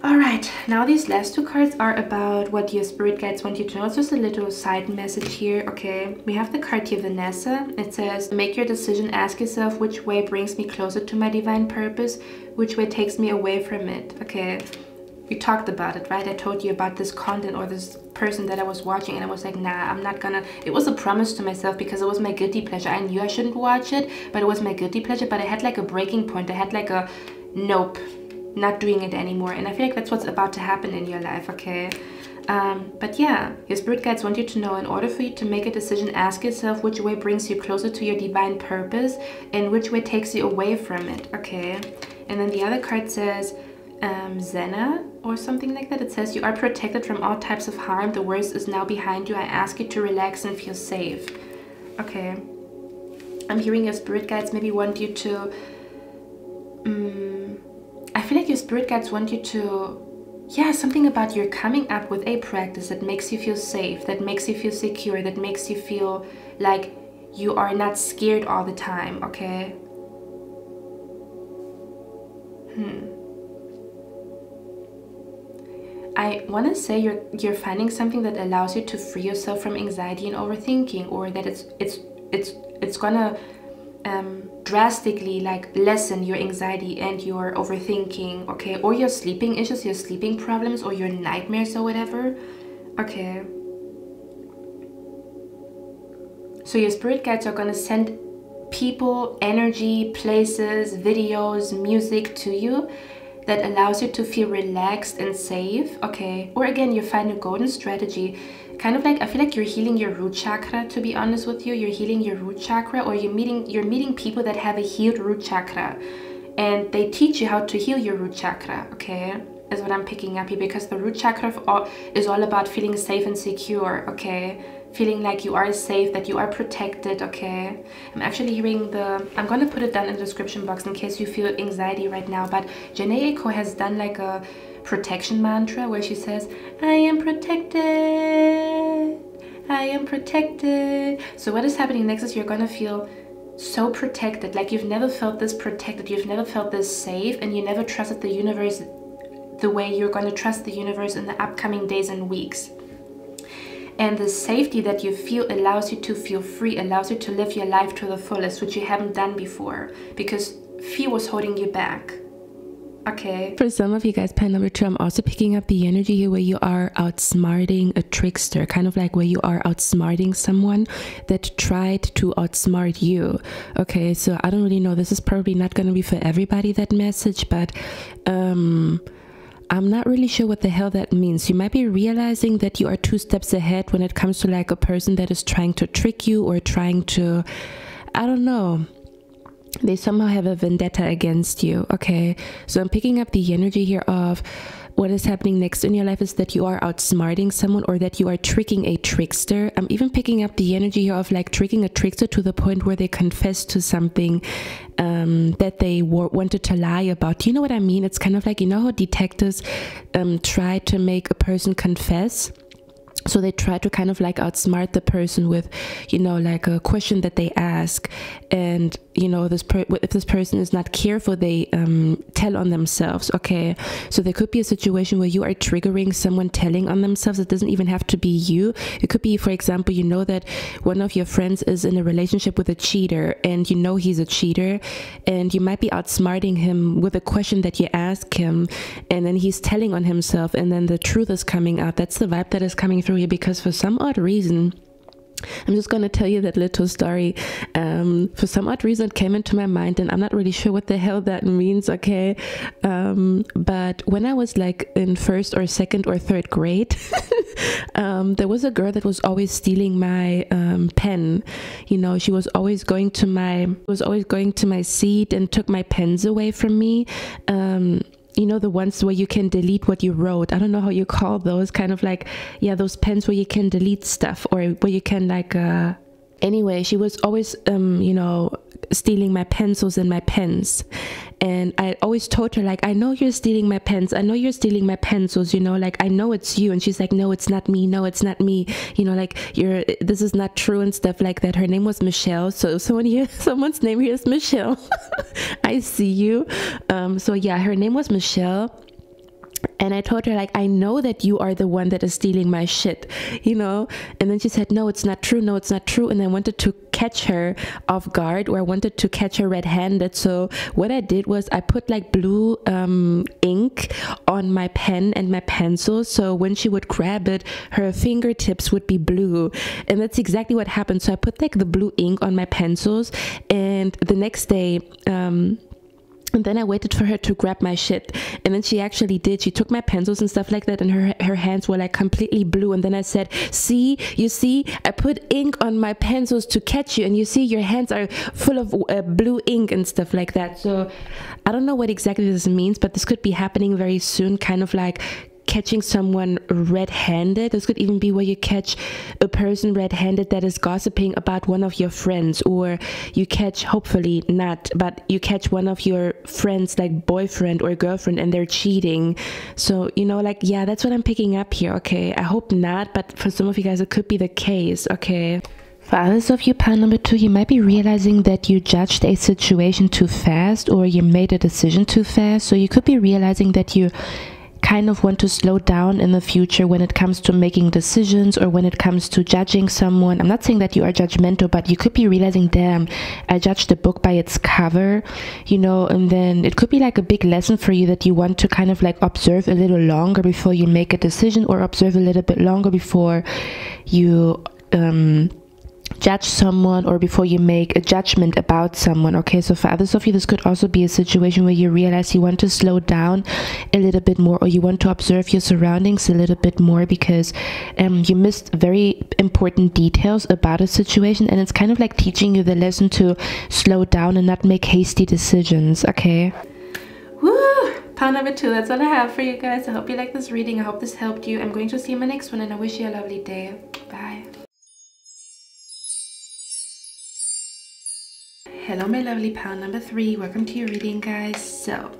All right, now these last two cards are about what your spirit guides want you to know. It's just a little side message here. Okay, we have the card here, Vanessa. It says, make your decision, ask yourself which way brings me closer to my divine purpose, which way takes me away from it. Okay, we talked about it, right? I told you about this content or this person that I was watching, and I was like, nah, I'm not gonna. It was a promise to myself because it was my guilty pleasure. I knew I shouldn't watch it, but it was my guilty pleasure. But I had like a breaking point. I had like a nope, not doing it anymore. And I feel like that's what's about to happen in your life. Okay, but yeah, your spirit guides want you to know, in order for you to make a decision, ask yourself which way brings you closer to your divine purpose and which way takes you away from it. Okay, and then the other card says Zena or something like that. It says, you are protected from all types of harm. The worst is now behind you. I ask you to relax and feel safe. Okay, I'm hearing your spirit guides maybe want you to I feel like your spirit guides want you to, yeah, something about you're coming up with a practice that makes you feel safe, that makes you feel secure, that makes you feel like you are not scared all the time. Okay, I want to say you're finding something that allows you to free yourself from anxiety and overthinking, or that it's gonna drastically like lessen your anxiety and your overthinking. Okay, or your sleeping issues, your sleeping problems, or your nightmares or whatever. Okay, so your spirit guides are gonna send people, energy, places, videos, music to you that allows you to feel relaxed and safe. Okay, or again, you find a golden strategy, kind of like, I feel like you're healing your root chakra, to be honest with you. You're healing your root chakra, or you're meeting people that have a healed root chakra, and they teach you how to heal your root chakra. Okay, is what I'm picking up here, because the root chakra is all about feeling safe and secure. Okay, feeling like you are safe, that you are protected. Okay, I'm actually hearing I'm gonna put it down in the description box in case you feel anxiety right now, but 𝑗𝑜𝑦 has done like a protection mantra where she says, I am protected, I am protected. So what is happening next is you're gonna feel so protected, like you've never felt this protected, you've never felt this safe, and you never trusted the universe the way you're going to trust the universe in the upcoming days and weeks. And the safety that you feel allows you to feel free, allows you to live your life to the fullest, which you haven't done before, because fear was holding you back. Okay. For some of you guys, pile number 2, I'm also picking up the energy here where you are outsmarting a trickster, kind of like where you are outsmarting someone that tried to outsmart you. Okay, so I don't really know. This is probably not going to be for everybody, that message, but I'm not really sure what the hell that means. You might be realizing that you are 2 steps ahead when it comes to like a person that is trying to trick you or trying to, I don't know, they somehow have a vendetta against you. Okay, so I'm picking up the energy here of what is happening next in your life is that you are outsmarting someone, or that you are tricking a trickster. I'm even picking up the energy here of like tricking a trickster to the point where they confess to something that they wanted to lie about. Do you know what I mean? It's kind of like, you know how detectives try to make a person confess? So they try to kind of like outsmart the person with, you know, like a question that they ask, and you know, if this person is not careful, they tell on themselves. Okay, so there could be a situation where you are triggering someone telling on themselves. It doesn't even have to be you. It could be, for example, you know that one of your friends is in a relationship with a cheater, and you know he's a cheater, and you might be outsmarting him with a question that you ask him, and then he's telling on himself, and then the truth is coming out. That's the vibe that is coming through here, because for some odd reason, I'm just going to tell you that little story. For some odd reason it came into my mind, and I'm not really sure what the hell that means. Okay, but when I was like in 1st or 2nd or 3rd grade, there was a girl that was always stealing my pen. You know, she was always going to my seat and took my pens away from me. You know, the ones where you can delete what you wrote. I don't know how you call those, kind of like, yeah, those pens where you can delete stuff, or where you can like, anyway, she was always, you know, stealing my pencils and my pens. And I always told her, like, I know you're stealing my pens, I know you're stealing my pencils, you know, like, I know it's you. And she's like, no, it's not me, no, it's not me, you know, like, this is not true, and stuff like that. Her name was Michelle. So someone's name here is Michelle. I see you. So yeah, her name was Michelle. And I told her, like, I know that you are the one that is stealing my shit, you know? And then she said, no, it's not true. No, it's not true. And I wanted to catch her off guard, or I wanted to catch her red-handed. So what I did was I put like blue ink on my pen and my pencil. So when she would grab it, her fingertips would be blue. And that's exactly what happened. So I put like the blue ink on my pencils, and the next day, and then I waited for her to grab my shit. And then she actually did. She took my pencils and stuff like that, and her hands were like completely blue. And then I said, see, you see, I put ink on my pencils to catch you, and you see your hands are full of blue ink and stuff like that. So I don't know what exactly this means, but this could be happening very soon, kind of like catching someone red-handed. This could even be where you catch a person red-handed that is gossiping about one of your friends, or you catch, hopefully not, but you catch one of your friends, like boyfriend or girlfriend, and they're cheating. So, you know, like, yeah, that's what I'm picking up here. Okay, I hope not, but for some of you guys it could be the case. Okay, for others of you, pile number 2, you might be realizing that you judged a situation too fast, or you made a decision too fast. So you could be realizing that you kind of want to slow down in the future when it comes to making decisions, or when it comes to judging someone. I'm not saying that you are judgmental, but you could be realizing, damn, I judged the book by its cover, you know. And then it could be like a big lesson for you that you want to kind of like observe a little longer before you make a decision, or observe a little bit longer before you judge someone, or before you make a judgment about someone. Okay, so for others of you, this could also be a situation where you realize you want to slow down a little bit more, or you want to observe your surroundings a little bit more, because you missed very important details about a situation, and it's kind of like teaching you the lesson to slow down and not make hasty decisions. Okay, woo, pile number 2, that's all I have for you guys. I hope you like this reading. I hope this helped you. I'm going to see you in my next one, and I wish you a lovely day. Bye. Hello my lovely pile number 3, welcome to your reading, guys. So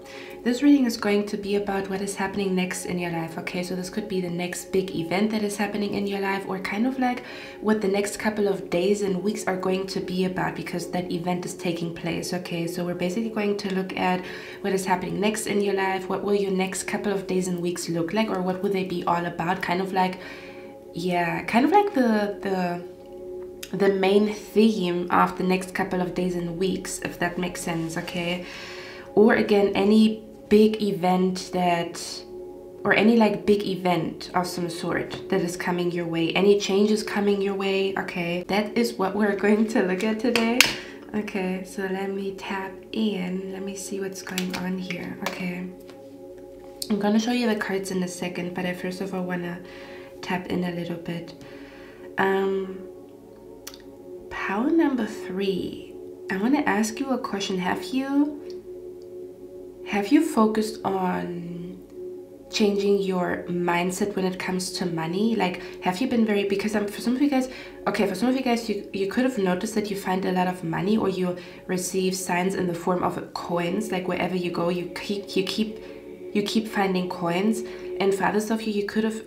this reading is going to be about what is happening next in your life. Okay, so this could be the next big event that is happening in your life, or kind of like what the next couple of days and weeks are going to be about, because that event is taking place. Okay, so we're basically going to look at what is happening next in your life. What will your next couple of days and weeks look like, or what will they be all about? Kind of like, yeah, kind of like the main theme of the next couple of days and weeks, if that makes sense. Okay, or again, any big event that, or any like big event of some sort that is coming your way, any changes coming your way. Okay, that is what we're going to look at today. Okay, so let me tap in, let me see what's going on here. Okay, I'm gonna show you the cards in a second, but I first of all want to tap in a little bit. Pile number 3, I want to ask you a question. Have you focused on changing your mindset when it comes to money? Like, have you been very, because for some of you guys, okay, for some of you guys, you could have noticed that you find a lot of money, or you receive signs in the form of coins. Like wherever you go, you keep finding coins. And for others of you, you could have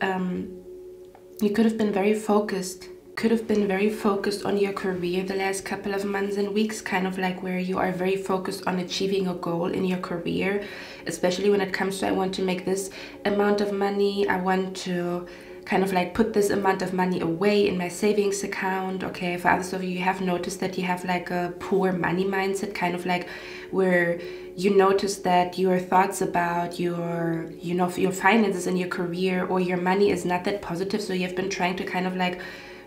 been very focused. Could have been very focused on your career the last couple of months and weeks, kind of like where you are very focused on achieving a goal in your career, especially when it comes to, I want to make this amount of money, I want to kind of like put this amount of money away in my savings account. Okay, for others of you, you have noticed that you have like a poor money mindset, kind of like where you notice that your thoughts about your, you know, your finances and your career or your money is not that positive. So you've been trying to kind of like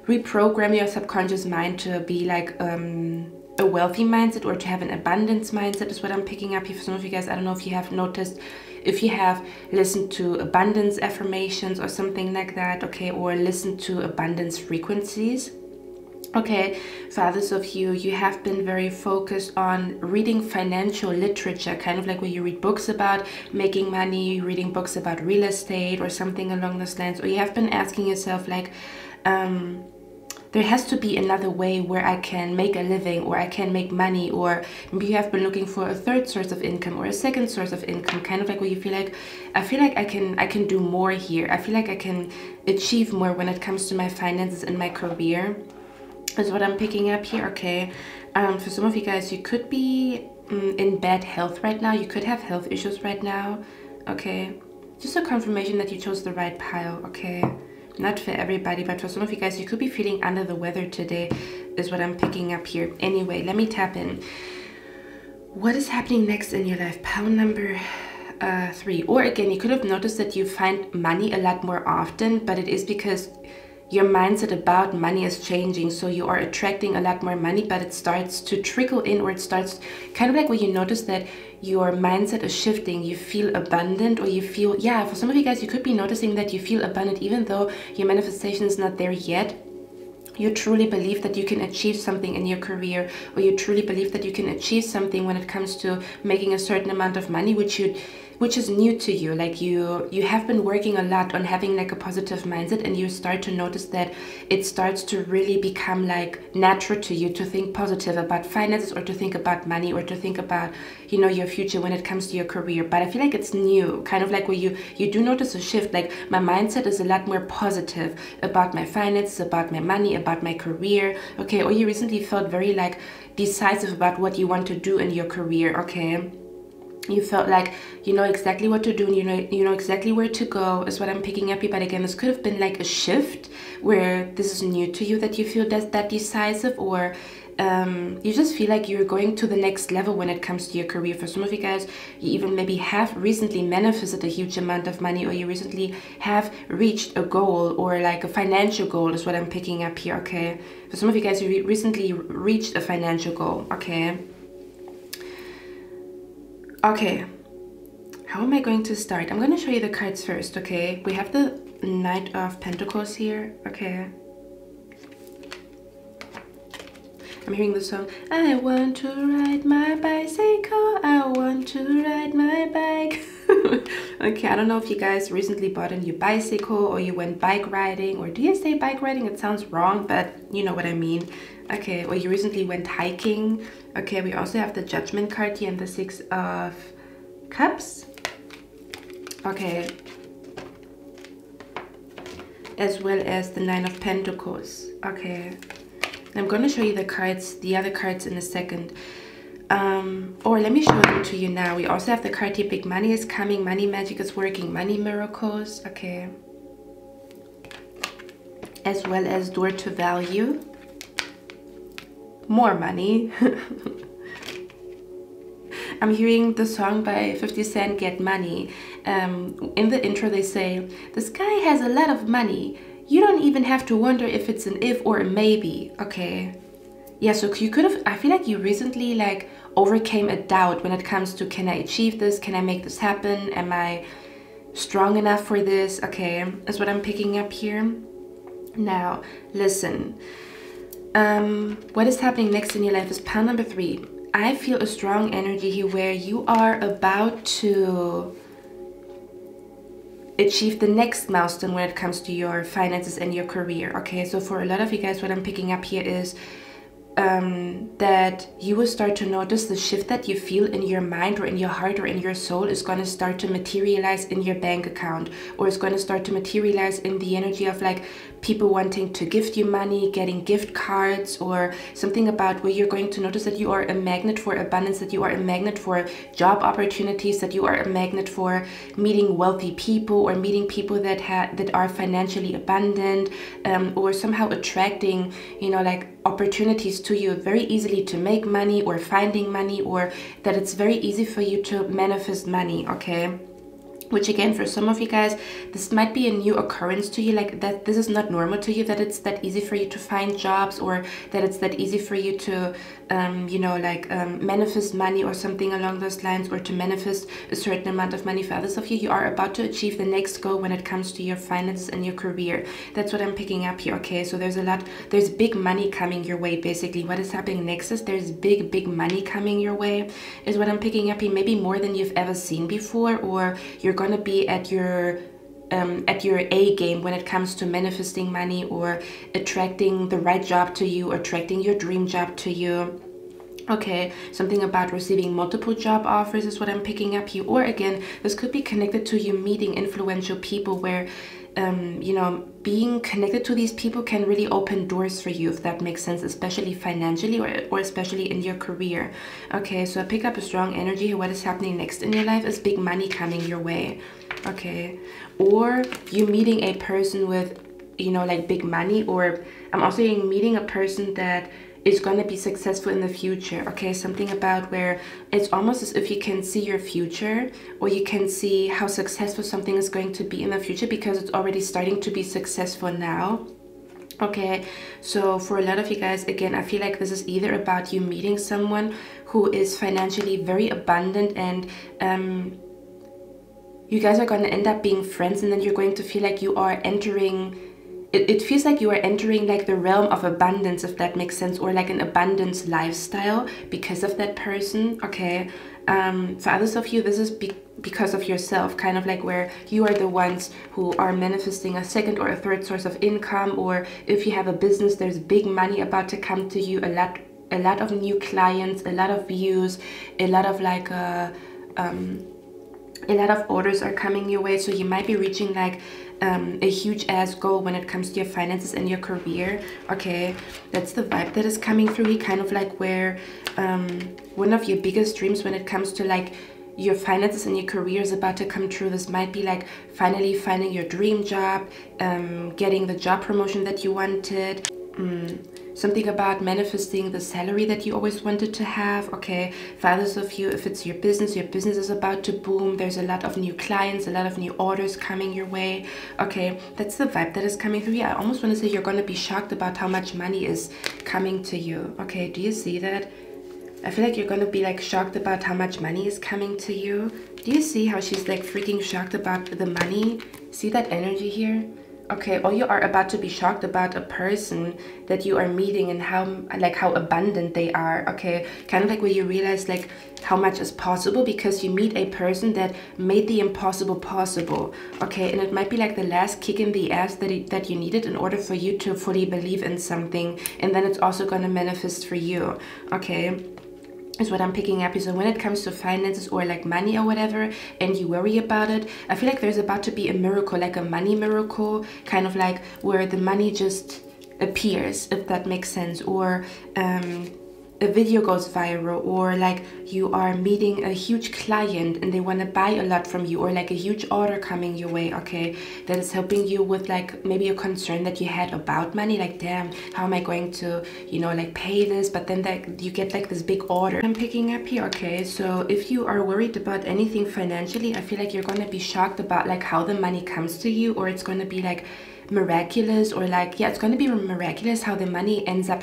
reprogram your subconscious mind to be like a wealthy mindset, or to have an abundance mindset, is what I'm picking up here for some of you guys. I don't know if you have noticed, if you have listened to abundance affirmations or something like that. Okay, or listened to abundance frequencies. Okay, for others of you, you have been very focused on reading financial literature, kind of like where you read books about making money, reading books about real estate or something along those lines. Or you have been asking yourself like, there has to be another way where I can make a living, or I can make money, or maybe you have been looking for a third source of income or a second source of income, kind of like where you feel like, I feel like I can do more here. I feel like I can achieve more when it comes to my finances and my career, is what I'm picking up here. Okay, for some of you guys, you could be in bad health right now. You could have health issues right now. Okay, just a confirmation that you chose the right pile, okay? Not for everybody, but for some of you guys, you could be feeling under the weather today, is what I'm picking up here. Anyway, let me tap in. What is happening next in your life? Pile number 3. Or again, you could have noticed that you find money a lot more often, but it is because your mindset about money is changing. So you are attracting a lot more money, but it starts to trickle in, or it starts kind of like where you notice that your mindset is shifting. You feel abundant, or you feel, yeah, for some of you guys, you could be noticing that you feel abundant even though your manifestation is not there yet. You truly believe that you can achieve something in your career, or you truly believe that you can achieve something when it comes to making a certain amount of money, which is new to you. Like you have been working a lot on having like a positive mindset, and you start to notice that it starts to really become like natural to you to think positive about finances, or to think about money, or to think about, you know, your future when it comes to your career. But I feel like it's new, kind of like where you do notice a shift. Like my mindset is a lot more positive about my finances, about my money, about my career, okay? Or you recently felt very like decisive about what you want to do in your career, okay? You felt like you know exactly what to do, and you know exactly where to go, is what I'm picking up here. But again, this could have been like a shift where this is new to you, that you feel that decisive, or you just feel like you're going to the next level when it comes to your career. For some of you guys, you even maybe have recently manifested a huge amount of money, or you recently have reached a goal, or like a financial goal, is what I'm picking up here, okay? For some of you guys, you recently reached a financial goal, okay? Okay, how am I going to start? I'm going to show you the cards first, okay? We have the Knight of Pentacles here, okay? I'm hearing the song, I want to ride my bicycle, I want to ride my bike. Okay, I don't know if you guys recently bought a new bicycle, or you went bike riding, or do you say bike riding? It sounds wrong, but you know what I mean. Okay, or you recently went hiking. Okay, we also have the Judgment card here and the 6 of Cups. Okay. As well as the 9 of Pentacles. Okay. I'm going to show you the cards, the other cards in a second. Or let me show them to you now. We also have the card here, big money is coming, money magic is working, money miracles. Okay. As well as door to value. More money. I'm hearing the song by 50 Cent, Get Money. In the intro they say, this guy has a lot of money. You don't even have to wonder if it's an if or a maybe. Okay. Yeah, so you could have, I feel like you recently like overcame a doubt when it comes to, can I achieve this? Can I make this happen? Am I strong enough for this? Okay, that's what I'm picking up here. Now, listen. What is happening next in your life is pile number 3. I feel a strong energy here where you are about to achieve the next milestone when it comes to your finances and your career. Okay, so for a lot of you guys, what I'm picking up here is that you will start to notice the shift that you feel in your mind, or in your heart, or in your soul is going to start to materialize in your bank account, or it's going to start to materialize in the energy of like people wanting to gift you money, getting gift cards, or something about where you're going to notice that you are a magnet for abundance, that you are a magnet for job opportunities, that you are a magnet for meeting wealthy people, or meeting people that are financially abundant, or somehow attracting, you know, like opportunities to you very easily to make money, or finding money, or that it's very easy for you to manifest money, okay? Which again, for some of you guys, this might be a new occurrence to you, like that this is not normal to you, that it's that easy for you to find jobs, or that it's that easy for you to, you know, like manifest money or something along those lines, or to manifest a certain amount of money. For others of you, you are about to achieve the next goal when it comes to your finances and your career. That's what I'm picking up here, okay? So there's big money coming your way, basically. What is happening next is there's big money coming your way, is what I'm picking up here. Maybe more than you've ever seen before, or you're going to be at your A game when it comes to manifesting money, or attracting the right job to you, or attracting your dream job to you. Okay, something about receiving multiple job offers is what I'm picking up here. Or again, this could be connected to you meeting influential people, where you know, being connected to these people can really open doors for you, if that makes sense, especially financially, or especially in your career. Okay, so I pick up a strong energy here. What is happening next in your life is big money coming your way. okay? Or you meeting a person with, you know, like big money, or I'm also meeting a person that is going to be successful in the future, okay? Something about where it's almost as if you can see your future, or you can see how successful something is going to be in the future because it's already starting to be successful now. Okay, so for a lot of you guys, again, I feel like this is either about you meeting someone who is financially very abundant, and you guys are going to end up being friends, and then you're going to feel like you are entering, it feels like you are entering like the realm of abundance, if that makes sense, or like an abundance lifestyle because of that person, okay? For others of you, this is because of yourself, kind of like where you are the ones who are manifesting a second or a third source of income, or if you have a business, there's big money about to come to you, a lot of new clients, a lot of views, a lot of like a lot of orders are coming your way. So you might be reaching like a huge ass goal when it comes to your finances and your career, okay? That's the vibe that is coming through. Kind of like where one of your biggest dreams when it comes to like your finances and your career is about to come true. This might be like finally finding your dream job, getting the job promotion that you wanted, something about manifesting the salary that you always wanted to have, okay? For others of you, if it's your business is about to boom. There's a lot of new clients, a lot of new orders coming your way, okay? That's the vibe that is coming through. I almost want to say you're going to be shocked about how much money is coming to you, okay? Do you see that? I feel like you're going to be like shocked about how much money is coming to you. Do you see how she's like freaking shocked about the money? See that energy here? Okay, or you are about to be shocked about a person that you are meeting and how abundant they are, okay? Kind of like where you realize like how much is possible because you meet a person that made the impossible possible, okay? And it might be like the last kick in the ass that you needed in order for you to fully believe in something, and then it's also going to manifest for you, okay? Is what I'm picking up. So when it comes to finances or like money or whatever, and you worry about it, I feel like there's about to be a miracle, like a money miracle, kind of like where the money just appears, if that makes sense, or a video goes viral, or like you are meeting a huge client and they want to buy a lot from you, or like a huge order coming your way, okay, that is helping you with like maybe a concern that you had about money, like damn, how am I going to, you know, like pay this, but then that you get like this big order I'm picking up here, okay? So if you are worried about anything financially, I feel like you're going to be shocked about like how the money comes to you, or it's going to be like miraculous, or like, yeah, it's going to be miraculous how the money ends up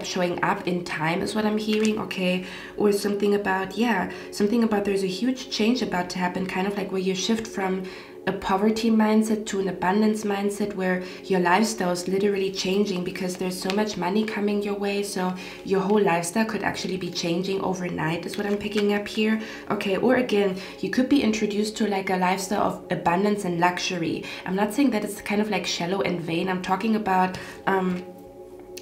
showing up in time, is what I'm hearing, okay? Or something about, yeah, something about there's a huge change about to happen, kind of like where you shift from a poverty mindset to an abundance mindset, where your lifestyle is literally changing because there's so much money coming your way. So your whole lifestyle could actually be changing overnight, is what I'm picking up here, okay? Or again, you could be introduced to like a lifestyle of abundance and luxury. I'm not saying that it's kind of like shallow and vain. I'm talking about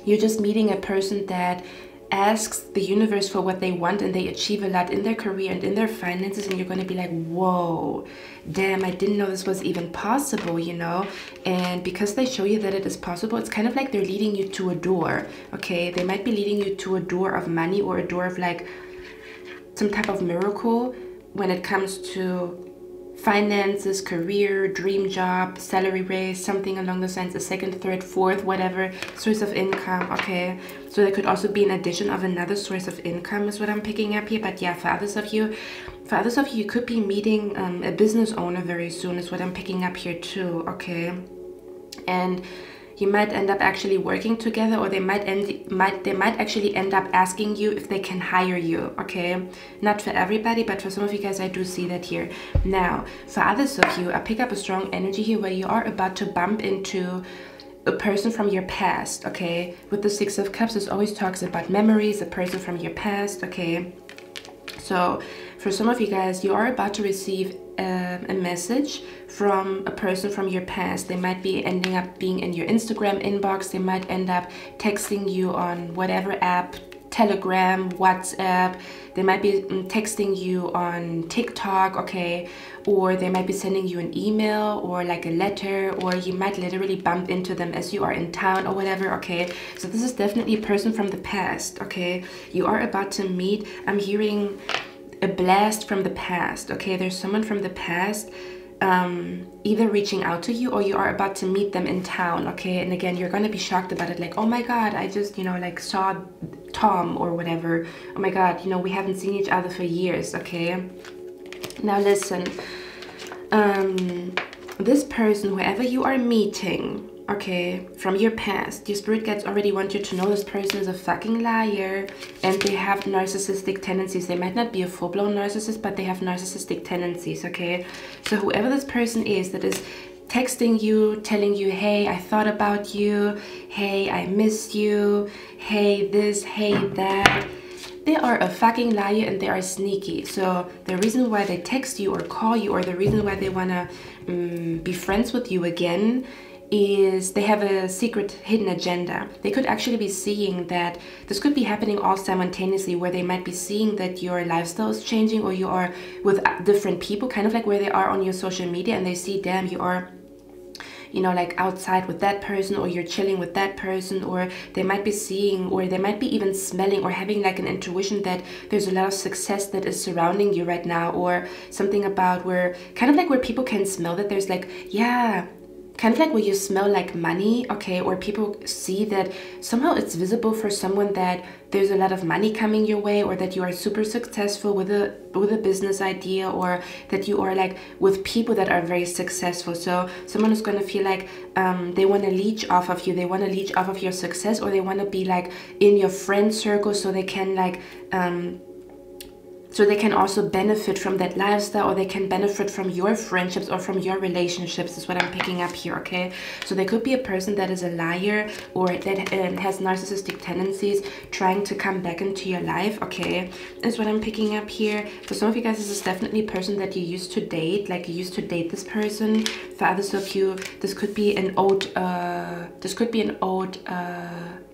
you're just meeting a person that asks the universe for what they want, and they achieve a lot in their career and in their finances, and you're going to be like, whoa, damn, I didn't know this was even possible, you know? And because they show you that it is possible, it's kind of like they're leading you to a door, okay? They might be leading you to a door of money, or a door of like some type of miracle when it comes to finances, career, dream job, salary raise, something along those lines, a second, third, fourth, whatever source of income, okay? So there could also be an addition of another source of income, is what I'm picking up here. But yeah, for others of you, you could be meeting a business owner very soon, is what I'm picking up here too, okay? And you might end up actually working together, or they might actually end up asking you if they can hire you, okay? Not for everybody, but for some of you guys, I do see that here. Now, for others of you, I pick up a strong energy here where you are about to bump into a person from your past, okay? With the Six of Cups, this always talks about memories, a person from your past, okay? So for some of you guys, you are about to receive a message from a person from your past. They might be ending up being in your Instagram inbox. They might end up texting you on whatever app, Telegram, WhatsApp. They might be texting you on TikTok, okay? Or they might be sending you an email or like a letter, or you might literally bump into them as you are in town or whatever, okay? So this is definitely a person from the past, okay? You are about to meet, I'm hearing a blast from the past, okay? There's someone from the past either reaching out to you or you are about to meet them in town, okay? And again, you're gonna be shocked about it, like, oh my god, I just, you know, like saw Tom or whatever. Oh my god, you know, we haven't seen each other for years, okay? Now listen, this person, whoever you are meeting, okay, from your past, your spirit guides already want you to know this person is a fucking liar and they have narcissistic tendencies. They might not be a full-blown narcissist, but they have narcissistic tendencies, okay? So whoever this person is that is texting you, telling you, hey, I thought about you, hey, I missed you, hey this, hey that, they are a fucking liar and they are sneaky. So the reason why they text you or call you, or the reason why they want to be friends with you again, is they have a secret hidden agenda. They could actually be seeing that this could be happening all simultaneously, where they might be seeing that your lifestyle is changing or you are with different people, kind of like where they are on your social media and they see, damn, you are, you know, like outside with that person, or you're chilling with that person, or they might be seeing, or they might be even smelling or having like an intuition that there's a lot of success that is surrounding you right now, or something about where, kind of like where people can smell that there's like, yeah, kind of like where you smell like money, okay, or people see that somehow it's visible for someone that there's a lot of money coming your way, or that you are super successful with a business idea, or that you are like with people that are very successful. So someone is going to feel like they want to leech off of you, they want to leech off of your success, or they want to be like in your friend circle so they can like so they can also benefit from that lifestyle, or they can benefit from your friendships or from your relationships, is what I'm picking up here, okay? So there could be a person that is a liar, or that has narcissistic tendencies, trying to come back into your life, okay? Is what I'm picking up here. For some of you guys, this is definitely a person that you used to date, like you used to date this person. For others of you, this could be an old,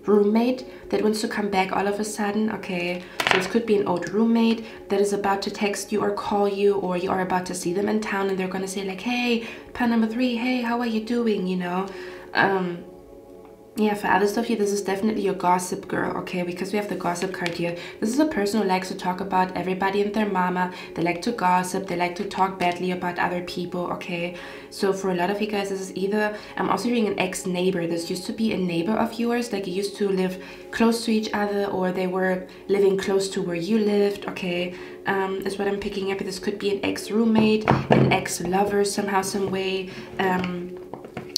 roommate that wants to come back all of a sudden, okay? So this could be an old roommate that is about to text you or call you, or you are about to see them in town and they're gonna say like, hey, pun number 3, hey, how are you doing, you know? Yeah, for others of you, this is definitely your gossip girl, okay? Because we have the gossip card here. This is a person who likes to talk about everybody and their mama. They like to gossip. They like to talk badly about other people, okay? So for a lot of you guys, this is either, I'm also hearing an ex-neighbor. This used to be a neighbor of yours, like you used to live close to each other, or they were living close to where you lived, okay? Is what I'm picking up. This could be an ex-roommate, an ex-lover somehow, some way.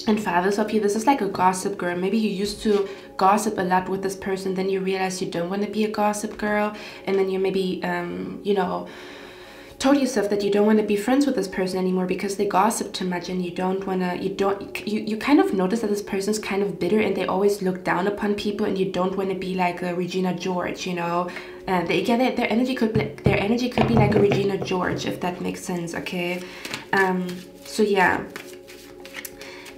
And for others of you, this is like a gossip girl. Maybe you used to gossip a lot with this person, then you realize you don't want to be a gossip girl, and then you maybe, you know, told yourself that you don't want to be friends with this person anymore because they gossip too much, and you don't want to, you kind of notice that this person's kind of bitter and they always look down upon people, and you don't want to be like a Regina George, you know. Their energy could be like a Regina George, if that makes sense, okay? So yeah.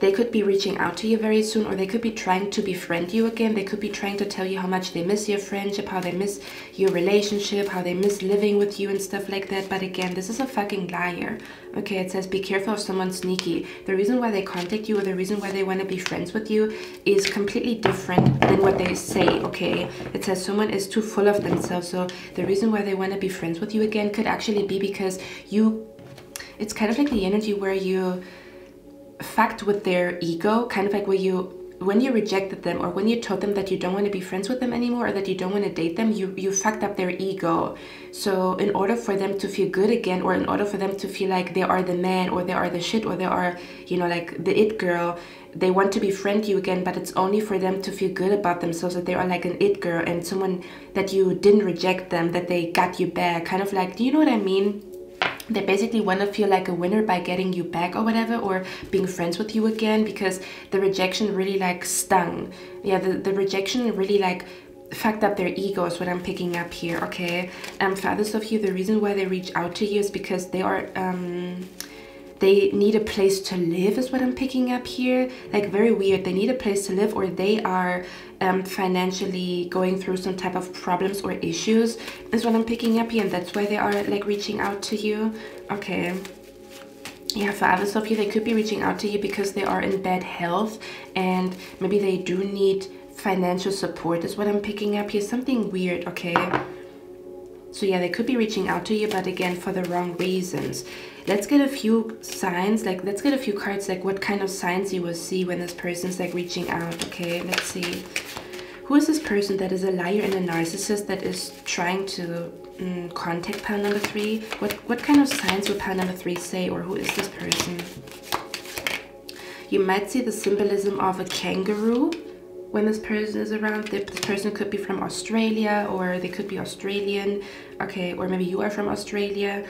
They could be reaching out to you very soon, or they could be trying to befriend you again. They could be trying to tell you how much they miss your friendship, how they miss your relationship, how they miss living with you and stuff like that. But again, this is a fucking liar. Okay, it says be careful of someone sneaky. The reason why they contact you, or the reason why they want to be friends with you, is completely different than what they say, okay? It says someone is too full of themselves. So the reason why they want to be friends with you again could actually be because it's kind of like the energy where you fucked with their ego, kind of like where when you rejected them, or when you told them that you don't want to be friends with them anymore, or that you don't want to date them, you fucked up their ego. So in order for them to feel good again, or in order for them to feel like they are the man, or they are the shit, or they are, you know, like the it girl, they want to befriend you again, but it's only for them to feel good about themselves, that they are like an it girl, and someone that you didn't reject them, that they got you back, kind of like, do you know what I mean? They basically want to feel like a winner by getting you back or whatever, or being friends with you again, because the rejection really like stung. Yeah, the rejection really like fucked up their ego, is what I'm picking up here, okay? For others of you, the reason why they reach out to you is because they are they need a place to live, is what I'm picking up here. Like, very weird. They need a place to live, or they are financially going through some type of problems or issues, is what I'm picking up here, and that's why they are like reaching out to you, okay? Yeah, for others of you, they could be reaching out to you because they are in bad health, and maybe they do need financial support, is what I'm picking up here. Something weird, okay? So yeah, they could be reaching out to you, but again, for the wrong reasons. Let's get a few signs, like let's get a few cards, like what kind of signs you will see when this person's like reaching out. Okay, let's see. Who is this person that is a liar and a narcissist that is trying to contact pile number 3? What kind of signs will pile number 3 say, or who is this person? You might see the symbolism of a kangaroo when this person is around. This person could be from Australia, or they could be Australian. Okay, or maybe you are from Australia.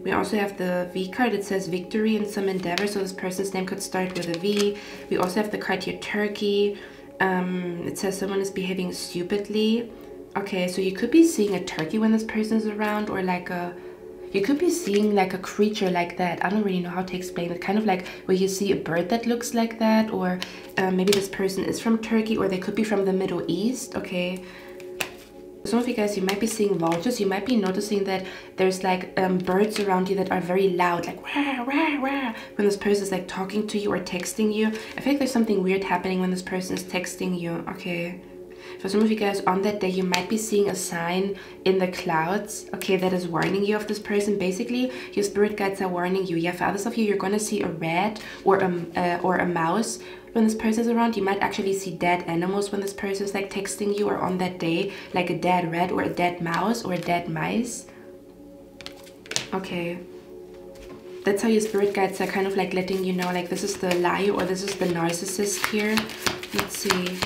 We also have the V card. It says victory in some endeavor, so this person's name could start with a V. We also have the card here, turkey. It says someone is behaving stupidly. Okay, so you could be seeing a turkey when this person is around, or like you could be seeing like a creature like that. I don't really know how to explain it. Kind of like where you see a bird that looks like that, or maybe this person is from Turkey, or they could be from the Middle East. Okay, some of you guys, you might be seeing vultures. You might be noticing that there's like birds around you that are very loud, like wah, wah, wah, when this person is like talking to you or texting you. I feel like there's something weird happening when this person is texting you. Okay, for some of you guys, on that day, you might be seeing a sign in the clouds, okay, that is warning you of this person. Basically, your spirit guides are warning you. Yeah, for others of you, you're going to see a rat or a mouse when this person is around. You might actually see dead animals when this person is like texting you, or on that day, like a dead rat or a dead mouse or a dead mice. Okay. That's how your spirit guides are kind of like letting you know, like this is the liar or this is the narcissist here. Let's see.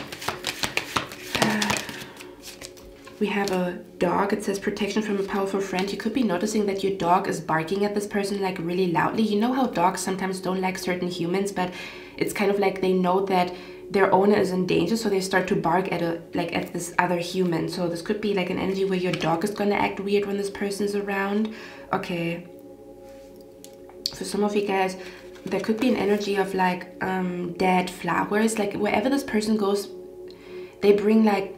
We have a dog. It says protection from a powerful friend. You could be noticing that your dog is barking at this person like really loudly. You know how dogs sometimes don't like certain humans, but it's kind of like they know that their owner is in danger, so they start to bark at at this other human. So this could be like an energy where your dog is gonna act weird when this person's around. Okay. For some of you guys, there could be an energy of like dead flowers. Like wherever this person goes, they bring like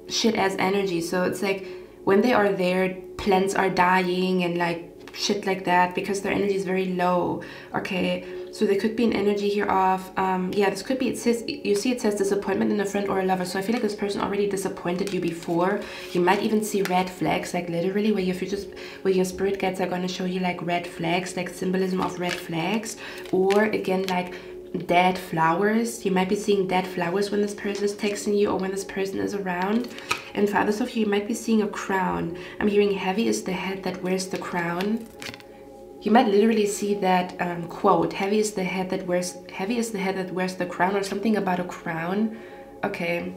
shit as energy. So it's like when they are there, plants are dying and like shit like that, because their energy is very low. Okay, so there could be an energy here of yeah, this could be, it says, you see it says disappointment in a friend or a lover. So I feel like this person already disappointed you before. You might even see red flags, like literally where your spirit guides are going to show you like red flags, like symbolism of red flags, or again like dead flowers. You might be seeing dead flowers when this person is texting you or when this person is around. And for others of you, you might be seeing a crown. I'm hearing heavy is the head that wears the crown. You might literally see that quote, heavy is the head that wears the crown, or something about a crown. Okay,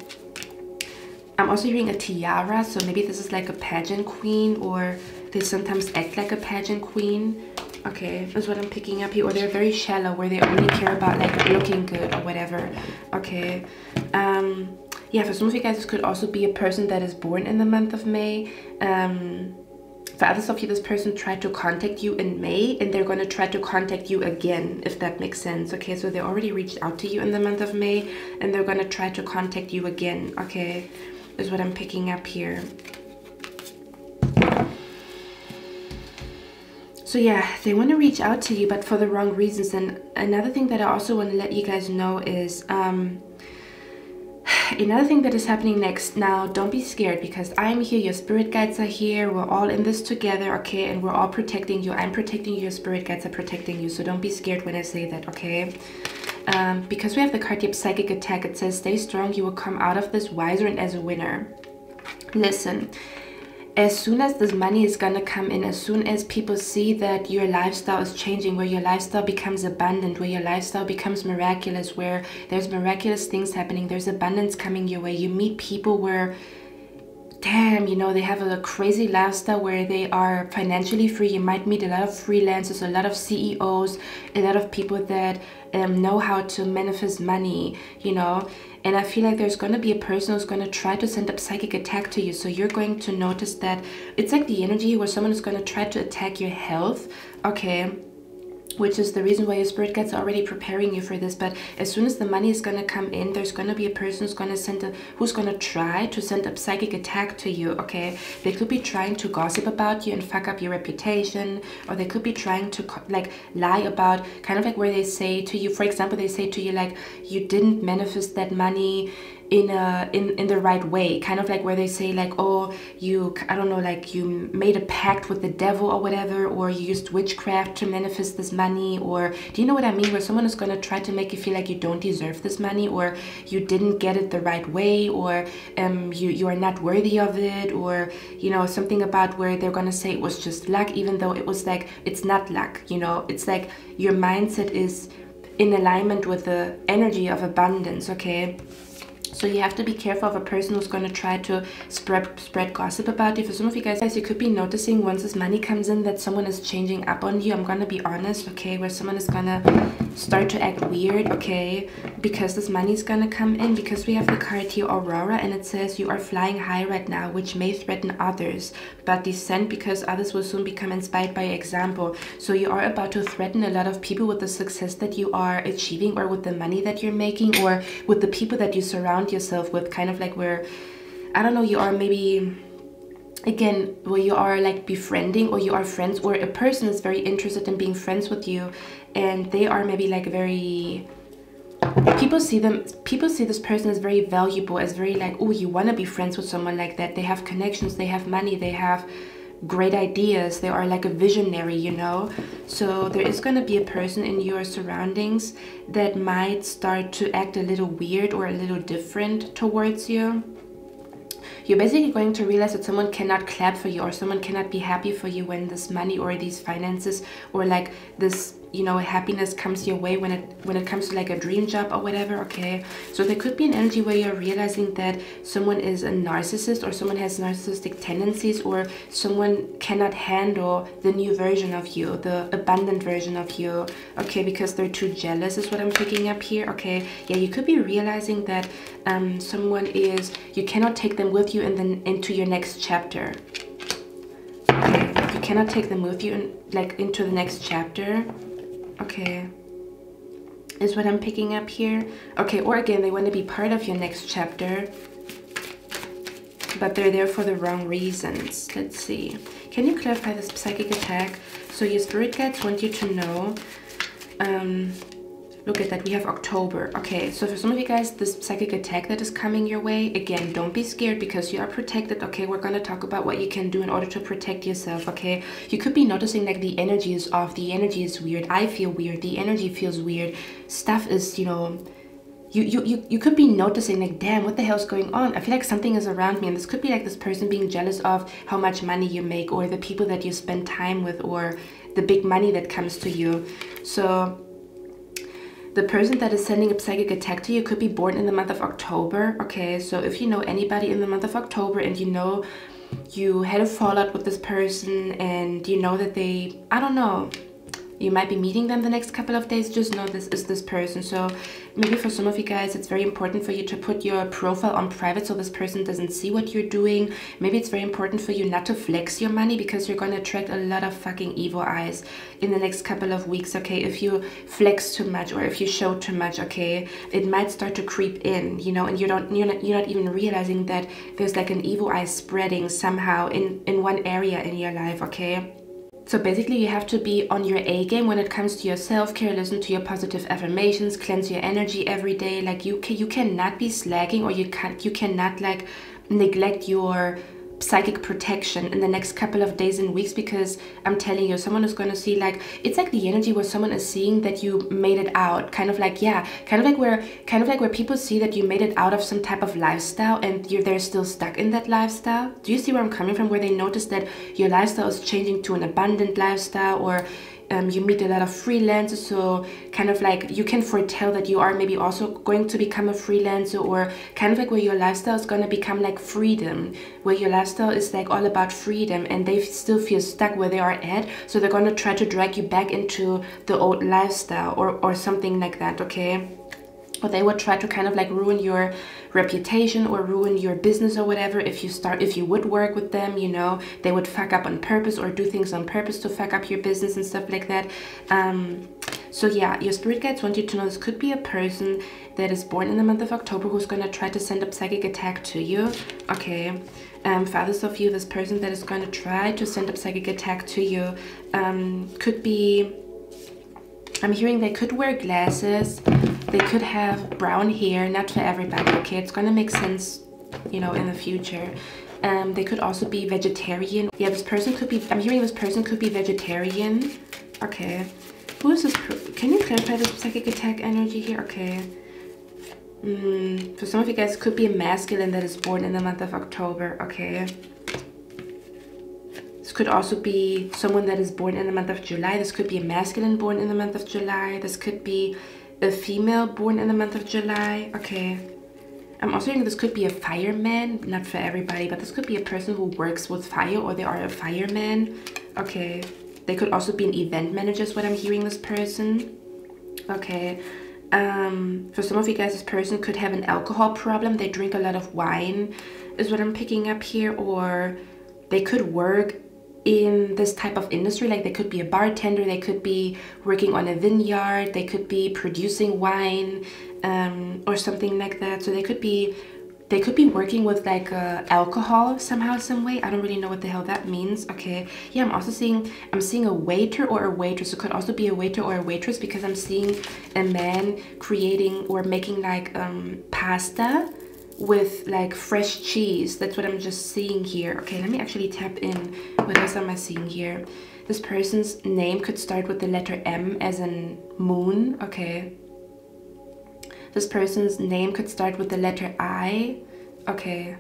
I'm also hearing a tiara, so maybe this is like a pageant queen, or they sometimes act like a pageant queen. Okay, that's what I'm picking up here. Or they're very shallow, where they only care about like looking good or whatever. Okay, yeah, for some of you guys, this could also be a person that is born in the month of May. For others of you, this person tried to contact you in May, and they're going to try to contact you again, if that makes sense. Okay, so they already reached out to you in the month of May, and they're going to try to contact you again. Okay, is what I'm picking up here. So yeah, they want to reach out to you, but for the wrong reasons. And another thing that I also want to let you guys know is another thing that is happening next. Now, don't be scared, because I'm here, your spirit guides are here, we're all in this together, okay, and we're all protecting you. I'm protecting you, your spirit guides are protecting you, so don't be scared when I say that, okay? Because we have the card here, psychic attack. It says stay strong, you will come out of this wiser and as a winner. Listen, as soon as this money is gonna come in, as soon as people see that your lifestyle is changing, where your lifestyle becomes abundant, where your lifestyle becomes miraculous, where there's miraculous things happening, there's abundance coming your way, you meet people where, damn, you know, they have a crazy lifestyle where they are financially free. You might meet a lot of freelancers, a lot of CEOs, a lot of people that know how to manifest money, you know. And I feel like there's going to be a person who's going to try to send up psychic attack to you. So you're going to notice that it's like the energy where someone is going to try to attack your health, okay? Which is the reason why your spirit guides are already preparing you for this. But as soon as the money is going to come in, there's going to be a person who's going to try to send up psychic attack to you, okay? They could be trying to gossip about you and fuck up your reputation, or they could be trying to like lie about, kind of like where they say to you, for example, they say to you like, you didn't manifest that money, in the right way, kind of like where they say like, oh, you, I don't know, like you made a pact with the devil or whatever, or you used witchcraft to manifest this money, or do you know what I mean, where someone is going to try to make you feel like you don't deserve this money, or you didn't get it the right way, or you are not worthy of it, or you know, something about where they're going to say it was just luck, even though it was like, it's not luck, you know, it's like your mindset is in alignment with the energy of abundance, okay? So you have to be careful of a person who's going to try to spread gossip about you. For some of you guys, you could be noticing once this money comes in that someone is changing up on you. I'm going to be honest, okay? Where someone is going to start to act weird, okay? Because this money is going to come in, because we have the card here, Aurora, and it says you are flying high right now, which may threaten others, but descend because others will soon become inspired by your example. So you are about to threaten a lot of people with the success that you are achieving, or with the money that you're making, or with the people that you surround yourself with, kind of like where, I don't know, you are maybe, again, where you are like befriending, or you are friends, or a person is very interested in being friends with you, and they are maybe like very, people see this person as very valuable, as very like, oh, you want to be friends with someone like that. They have connections, they have money, they have great ideas, they are like a visionary, you know. So there is going to be a person in your surroundings that might start to act a little weird or a little different towards you. You're basically going to realize that someone cannot clap for you, or someone cannot be happy for you when this money or these finances or like this, you know, happiness comes your way, when it comes to like a dream job or whatever, okay? So there could be an energy where you're realizing that someone is a narcissist, or someone has narcissistic tendencies, or someone cannot handle the new version of you, the abundant version of you, okay? Because they're too jealous is what I'm picking up here, okay? Yeah, you could be realizing that someone is, you cannot take them with you into your next chapter. Okay, you cannot take them with you into the next chapter. Okay, is what I'm picking up here. Okay, or again, they want to be part of your next chapter, but they're there for the wrong reasons. Let's see. Can you clarify this psychic attack? So your spirit guides want you to know, look at that, we have October. Okay, so for some of you guys, this psychic attack that is coming your way, again, don't be scared because you are protected, okay? We're going to talk about what you can do in order to protect yourself, okay? You could be noticing like the energy is off, the energy is weird, I feel weird, the energy feels weird, stuff is, you know, you could be noticing like, damn, what the hell's going on? I feel like something is around me, and this could be like this person being jealous of how much money you make, or the people that you spend time with, or the big money that comes to you. So the person that is sending a psychic attack to you could be born in the month of October, okay? So if you know anybody in the month of October, and you know you had a fallout with this person, and you know that they, I don't know, you might be meeting them the next couple of days, just know this is this person. So maybe for some of you guys, it's very important for you to put your profile on private so this person doesn't see what you're doing. Maybe it's very important for you not to flex your money, because you're going to attract a lot of fucking evil eyes in the next couple of weeks, okay? If you flex too much, or if you show too much, okay, it might start to creep in, you know, and you're not even realizing that there's like an evil eye spreading somehow in one area in your life, okay? So basically you have to be on your A game when it comes to your self-care. Listen to your positive affirmations, cleanse your energy every day. Like you cannot be slacking, or you cannot like neglect your psychic protection in the next couple of days and weeks, because I'm telling you, someone is going to see, like, it's like the energy where someone is seeing that you made it out, kind of like, yeah, kind of like where people see that you made it out of some type of lifestyle, and they're still stuck in that lifestyle. Do you see where I'm coming from? Where they notice that your lifestyle is changing to an abundant lifestyle, or you meet a lot of freelancers, so kind of like you can foretell that you are maybe also going to become a freelancer, or kind of like where your lifestyle is going to become like freedom, where your lifestyle is like all about freedom, and they still feel stuck where they are at, so they're going to try to drag you back into the old lifestyle, or something like that, okay? Or they would try to kind of like ruin your reputation, or ruin your business or whatever. If you would work with them, you know, they would fuck up on purpose, or do things on purpose to fuck up your business and stuff like that. So yeah, your spirit guides want you to know this could be a person that is born in the month of October who's going to try to send a psychic attack to you, okay? For others of you, this person that is going to try to send a psychic attack to you could be I'm hearing they could wear glasses. They could have brown hair. Not for everybody, okay? It's gonna make sense, you know, in the future. They could also be vegetarian. Yeah, this person could be, I'm hearing this person could be vegetarian. Okay. Who is this? Can you clarify the psychic attack energy here? Okay. For some of you guys, could be a masculine that is born in the month of October. Okay. This could also be someone that is born in the month of July. This could be a masculine born in the month of July. This could be a female born in the month of July. Okay. I'm also hearing this could be a fireman. Not for everybody, but this could be a person who works with fire, or they are a fireman. Okay. They could also be an event manager is what I'm hearing this person. Okay. For some of you guys, this person could have an alcohol problem. They drink a lot of wine is what I'm picking up here. Or they could work in this type of industry. Like they could be a bartender. They could be working on a vineyard. They could be producing wine or something like that. So they could be working with like alcohol somehow, some way. I don't really know what the hell that means. Okay. Yeah, I'm also seeing, I'm seeing a waiter or a waitress. It could also be a waiter or a waitress, because I'm seeing a man creating or making like pasta with like fresh cheese. That's what I'm just seeing here. Okay, let me actually tap in. What else am I seeing here? This person's name could start with the letter M as in moon. Okay. This person's name could start with the letter I. Okay.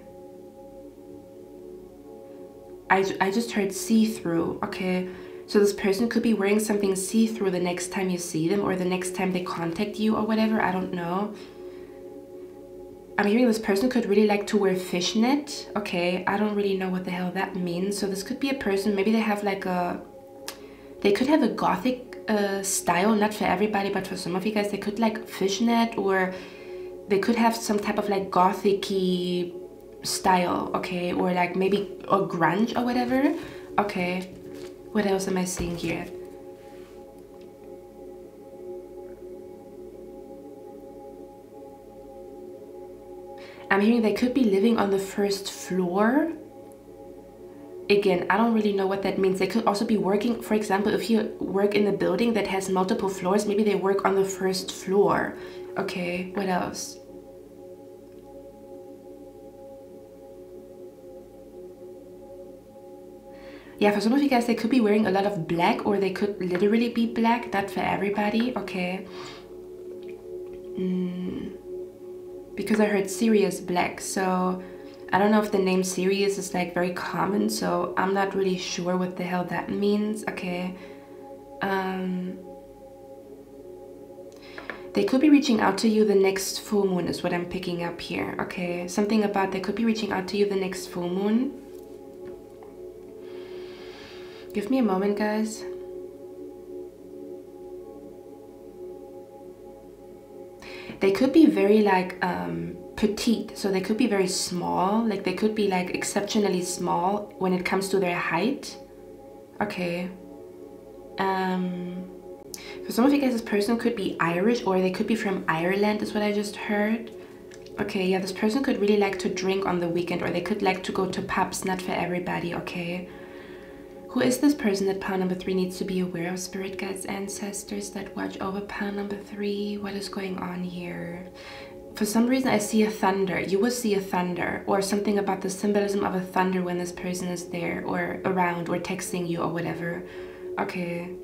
I just heard see-through. Okay. So this person could be wearing something see-through the next time you see them, or the next time they contact you or whatever. I don't know. I'm hearing this person could really like to wear fishnet. Okay. I don't really know what the hell that means. So this could be a person, maybe they have like a, they could have a gothic style. Not for everybody, but for some of you guys, they could like fishnet, or they could have some type of like gothic-y style. Okay. Or like maybe a grunge or whatever. Okay. What else am I seeing here? I'm hearing they could be living on the first floor. Again, I don't really know what that means. They could also be working, for example, if you work in a building that has multiple floors, maybe they work on the first floor. Okay, what else? Yeah, for some of you guys, they could be wearing a lot of black, or they could literally be black. Not for everybody. Okay. Because I heard Sirius black, so I don't know if the name Sirius is like very common, so I'm not really sure what the hell that means. Okay. They could be reaching out to you the next full moon is what I'm picking up here. Okay. Something about they could be reaching out to you the next full moon. Give me a moment, guys. They could be very like petite, so they could be very small. Like they could be like exceptionally small when it comes to their height. Okay. For some of you guys, this person could be Irish, or they could be from Ireland is what I just heard. Okay, yeah, this person could really like to drink on the weekend, or they could like to go to pubs. Not for everybody. Okay. Who is this person that pile number 3 needs to be aware of? Spirit guides, ancestors that watch over pile number 3. What is going on here? For some reason, I see a thunder. You will see a thunder, or something about the symbolism of a thunder when this person is there, or around, or texting you, or whatever. Okay.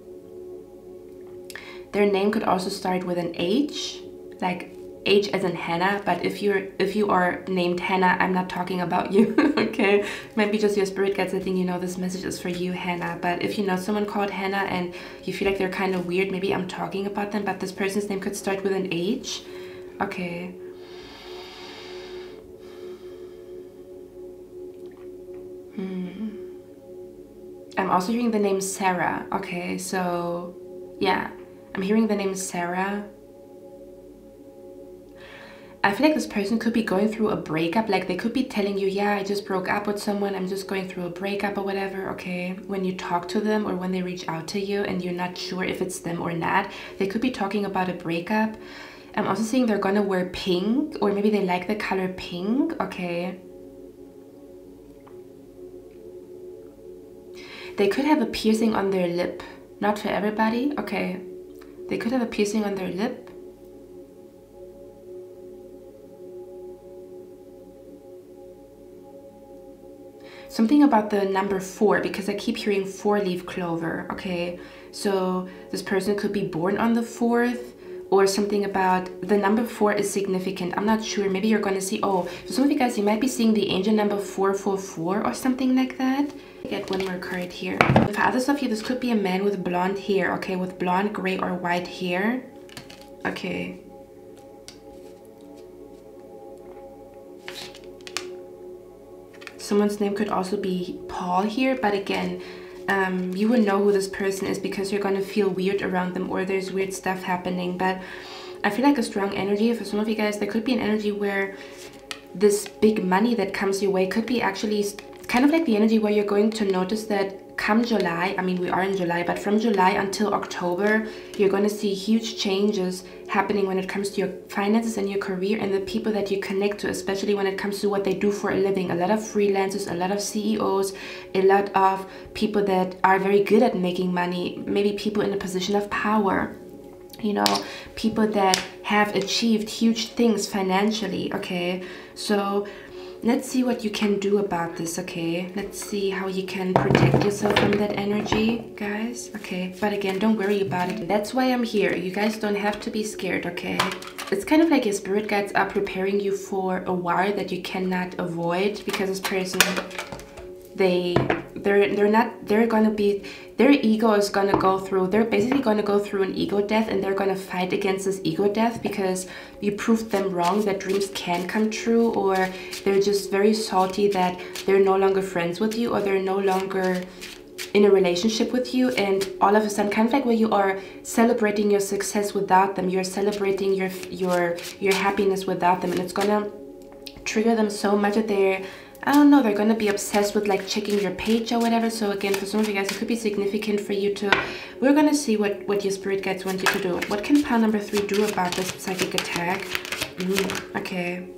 Their name could also start with an H, like H as in Hannah, but if you are named Hannah, I'm not talking about you. Okay, maybe just your spirit guides. I think you know this message is for you, Hannah. But if you know someone called Hannah and you feel like they're kind of weird, maybe I'm talking about them, but this person's name could start with an H. Okay. I'm also hearing the name Sarah. Okay, so yeah, I'm hearing the name Sarah. I feel like this person could be going through a breakup. Like they could be telling you, yeah, I just broke up with someone, I'm just going through a breakup or whatever. Okay, when you talk to them, or when they reach out to you and you're not sure if it's them or not, they could be talking about a breakup. I'm also seeing they're gonna wear pink, or maybe they like the color pink. Okay. They could have a piercing on their lip. Not for everybody. Okay. They could have a piercing on their lip. Something about the number 4, because I keep hearing 4-leaf clover, okay? So this person could be born on the 4th, or something about the number 4 is significant. I'm not sure. Maybe you're going to see, oh, for some of you guys, you might be seeing the angel number 444 or something like that. Get one more card here. For others of you, this could be a man with blonde hair, okay? With blonde, gray, or white hair. Okay. Someone's name could also be Paul here, but again, you will know who this person is because you're going to feel weird around them, or there's weird stuff happening. But I feel like a strong energy for some of you guys. There could be an energy where this big money that comes your way could be actually kind of like the energy where you're going to notice that come July, I mean we are in July, but from July until October, you're going to see huge changes happening when it comes to your finances and your career and the people that you connect to, especially when it comes to what they do for a living. A lot of freelancers, a lot of CEOs, a lot of people that are very good at making money, maybe people in a position of power, you know, people that have achieved huge things financially, okay? So let's see what you can do about this, okay? Let's see how you can protect yourself from that energy, guys, okay? But again, don't worry about it. That's why I'm here. You guys don't have to be scared, okay? It's kind of like your spirit guides are preparing you for a war that you cannot avoid, because this person, their ego is gonna go through, they're basically gonna go through an ego death, and they're gonna fight against this ego death because you proved them wrong, that dreams can come true, or they're just very salty that they're no longer friends with you, or they're no longer in a relationship with you, and all of a sudden, kind of like where you are celebrating your success without them, you're celebrating your happiness without them, and it's gonna trigger them so much that I don't know, they're going to be obsessed with like checking your page or whatever. So again, for some of you guys, it could be significant for you to, we're going to see what your spirit guides want you to do. What can pile number 3 do about this psychic attack? Okay.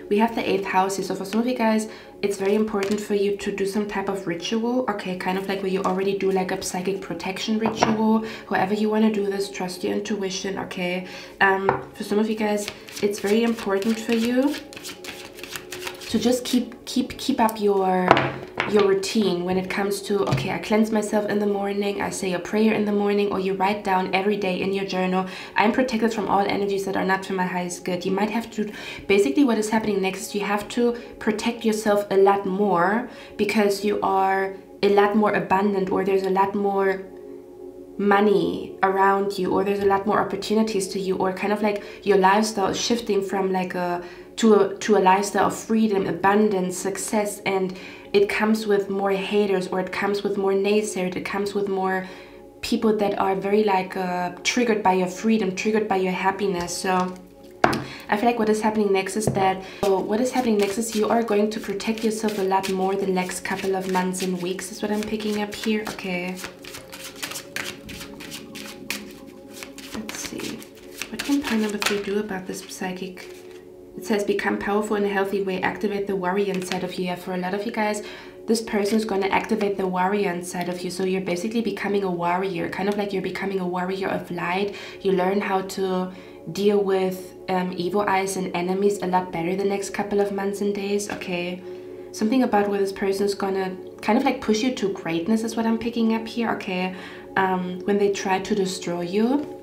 We have the 8th house here. So for some of you guys, it's very important for you to do some type of ritual. Okay, kind of like where you already do like a psychic protection ritual. However you want to do this, trust your intuition, okay? For some of you guys, it's very important for you to just keep up your routine when it comes to, okay, I cleanse myself in the morning, I say a prayer in the morning, or you write down every day in your journal, I'm protected from all energies that are not for my highest good. You might have to, basically what is happening next is you have to protect yourself a lot more because you are a lot more abundant, or there's a lot more money around you, or there's a lot more opportunities to you, or kind of like your lifestyle is shifting from like to a lifestyle of freedom, abundance, success, and it comes with more haters, or it comes with more naysayers, it comes with more people that are very like triggered by your freedom, triggered by your happiness. So I feel like what is happening next is you are going to protect yourself a lot more the next couple of months and weeks is what I'm picking up here. Okay, let's see, what can pile number 3 do about this psychic? It says become powerful in a healthy way, activate the warrior inside of you. Yeah, for a lot of you guys, this person is going to activate the warrior inside of you. So you're basically becoming a warrior, kind of like you're becoming a warrior of light. You learn how to deal with evil eyes and enemies a lot better the next couple of months and days, okay? Something about where this person is going to kind of like push you to greatness is what I'm picking up here, okay? When they try to destroy you.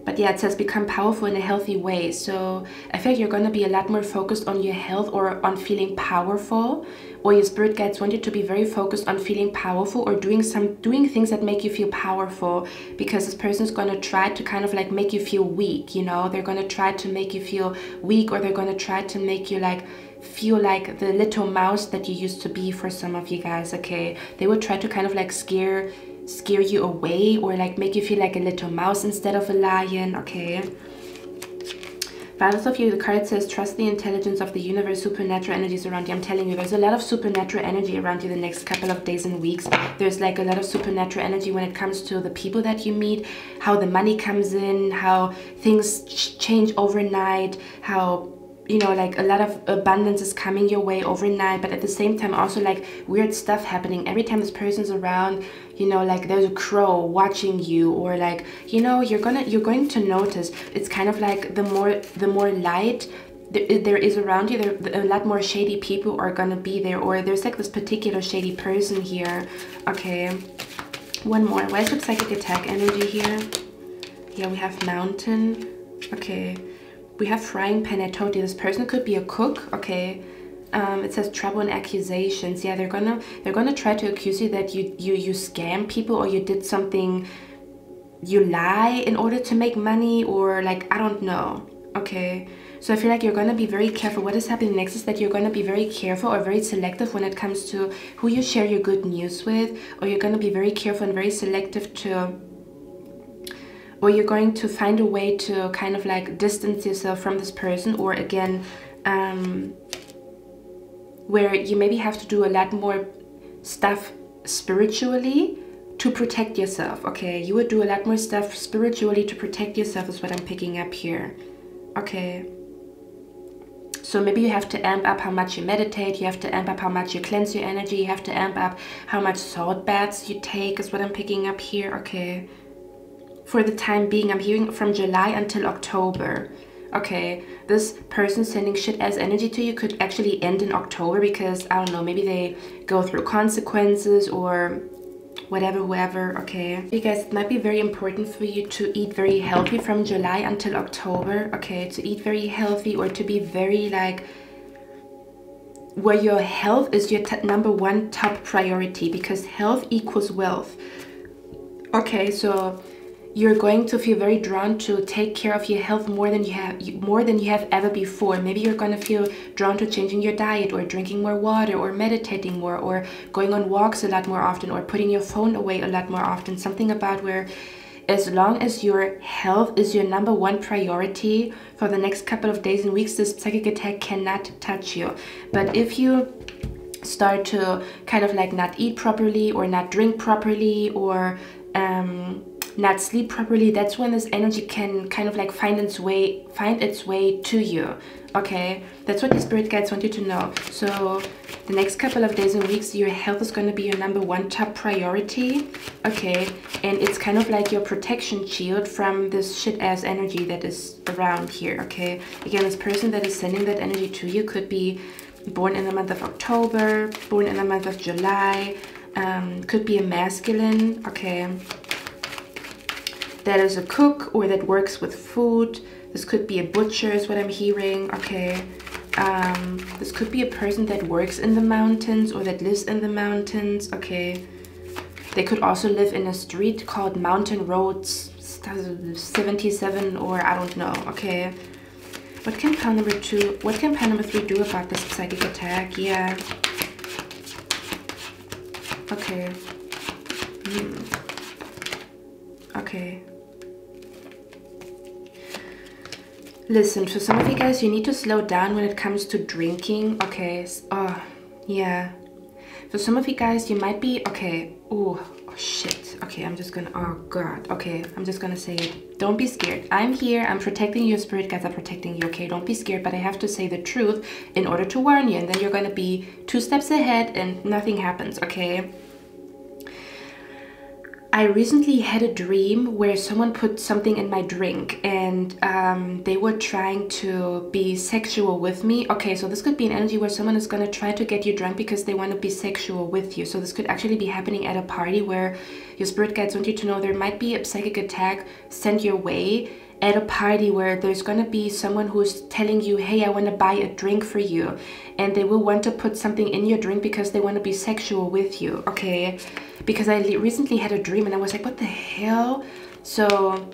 But yeah, it says become powerful in a healthy way. So I feel like you're going to be a lot more focused on your health, or on feeling powerful, or your spirit guides want you to be very focused on feeling powerful, or doing things that make you feel powerful, because this person is going to try to kind of like make you feel weak, you know? They're going to try to make you feel weak, or they're going to try to make you like feel like the little mouse that you used to be for some of you guys, okay? They would try to kind of like scare you away, or like make you feel like a little mouse instead of a lion, okay? For others of you, the card says trust the intelligence of the universe, supernatural energies around you. I'm telling you, there's a lot of supernatural energy around you the next couple of days and weeks. There's like a lot of supernatural energy when it comes to the people that you meet, how the money comes in, how things change overnight, how you know, like a lot of abundance is coming your way overnight, but at the same time also like weird stuff happening every time this person's around. You know, like there's a crow watching you, or like, you know, you're going to notice. It's kind of like the more light there is around you, a lot more shady people are gonna be there, or there's like this particular shady person here. Okay, one more. Where's the psychic attack energy here? Yeah, we have mountain. Okay, we have frying pan at totally. This person could be a cook. Okay, it says trouble and accusations. Yeah, they're gonna try to accuse you that you scam people, or you did something, you lie in order to make money, or like, I don't know. Okay, so I feel like you're gonna be very careful. What is happening next is that you're gonna be very careful or very selective when it comes to who you share your good news with, or you're gonna be very careful and very selective or you're going to find a way to kind of like distance yourself from this person, or again, where you maybe have to do a lot more stuff spiritually to protect yourself. Okay, you would do a lot more stuff spiritually to protect yourself is what I'm picking up here. Okay, so maybe you have to amp up how much you meditate, you have to amp up how much you cleanse your energy, you have to amp up how much salt baths you take is what I'm picking up here. Okay, for the time being, I'm hearing from July until October. Okay, this person sending shit as energy to you could actually end in October, because I don't know, maybe they go through consequences or whatever, whoever. Okay, you guys, it might be very important for you to eat very healthy from July until October. Okay, to eat very healthy, or to be very like where your health is your #1 top priority, because health equals wealth. Okay, so you're going to feel very drawn to take care of your health more than you have ever before. Maybe you're going to feel drawn to changing your diet, or drinking more water, or meditating more, or going on walks a lot more often, or putting your phone away a lot more often. Something about where, as long as your health is your #1 priority for the next couple of days and weeks, this psychic attack cannot touch you. But if you start to kind of like not eat properly, or not drink properly, or not sleep properly, that's when this energy can kind of like find its way to you. Okay, that's what the spirit guides want you to know. So the next couple of days and weeks, your health is going to be your #1 top priority. Okay, and it's kind of like your protection shield from this shit ass energy that is around here. Okay, again, this person that is sending that energy to you could be born in the month of October, born in the month of July, could be a masculine. Okay, that is a cook, or that works with food. This could be a butcher is what I'm hearing. Okay, this could be a person that works in the mountains, or that lives in the mountains. Okay, they could also live in a street called Mountain Roads 77, or I don't know. Okay, what can pile number 2, what can pile number 3 do about this psychic attack? Yeah, okay. Okay, listen, for some of you guys, you need to slow down when it comes to drinking. Okay, oh yeah, for some of you guys, you might be, okay, oh shit, okay, I'm just gonna, oh god, okay, I'm just gonna say it. Don't be scared. I'm here, I'm protecting you, spirit guides are protecting you. Okay, don't be scared, but I have to say the truth in order to warn you, and then you're gonna be 2 steps ahead and nothing happens. Okay, I recently had a dream where someone put something in my drink, and they were trying to be sexual with me. Okay, so this could be an energy where someone is going to try to get you drunk because they want to be sexual with you. So this could actually be happening at a party where your spirit guides want you to know there might be a psychic attack sent your way at a party where there's going to be someone who's telling you, hey, I want to buy a drink for you, and they will want to put something in your drink because they want to be sexual with you. Okay, because I recently had a dream and I was like, what the hell? So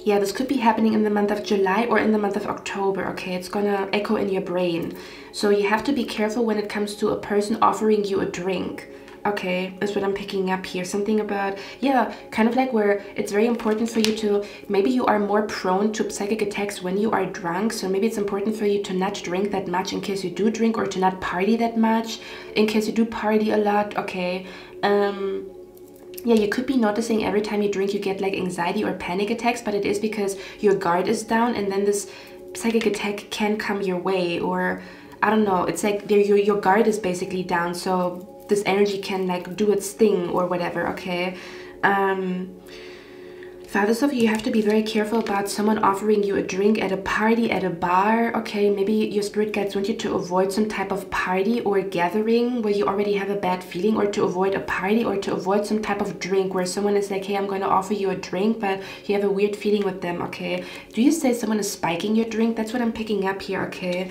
yeah, this could be happening in the month of July or in the month of October. Okay, it's gonna echo in your brain, so you have to be careful when it comes to a person offering you a drink. Okay, that's what I'm picking up here. Something about, yeah, kind of like where it's very important for you to, maybe you are more prone to psychic attacks when you are drunk, so maybe it's important for you to not drink that much in case you do drink, or to not party that much in case you do party a lot. Okay, yeah, you could be noticing every time you drink you get like anxiety or panic attacks, but it is because your guard is down, and then this psychic attack can come your way, or I don't know, it's like your guard is basically down, so this energy can like do its thing or whatever, okay? For others of you, you have to be very careful about someone offering you a drink at a party, at a bar, okay? Maybe your spirit guides want you to avoid some type of party or gathering where you already have a bad feeling, or to avoid a party, or to avoid some type of drink where someone is like, hey, I'm going to offer you a drink, but you have a weird feeling with them, okay? Do you say someone is spiking your drink? That's what I'm picking up here, okay?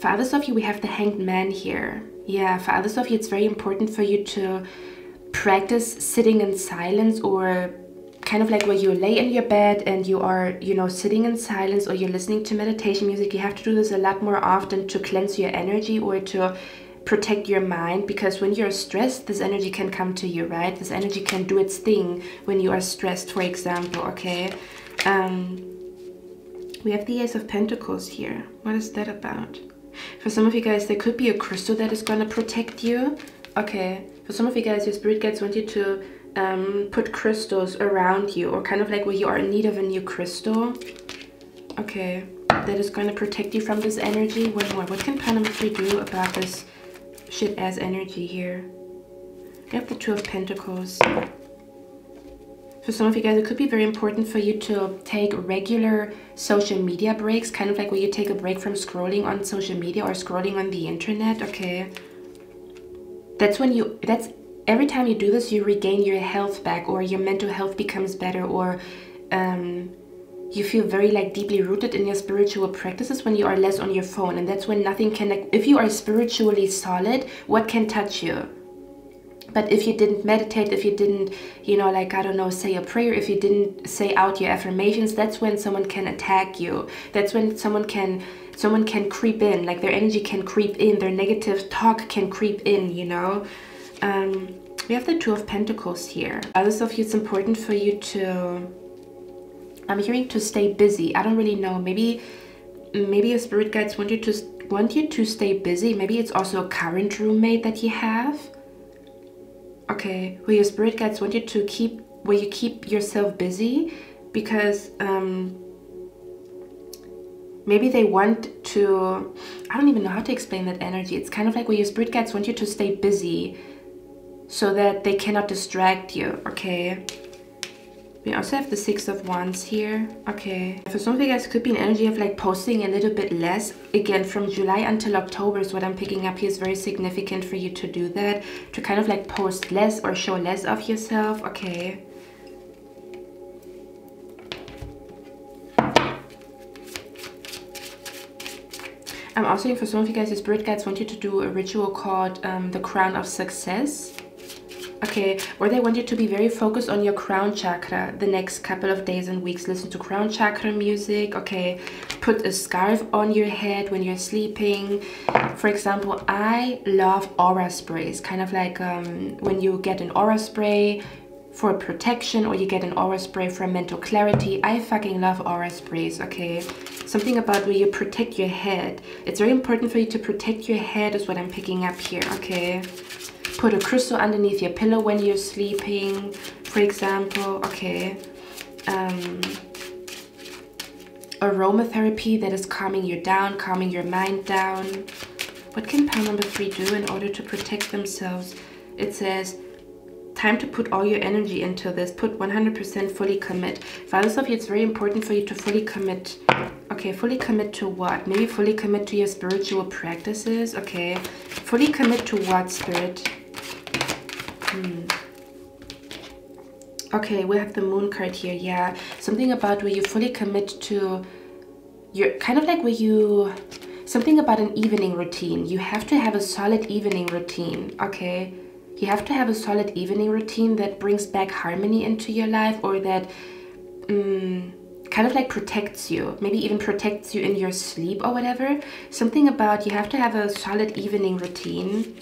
For others of you, we have the Hanged Man here. Yeah, for others of you, it's very important for you to practice sitting in silence, or kind of like where you lay in your bed and you are, you know, sitting in silence, or you're listening to meditation music. You have to do this a lot more often to cleanse your energy or to protect your mind, because when you're stressed, this energy can come to you, right? This energy can do its thing when you are stressed, for example, okay? We have the Ace of Pentacles here. What is that about? For some of you guys, there could be a crystal that is going to protect you. Okay, for some of you guys, your spirit guides want you to put crystals around you, or kind of like where you are in need of a new crystal. Okay, that is going to protect you from this energy. One more. What can pile number 3 do about this shit-ass energy here? We have the Two of Pentacles. For some of you guys, it could be very important for you to take regular social media breaks, kind of like where you take a break from scrolling on social media or scrolling on the internet, okay? That's every time you do this, you regain your health back, or your mental health becomes better, or you feel very like deeply rooted in your spiritual practices when you are less on your phone. And that's when nothing can, like, if you are spiritually solid, what can touch you? But if you didn't meditate, if you didn't, you know, like, I don't know, say a prayer, if you didn't say out your affirmations, that's when someone can attack you. That's when someone can creep in, like their energy can creep in, their negative talk can creep in, you know. We have the Two of Pentacles here. Others of you, it's important for you to, I'm hearing to stay busy. I don't really know. Maybe your spirit guides want you to stay busy. Maybe it's also a current roommate that you have. Okay, where your spirit guides want you to keep yourself busy, because maybe they want to, I don't even know how to explain that energy. It's kind of like where your spirit guides want you to stay busy so that they cannot distract you, okay? We also have the Six of Wands here. Okay, for some of you guys, it could be an energy of like posting a little bit less. Again, from July until October is what I'm picking up here. Is very significant for you to do that, to kind of like post less or show less of yourself. Okay. I'm also saying for some of you guys, your spirit guides want you to do a ritual called the Crown of Success. Okay, or they want you to be very focused on your crown chakra the next couple of days and weeks. Listen to crown chakra music, okay? Put a scarf on your head when you're sleeping. For example, I love aura sprays, kind of like when you get an aura spray for protection, or you get an aura spray for mental clarity. I fucking love aura sprays, okay? Something about where you protect your head. It's very important for you to protect your head is what I'm picking up here, okay? Put a crystal underneath your pillow when you're sleeping, for example, okay? Aromatherapy that is calming you down, calming your mind down. What can pile number 3 do in order to protect themselves? It says, time to put all your energy into this. Put 100% fully commit. For others of you, it's very important for you to fully commit. Okay, fully commit to what? Maybe fully commit to your spiritual practices. Okay, fully commit to what, Spirit? Okay, we have the Moon card here. Yeah, something about where you fully commit to your, kind of like where you, something about an evening routine. You have to have a solid evening routine, okay? You have to have a solid evening routine that brings back harmony into your life, or that kind of like protects you, maybe even protects you in your sleep or whatever. Something about you have to have a solid evening routine,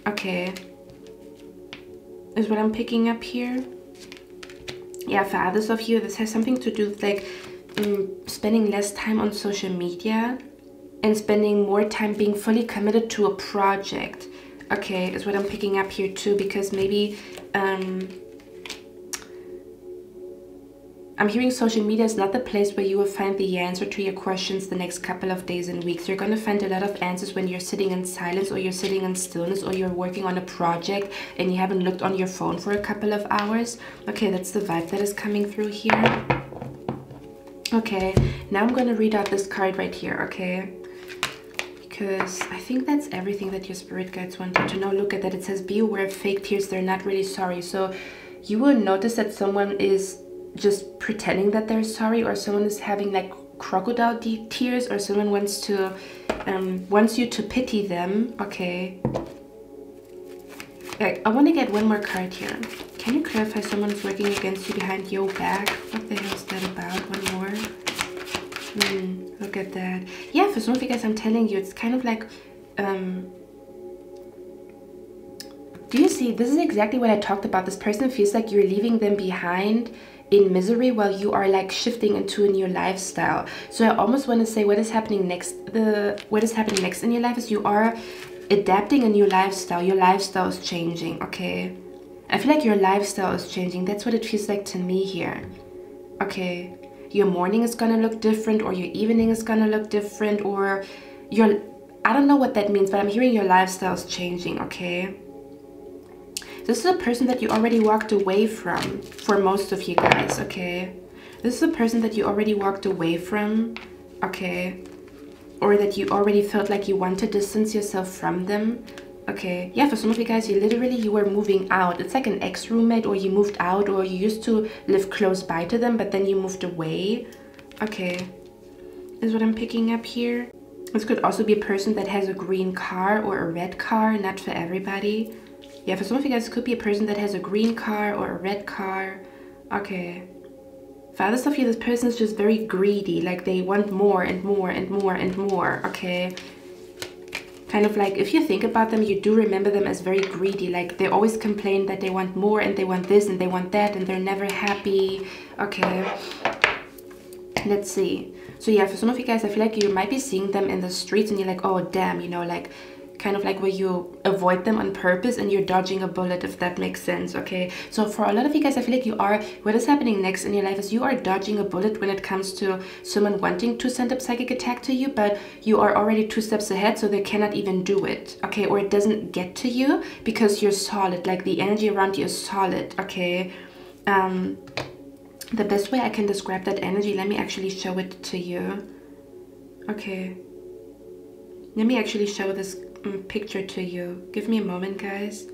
okay, is what I'm picking up here. Yeah, for others of you, this has something to do with like spending less time on social media and spending more time being fully committed to a project. Okay, is what I'm picking up here too, because maybe, I I'm hearing social media is not the place where you will find the answer to your questions the next couple of days and weeks. You're going to find a lot of answers when you're sitting in silence, or you're sitting in stillness, or you're working on a project and you haven't looked on your phone for a couple of hours. Okay, that's the vibe that is coming through here. Okay, now I'm going to read out this card right here, okay? Because I think that's everything that your spirit guides want you to know. Look at that. It says, be aware of fake tears. They're not really sorry. So you will notice that someone is just pretending that they're sorry, or someone is having like crocodile tears, or someone wants you to pity them. Okay, I want to get one more card here. Can you clarify someone is working against you behind your back? What the hell is that about? One more. Look at that. Yeah, for some of you guys, I'm telling you, it's kind of like do you see? This is exactly what I talked about. This person feels like you're leaving them behind in misery while you are like shifting into a new lifestyle. So I almost want to say, what is happening next? What is happening next in your life is you are adapting a new lifestyle. Your lifestyle is changing, okay? I feel like your lifestyle is changing. That's what it feels like to me here. Okay, your morning is gonna look different, or your evening is gonna look different, or your, I don't know what that means, but I'm hearing your lifestyle is changing, okay? This is a person that you already walked away from for most of you guys, okay? This is a person that you already walked away from, okay? Or that you already felt like you want to distance yourself from them, okay? Yeah, for some of you guys, you were moving out. It's like an ex-roommate, or you moved out, or you used to live close by to them, but then you moved away, okay? Is what I'm picking up here. This could also be a person that has a green car or a red car, not for everybody. Yeah, for some of you guys, it could be a person that has a green car or a red car. Okay. For others of you, this person is just very greedy. Like they want more and more and more and more. Okay. Kind of like, if you think about them, you do remember them as very greedy. Like they always complain that they want more, and they want this and they want that, and they're never happy. Okay. Let's see. So yeah, for some of you guys, I feel like you might be seeing them in the streets and you're like, oh damn, you know, like kind of like where you avoid them on purpose and you're dodging a bullet, if that makes sense. Okay, so for a lot of you guys, I feel like you are, what is happening next in your life is you are dodging a bullet when it comes to someone wanting to send a psychic attack to you, but you are already 2 steps ahead, so they cannot even do it. Okay, or it doesn't get to you because you're solid, like the energy around you is solid. Okay, the best way I can describe that energy, let me actually show it to you. Okay, let me actually show this picture to you. Give me a moment, guys.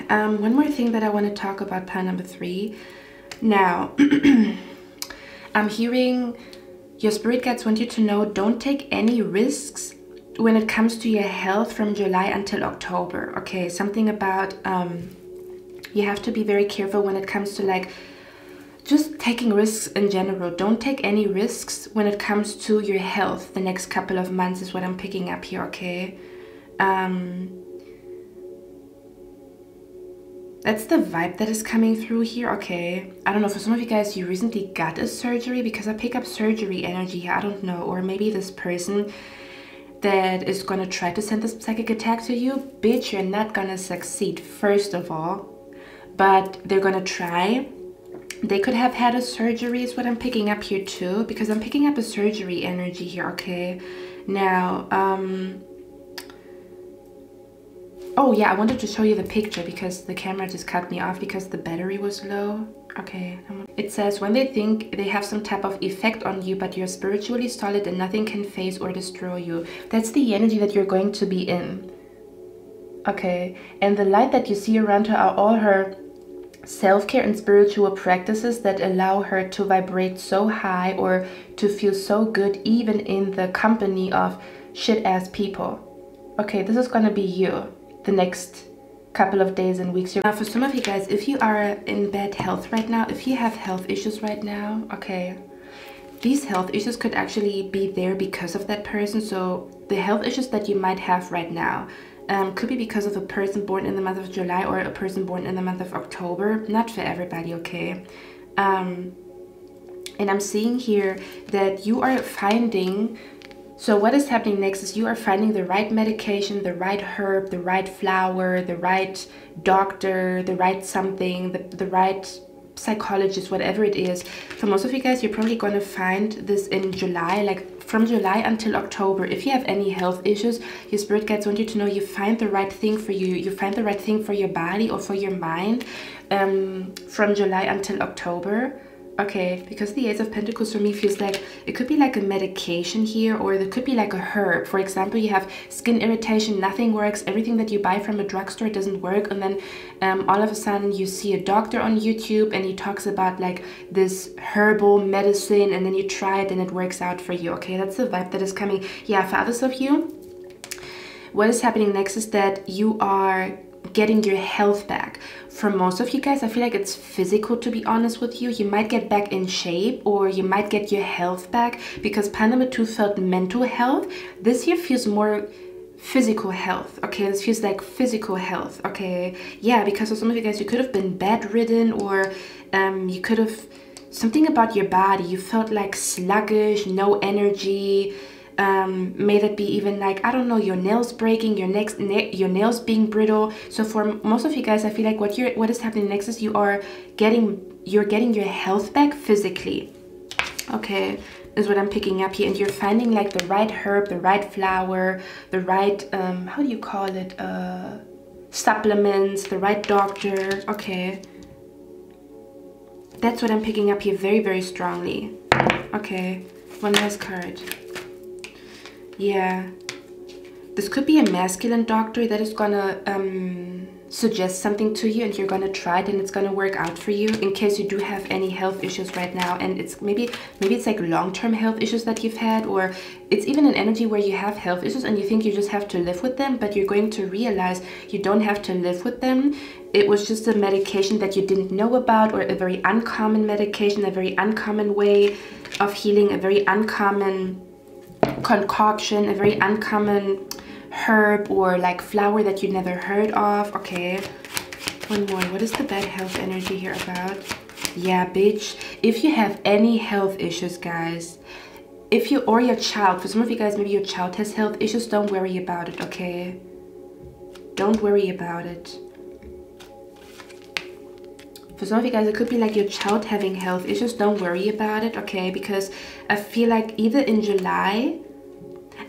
One more thing that I want to talk about, pile number 3. Now, I'm hearing your spirit guides want you to know, don't take any risks when it comes to your health from July until October. Okay, something about you have to be very careful when it comes to like just taking risks in general. Don't take any risks when it comes to your health the next couple of months is what I'm picking up here. Okay, that's the vibe that is coming through here. Okay, I don't know, for some of you guys, you recently got a surgery, because I pick up surgery energy here. I don't know, or maybe this person that is gonna try to send this psychic attack to you, bitch, you're not gonna succeed, first of all, but they're gonna try. They could have had a surgery is what I'm picking up here too, because I'm picking up a surgery energy here. Okay, now oh yeah, I wanted to show you the picture because the camera just cut me off because the battery was low. Okay, it says, when they think they have some type of effect on you, but you're spiritually solid and nothing can phase or destroy you. That's the energy that you're going to be in. Okay, and the light that you see around her are all her self-care and spiritual practices that allow her to vibrate so high or to feel so good even in the company of shit-ass people. Okay, this is gonna be you the next couple of days and weeks. Now, for some of you guys, if you are in bad health right now, if you have health issues right now, okay, these health issues could actually be there because of that person. So the health issues that you might have right now could be because of a person born in the month of July or a person born in the month of October. Not for everybody, okay? And I'm seeing here that you are finding, so what is happening next is you are finding the right medication, the right herb, the right flower, the right doctor, the right something, the right psychologist, whatever it is. For most of you guys, you're probably going to find this in July, like from July until October. If you have any health issues, your spirit guides want you to know you find the right thing for you. You find the right thing for your body or for your mind from July until October. Okay, because the Ace of Pentacles for me feels like it could be like a medication here, or it could be like a herb. For example, you have skin irritation, nothing works, everything that you buy from a drugstore doesn't work, and then all of a sudden you see a doctor on YouTube and he talks about like this herbal medicine, and then you try it and it works out for you. Okay, that's the vibe that is coming. Yeah, for others of you, what is happening next is that you are getting your health back. For most of you guys, I feel like it's physical, to be honest with you. You might get back in shape, or you might get your health back, because pile number 2 felt mental health. This here feels more physical health. Okay, this feels like physical health. Okay, yeah, because for some of you guys, you could have been bedridden, or you could have something about your body. You felt like sluggish, no energy. May that be even like, I don't know, your nails breaking, your nails being brittle. So for most of you guys, I feel like what is happening next is you're getting your health back physically. Okay, is what I'm picking up here, and you're finding like the right herb, the right flower, the right how do you call it, supplements, the right doctor. Okay, that's what I'm picking up here very, very strongly. Okay, one last card. Yeah, this could be a masculine doctor that is gonna suggest something to you, and you're gonna try it and it's gonna work out for you, in case you do have any health issues right now. And it's maybe it's like long-term health issues that you've had, or it's even an energy where you have health issues and you think you just have to live with them, but you're going to realize you don't have to live with them. It was just a medication that you didn't know about, or a very uncommon medication, a very uncommon way of healing, a very uncommon concoction, a very uncommon herb or like flower that you never heard of. Okay, one more. What is the bad health energy here about? Yeah, bitch. If you have any health issues, guys, if you or your child, for some of you guys, maybe your child has health issues, don't worry about it. Okay, don't worry about it. For some of you guys, it could be like your child having health issues. Don't worry about it, okay? Because I feel like either in July,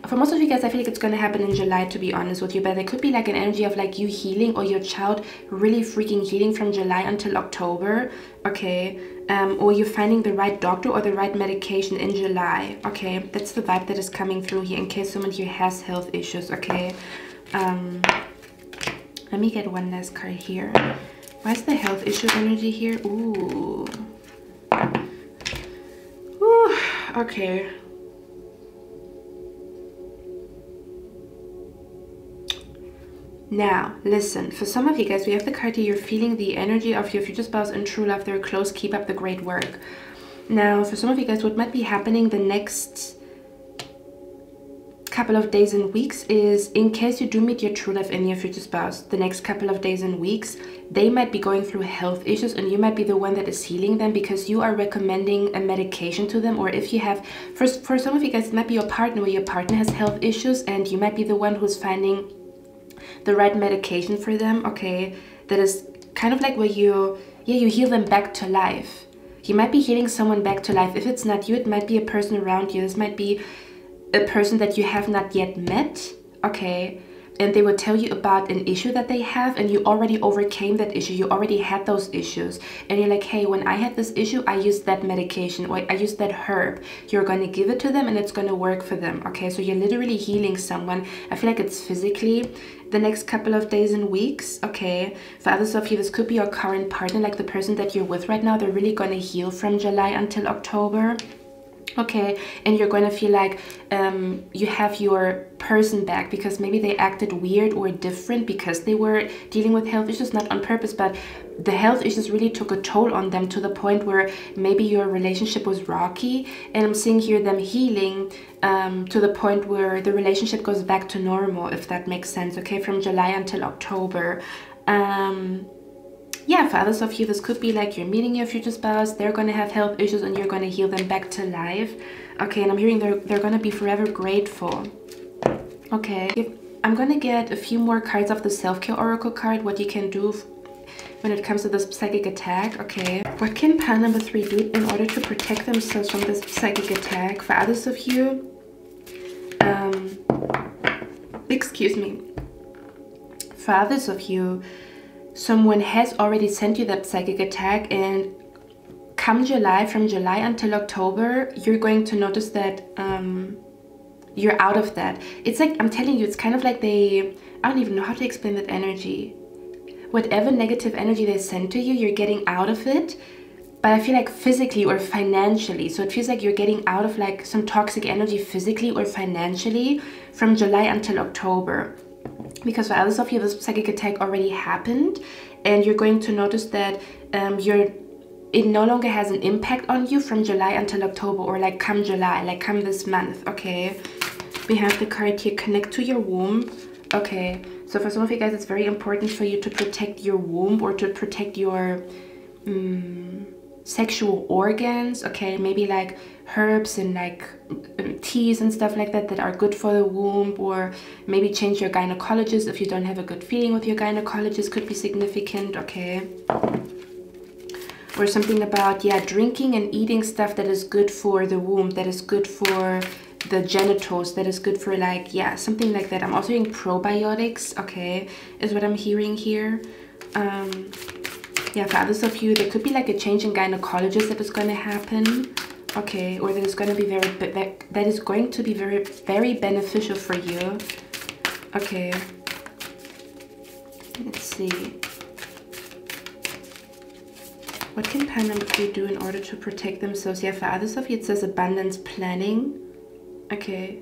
for most of you guys, I feel like it's going to happen in July, to be honest with you. But there could be like an energy of like you healing, or your child really freaking healing from July until October, okay? Or you're finding the right doctor or the right medication in July, okay? That's the vibe that is coming through here, in case someone here has health issues, okay? Let me get one last card here. Why is the health issue energy here? Ooh. Ooh, okay. Now, listen, for some of you guys, we have the card here, you're feeling the energy of your future spouse and true love. They're close, keep up the great work. Now, for some of you guys, what might be happening the next couple of days and weeks is, in case you do meet your true love and your future spouse, the next couple of days and weeks, they might be going through health issues, and you might be the one that is healing them, because you are recommending a medication to them. Or if you have, for some of you guys, it might be your partner, where your partner has health issues, and you might be the one who's finding the right medication for them, okay? That is kind of like where you heal them back to life. You might be healing someone back to life. If it's not you, it might be a person around you. This might be a person that you have not yet met, okay? And they will tell you about an issue that they have, and you already overcame that issue. You already had those issues, and you're like, hey, when I had this issue, I used that medication, or I used that herb. You're going to give it to them, and it's going to work for them, okay? So you're literally healing someone. I feel like it's physically the next couple of days and weeks, okay? For others of you, this could be your current partner, like the person that you're with right now. They're really going to heal from July until October. Okay, and you're going to feel like you have your person back, because maybe they acted weird or different because they were dealing with health issues, not on purpose, but the health issues really took a toll on them, to the point where maybe your relationship was rocky. And I'm seeing here them healing to the point where the relationship goes back to normal, if that makes sense, okay, from July until October. Yeah, for others of you, this could be like you're meeting your future spouse, they're going to have health issues, and you're going to heal them back to life. Okay, and I'm hearing they're going to be forever grateful. Okay, I'm going to get a few more cards of the self-care oracle card, what you can do when it comes to this psychic attack. Okay, what can pile number 3 do in order to protect themselves from this psychic attack? For others of you, excuse me, for others of you, someone has already sent you that psychic attack, and come July, from July until October, you're going to notice that you're out of that. It's like, I'm telling you, it's kind of like they, I don't even know how to explain that energy. Whatever negative energy they send to you, you're getting out of it. But I feel like physically or financially. So it feels like you're getting out of like some toxic energy physically or financially from July until October. Because for others of you, this psychic attack already happened, and you're going to notice that it no longer has an impact on you from July until October, or like come July, like come this month. Okay, we have the card here, connect to your womb. Okay, so for some of you guys, it's very important for you to protect your womb, or to protect your sexual organs. Okay, maybe like herbs and like teas and stuff like that that are good for the womb, or maybe change your gynecologist if you don't have a good feeling with your gynecologist, could be significant. Okay, or something about, yeah, drinking and eating stuff that is good for the womb, that is good for the genitals, that is good for like, yeah, something like that. I'm also hearing probiotics, okay, is what I'm hearing here. Yeah, for others of you, there could be like a change in gynecologist that is going to happen, okay, or that is going to be very beneficial for you. Okay, let's see. What can pile number 3 do in order to protect themselves? Yeah, for others of you, it says abundance planning. Okay,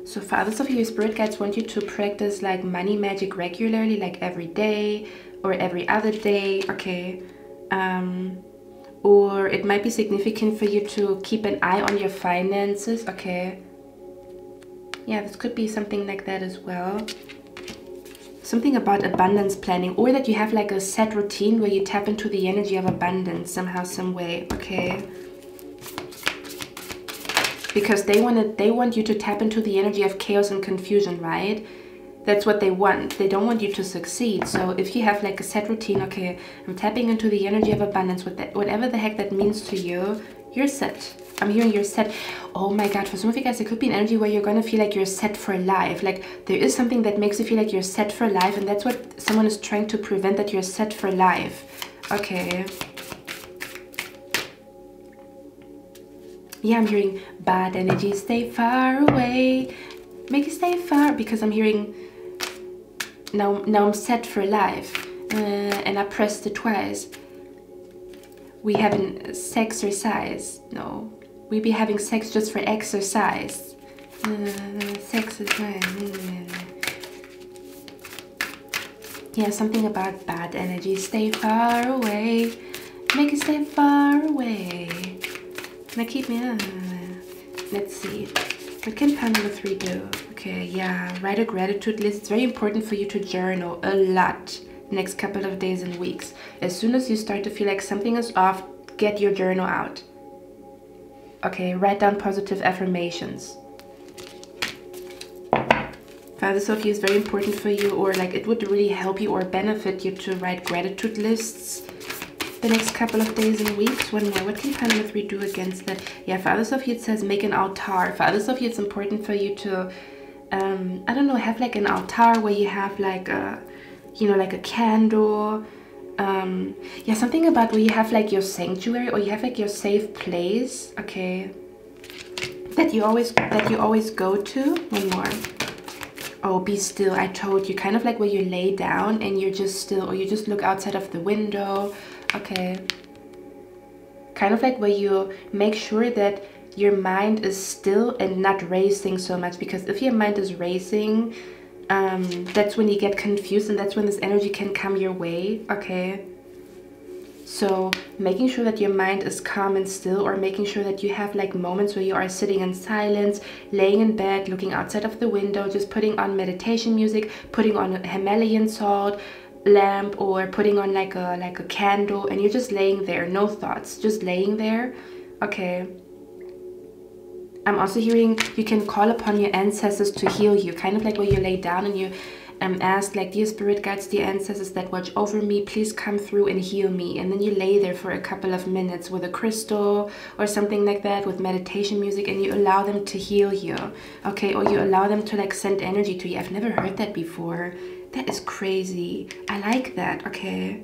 so for others of you, your spirit guides want you to practice like money magic regularly, like every day or every other day. Okay, or it might be significant for you to keep an eye on your finances. Okay, yeah, this could be something like that as well. Something about abundance planning, or that you have like a set routine where you tap into the energy of abundance somehow, some way. Okay, because they want you to tap into the energy of chaos and confusion, right? That's what they want. They don't want you to succeed. So if you have like a set routine, okay, I'm tapping into the energy of abundance, with that, whatever the heck that means to you, you're set. I'm hearing you're set. Oh my god, for some of you guys, it could be an energy where you're gonna feel like you're set for life. Like there is something that makes you feel like you're set for life, and that's what someone is trying to prevent, that you're set for life. Okay. Yeah, I'm hearing bad energy, stay far away. Make it stay far, because I'm hearing now I'm set for life. And I pressed it twice. We having sexercise. No. We be having sex just for exercise. Sex is fine. Yeah, something about bad energy. Stay far away. Make it stay far away. Now keep me on. Let's see. What can pile number 3 do? Okay, yeah. Write a gratitude list. It's very important for you to journal a lot next couple of days and weeks. As soon as you start to feel like something is off, get your journal out. Okay, write down positive affirmations. For others of you, it's very important for you, or like it would really help you or benefit you to write gratitude lists the next couple of days and weeks. One more. What can pile number 3 do against that? Yeah, for others of you, it says make an altar. For others of you, it's important for you to, I don't know, have like an altar where you have like a, you know, like a candle. Yeah, something about where you have like your sanctuary, or you have like your safe place, okay, that you always go to. One more. Oh, be still. I told you, kind of like where you lay down and you're just still, or you just look outside of the window. Okay, kind of like where you make sure that your mind is still and not racing so much, because if your mind is racing, that's when you get confused, and that's when this energy can come your way. Okay, so making sure that your mind is calm and still, or making sure that you have like moments where you are sitting in silence, laying in bed, looking outside of the window, just putting on meditation music, putting on a Himalayan salt lamp, or putting on like a candle, and you're just laying there, no thoughts, just laying there. Okay, I'm also hearing you can call upon your ancestors to heal you, kind of like where you lay down and you ask like, dear spirit guides, dear ancestors that watch over me, please come through and heal me. And then you lay there for a couple of minutes with a crystal or something like that, with meditation music, and you allow them to heal you, okay? Or you allow them to like send energy to you. I've never heard that before. That is crazy. I like that. Okay.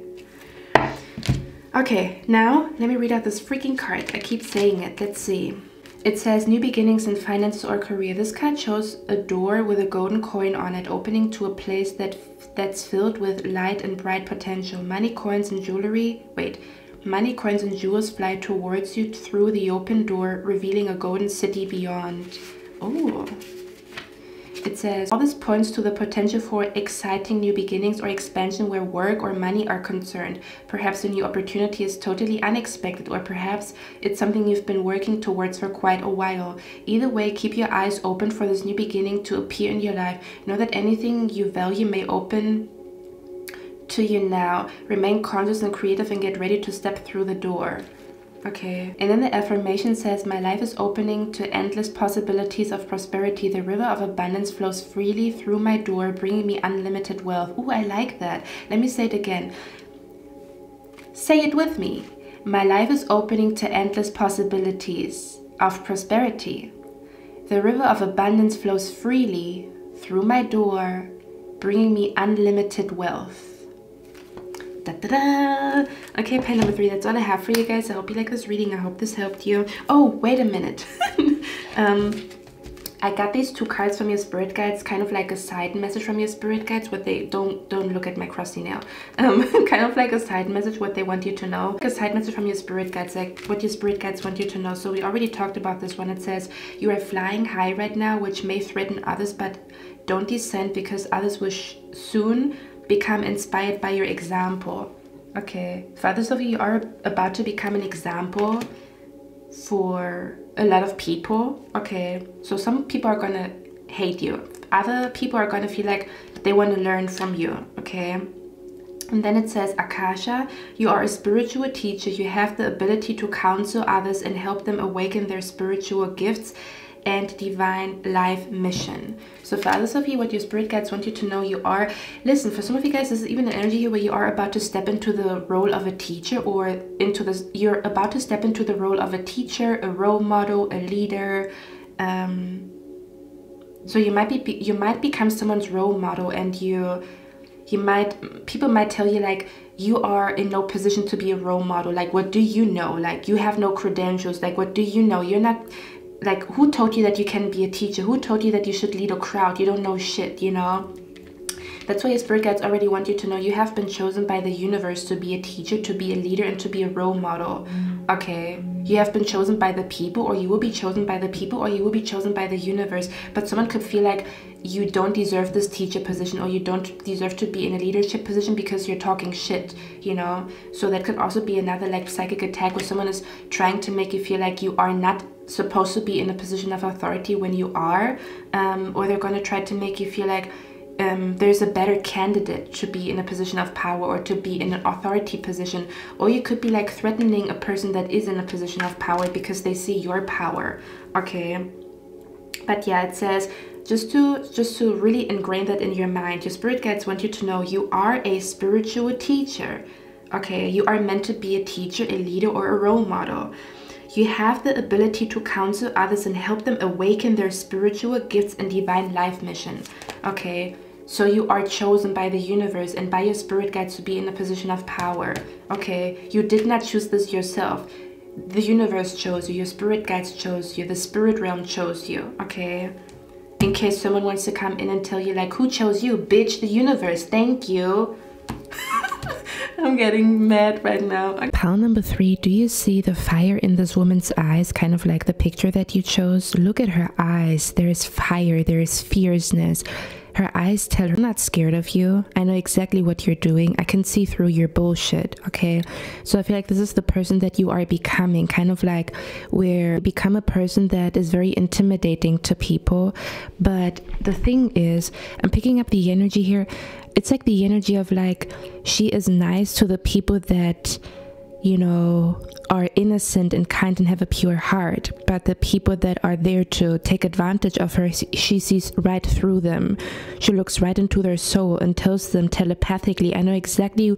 Okay, now let me read out this freaking card. I keep saying it. Let's see. It says new beginnings in finances or career. This card shows a door with a golden coin on it, opening to a place that's filled with light and bright potential. Money, coins, and jewelry. Wait. Money, coins, and jewels fly towards you through the open door, revealing a golden city beyond. Oh. It says, all this points to the potential for exciting new beginnings or expansion where work or money are concerned. Perhaps a new opportunity is totally unexpected, or perhaps it's something you've been working towards for quite a while. Either way, keep your eyes open for this new beginning to appear in your life. Know that anything you value may open to you now. Remain conscious and creative and get ready to step through the door. Okay, and then the affirmation says, my life is opening to endless possibilities of prosperity. The river of abundance flows freely through my door, bringing me unlimited wealth. Ooh, I like that. Let me say it again. Say it with me. My life is opening to endless possibilities of prosperity. The river of abundance flows freely through my door, bringing me unlimited wealth. Da, da, da. Okay, pile number 3. That's all I have for you guys. I hope you like this reading. I hope this helped you. Oh, wait a minute. I got these 2 cards from your spirit guides, kind of like a side message from your spirit guides. What they don't look at my crusty nail. Kind of like a side message, what they want you to know. Like a side message from your spirit guides, like what your spirit guides want you to know. So we already talked about this one. It says you are flying high right now, which may threaten others, but don't descend, because others will soon become inspired by your example. Okay, for others of you, you are about to become an example for a lot of people. Okay, so some people are gonna hate you, other people are gonna feel like they want to learn from you. Okay, and then it says, Akasha, you are a spiritual teacher. You have the ability to counsel others and help them awaken their spiritual gifts and divine life mission. So for others of you, what your spirit guides want you to know, you are, listen, for some of you guys, this is even an energy here where you are about to step into the role of a teacher, or into this, you're about to step into the role of a teacher, a role model, a leader. So you might become someone's role model, and people might tell you like, you are in no position to be a role model. Like, what do you know? Like, you have no credentials. Like, what do you know? You're not, like, who told you that you can be a teacher? Who told you that you should lead a crowd? You don't know shit, you know? That's why your spirit guides already want you to know you have been chosen by the universe to be a teacher, to be a leader, and to be a role model. Okay, you have been chosen by the people, or you will be chosen by the people, or you will be chosen by the universe. But someone could feel like you don't deserve this teacher position, or you don't deserve to be in a leadership position because you're talking shit, you know? So that could also be another like psychic attack, where someone is trying to make you feel like you are not supposed to be in a position of authority when you are, or they're going to try to make you feel like there's a better candidate to be in a position of power, or to be in an authority position. Or you could be like threatening a person that is in a position of power because they see your power. Okay, but yeah, it says just to really ingrain that in your mind, your spirit guides want you to know you are a spiritual teacher. Okay, you are meant to be a teacher, a leader, or a role model. You have the ability to counsel others and help them awaken their spiritual gifts and divine life mission. Okay, so you are chosen by the universe and by your spirit guides to be in a position of power. Okay, you did not choose this yourself. The universe chose you, your spirit guides chose you, the spirit realm chose you. Okay, in case someone wants to come in and tell you like, who chose you? Bitch, the universe, thank you. I'm getting mad right now. Pile number 3, do you see the fire in this woman's eyes? Kind of like the picture that you chose. Look at her eyes. There is fire, there is fierceness. Her eyes tell her, I'm not scared of you. I know exactly what you're doing. I can see through your bullshit. Okay, so I feel like this is the person that you are becoming, kind of like where you become a person that is very intimidating to people. But the thing is, I'm picking up the energy here. It's like the energy of like, she is nice to the people that you know, are innocent and kind and have a pure heart, but the people that are there to take advantage of her, she sees right through them. She looks right into their soul and tells them telepathically, I know exactly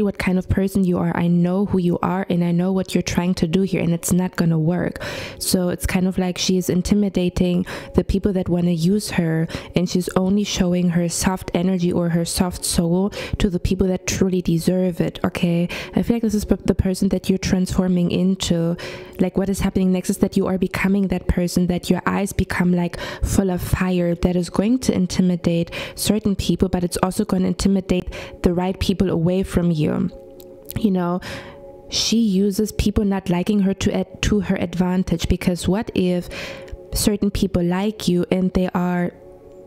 what kind of person you are. I know who you are, and I know what you're trying to do here, and it's not gonna work. So it's kind of like she is intimidating the people that want to use her, and she's only showing her soft energy or her soft soul to the people that truly deserve it. Okay, I feel like this is the person that you're transforming into. Like, what is happening next is that you are becoming that person, that your eyes become like full of fire, that is going to intimidate certain people, but it's also going to intimidate the right people away from you. You know, she uses people not liking her to her advantage, because what if certain people like you and they are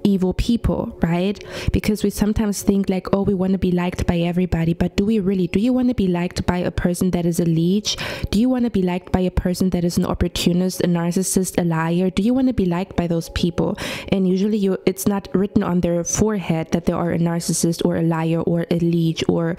evil people, right? Because we sometimes think like, oh, we want to be liked by everybody, but do we really? Do you want to be liked by a person that is a leech? Do you want to be liked by a person that is an opportunist, a narcissist, a liar? Do you want to be liked by those people? And usually it's not written on their forehead that they are a narcissist or a liar or a leech or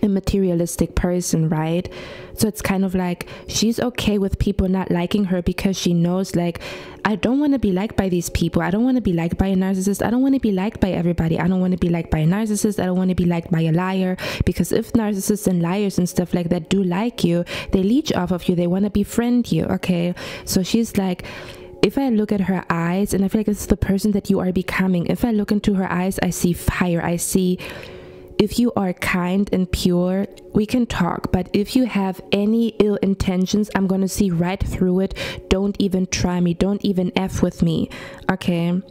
a materialistic person, right? So it's kind of like she's okay with people not liking her because she knows, like, I don't want to be liked by these people. I don't want to be liked by a narcissist. I don't want to be liked by everybody. I don't want to be liked by a narcissist. I don't want to be liked by a liar, because if narcissists and liars and stuff like that do like you, they leech off of you. They want to befriend you. Okay, so she's like, if I look at her eyes, and I feel like this is the person that you are becoming, if I look into her eyes, I see fire. I see, if you are kind and pure, we can talk, but if you have any ill intentions, I'm gonna see right through it. Don't even try me. Don't even F with me. Okay,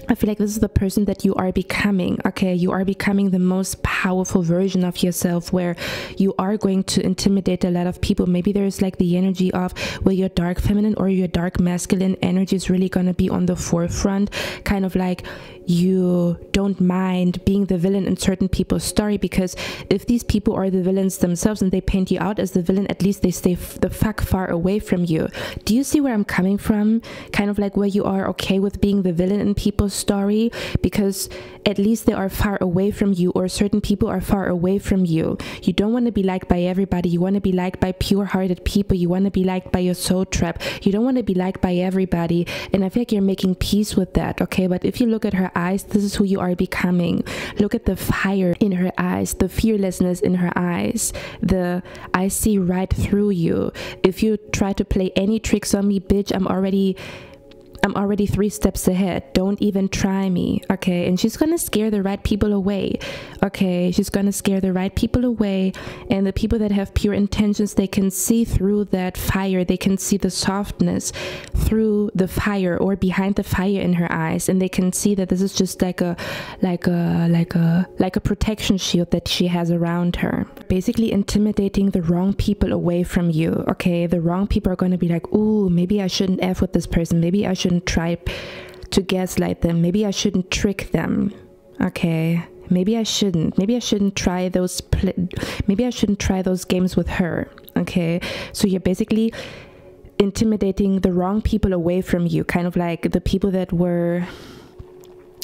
I feel like this is the person that you are becoming. Okay, you are becoming the most powerful version of yourself, where you are going to intimidate a lot of people. Maybe there's like the energy of where your dark feminine or your dark masculine energy is really going to be on the forefront, kind of like you don't mind being the villain in certain people's story, because if these people are the villains themselves and they paint you out as the villain, at least they stay the fuck far away from you. Do you see where I'm coming from? Kind of like where you are okay with being the villain in people's story, because at least they are far away from you, or certain people are far away from you. You don't want to be liked by everybody. You want to be liked by pure-hearted people. You want to be liked by your soul trap. You don't want to be liked by everybody, and I feel like you're making peace with that. Okay, but if you look at her eyes, this is who you are becoming. Look at the fire in her eyes, the fearlessness in her eyes, the I see right through you. If you try to play any tricks on me, bitch, I'm already 3 steps ahead. Don't even try me. Okay, and she's gonna scare the right people away. Okay, she's gonna scare the right people away, and the people that have pure intentions, they can see through that fire. They can see the softness through the fire or behind the fire in her eyes, and they can see that this is just like a protection shield that she has around her, basically intimidating the wrong people away from you. Okay, the wrong people are going to be like, ooh, maybe I shouldn't F with this person. Maybe I shouldn't try to gaslight them. Maybe I shouldn't trick them. Okay, maybe I shouldn't try those games with her. Okay, so you're basically intimidating the wrong people away from you, kind of like the people that were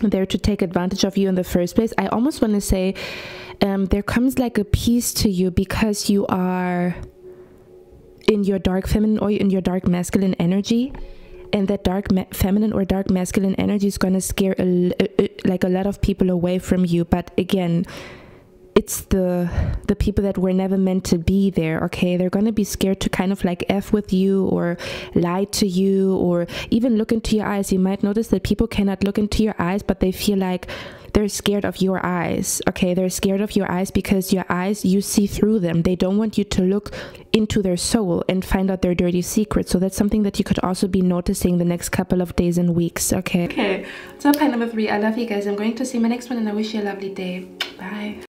there to take advantage of you in the first place. I almost want to say there comes like a peace to you because you are in your dark feminine or in your dark masculine energy, and that dark feminine or dark masculine energy is going to scare like a lot of people away from you. But again, it's the people that were never meant to be there. Okay, they're going to be scared to kind of like F with you or lie to you or even look into your eyes. You might notice that people cannot look into your eyes, but they feel like they're scared of your eyes. Okay, they're scared of your eyes because your eyes, you see through them. They don't want you to look into their soul and find out their dirty secrets. So that's something that you could also be noticing the next couple of days and weeks. Okay, so pie number 3, I love you guys. I'm going to see my next one, and I wish you a lovely day. Bye.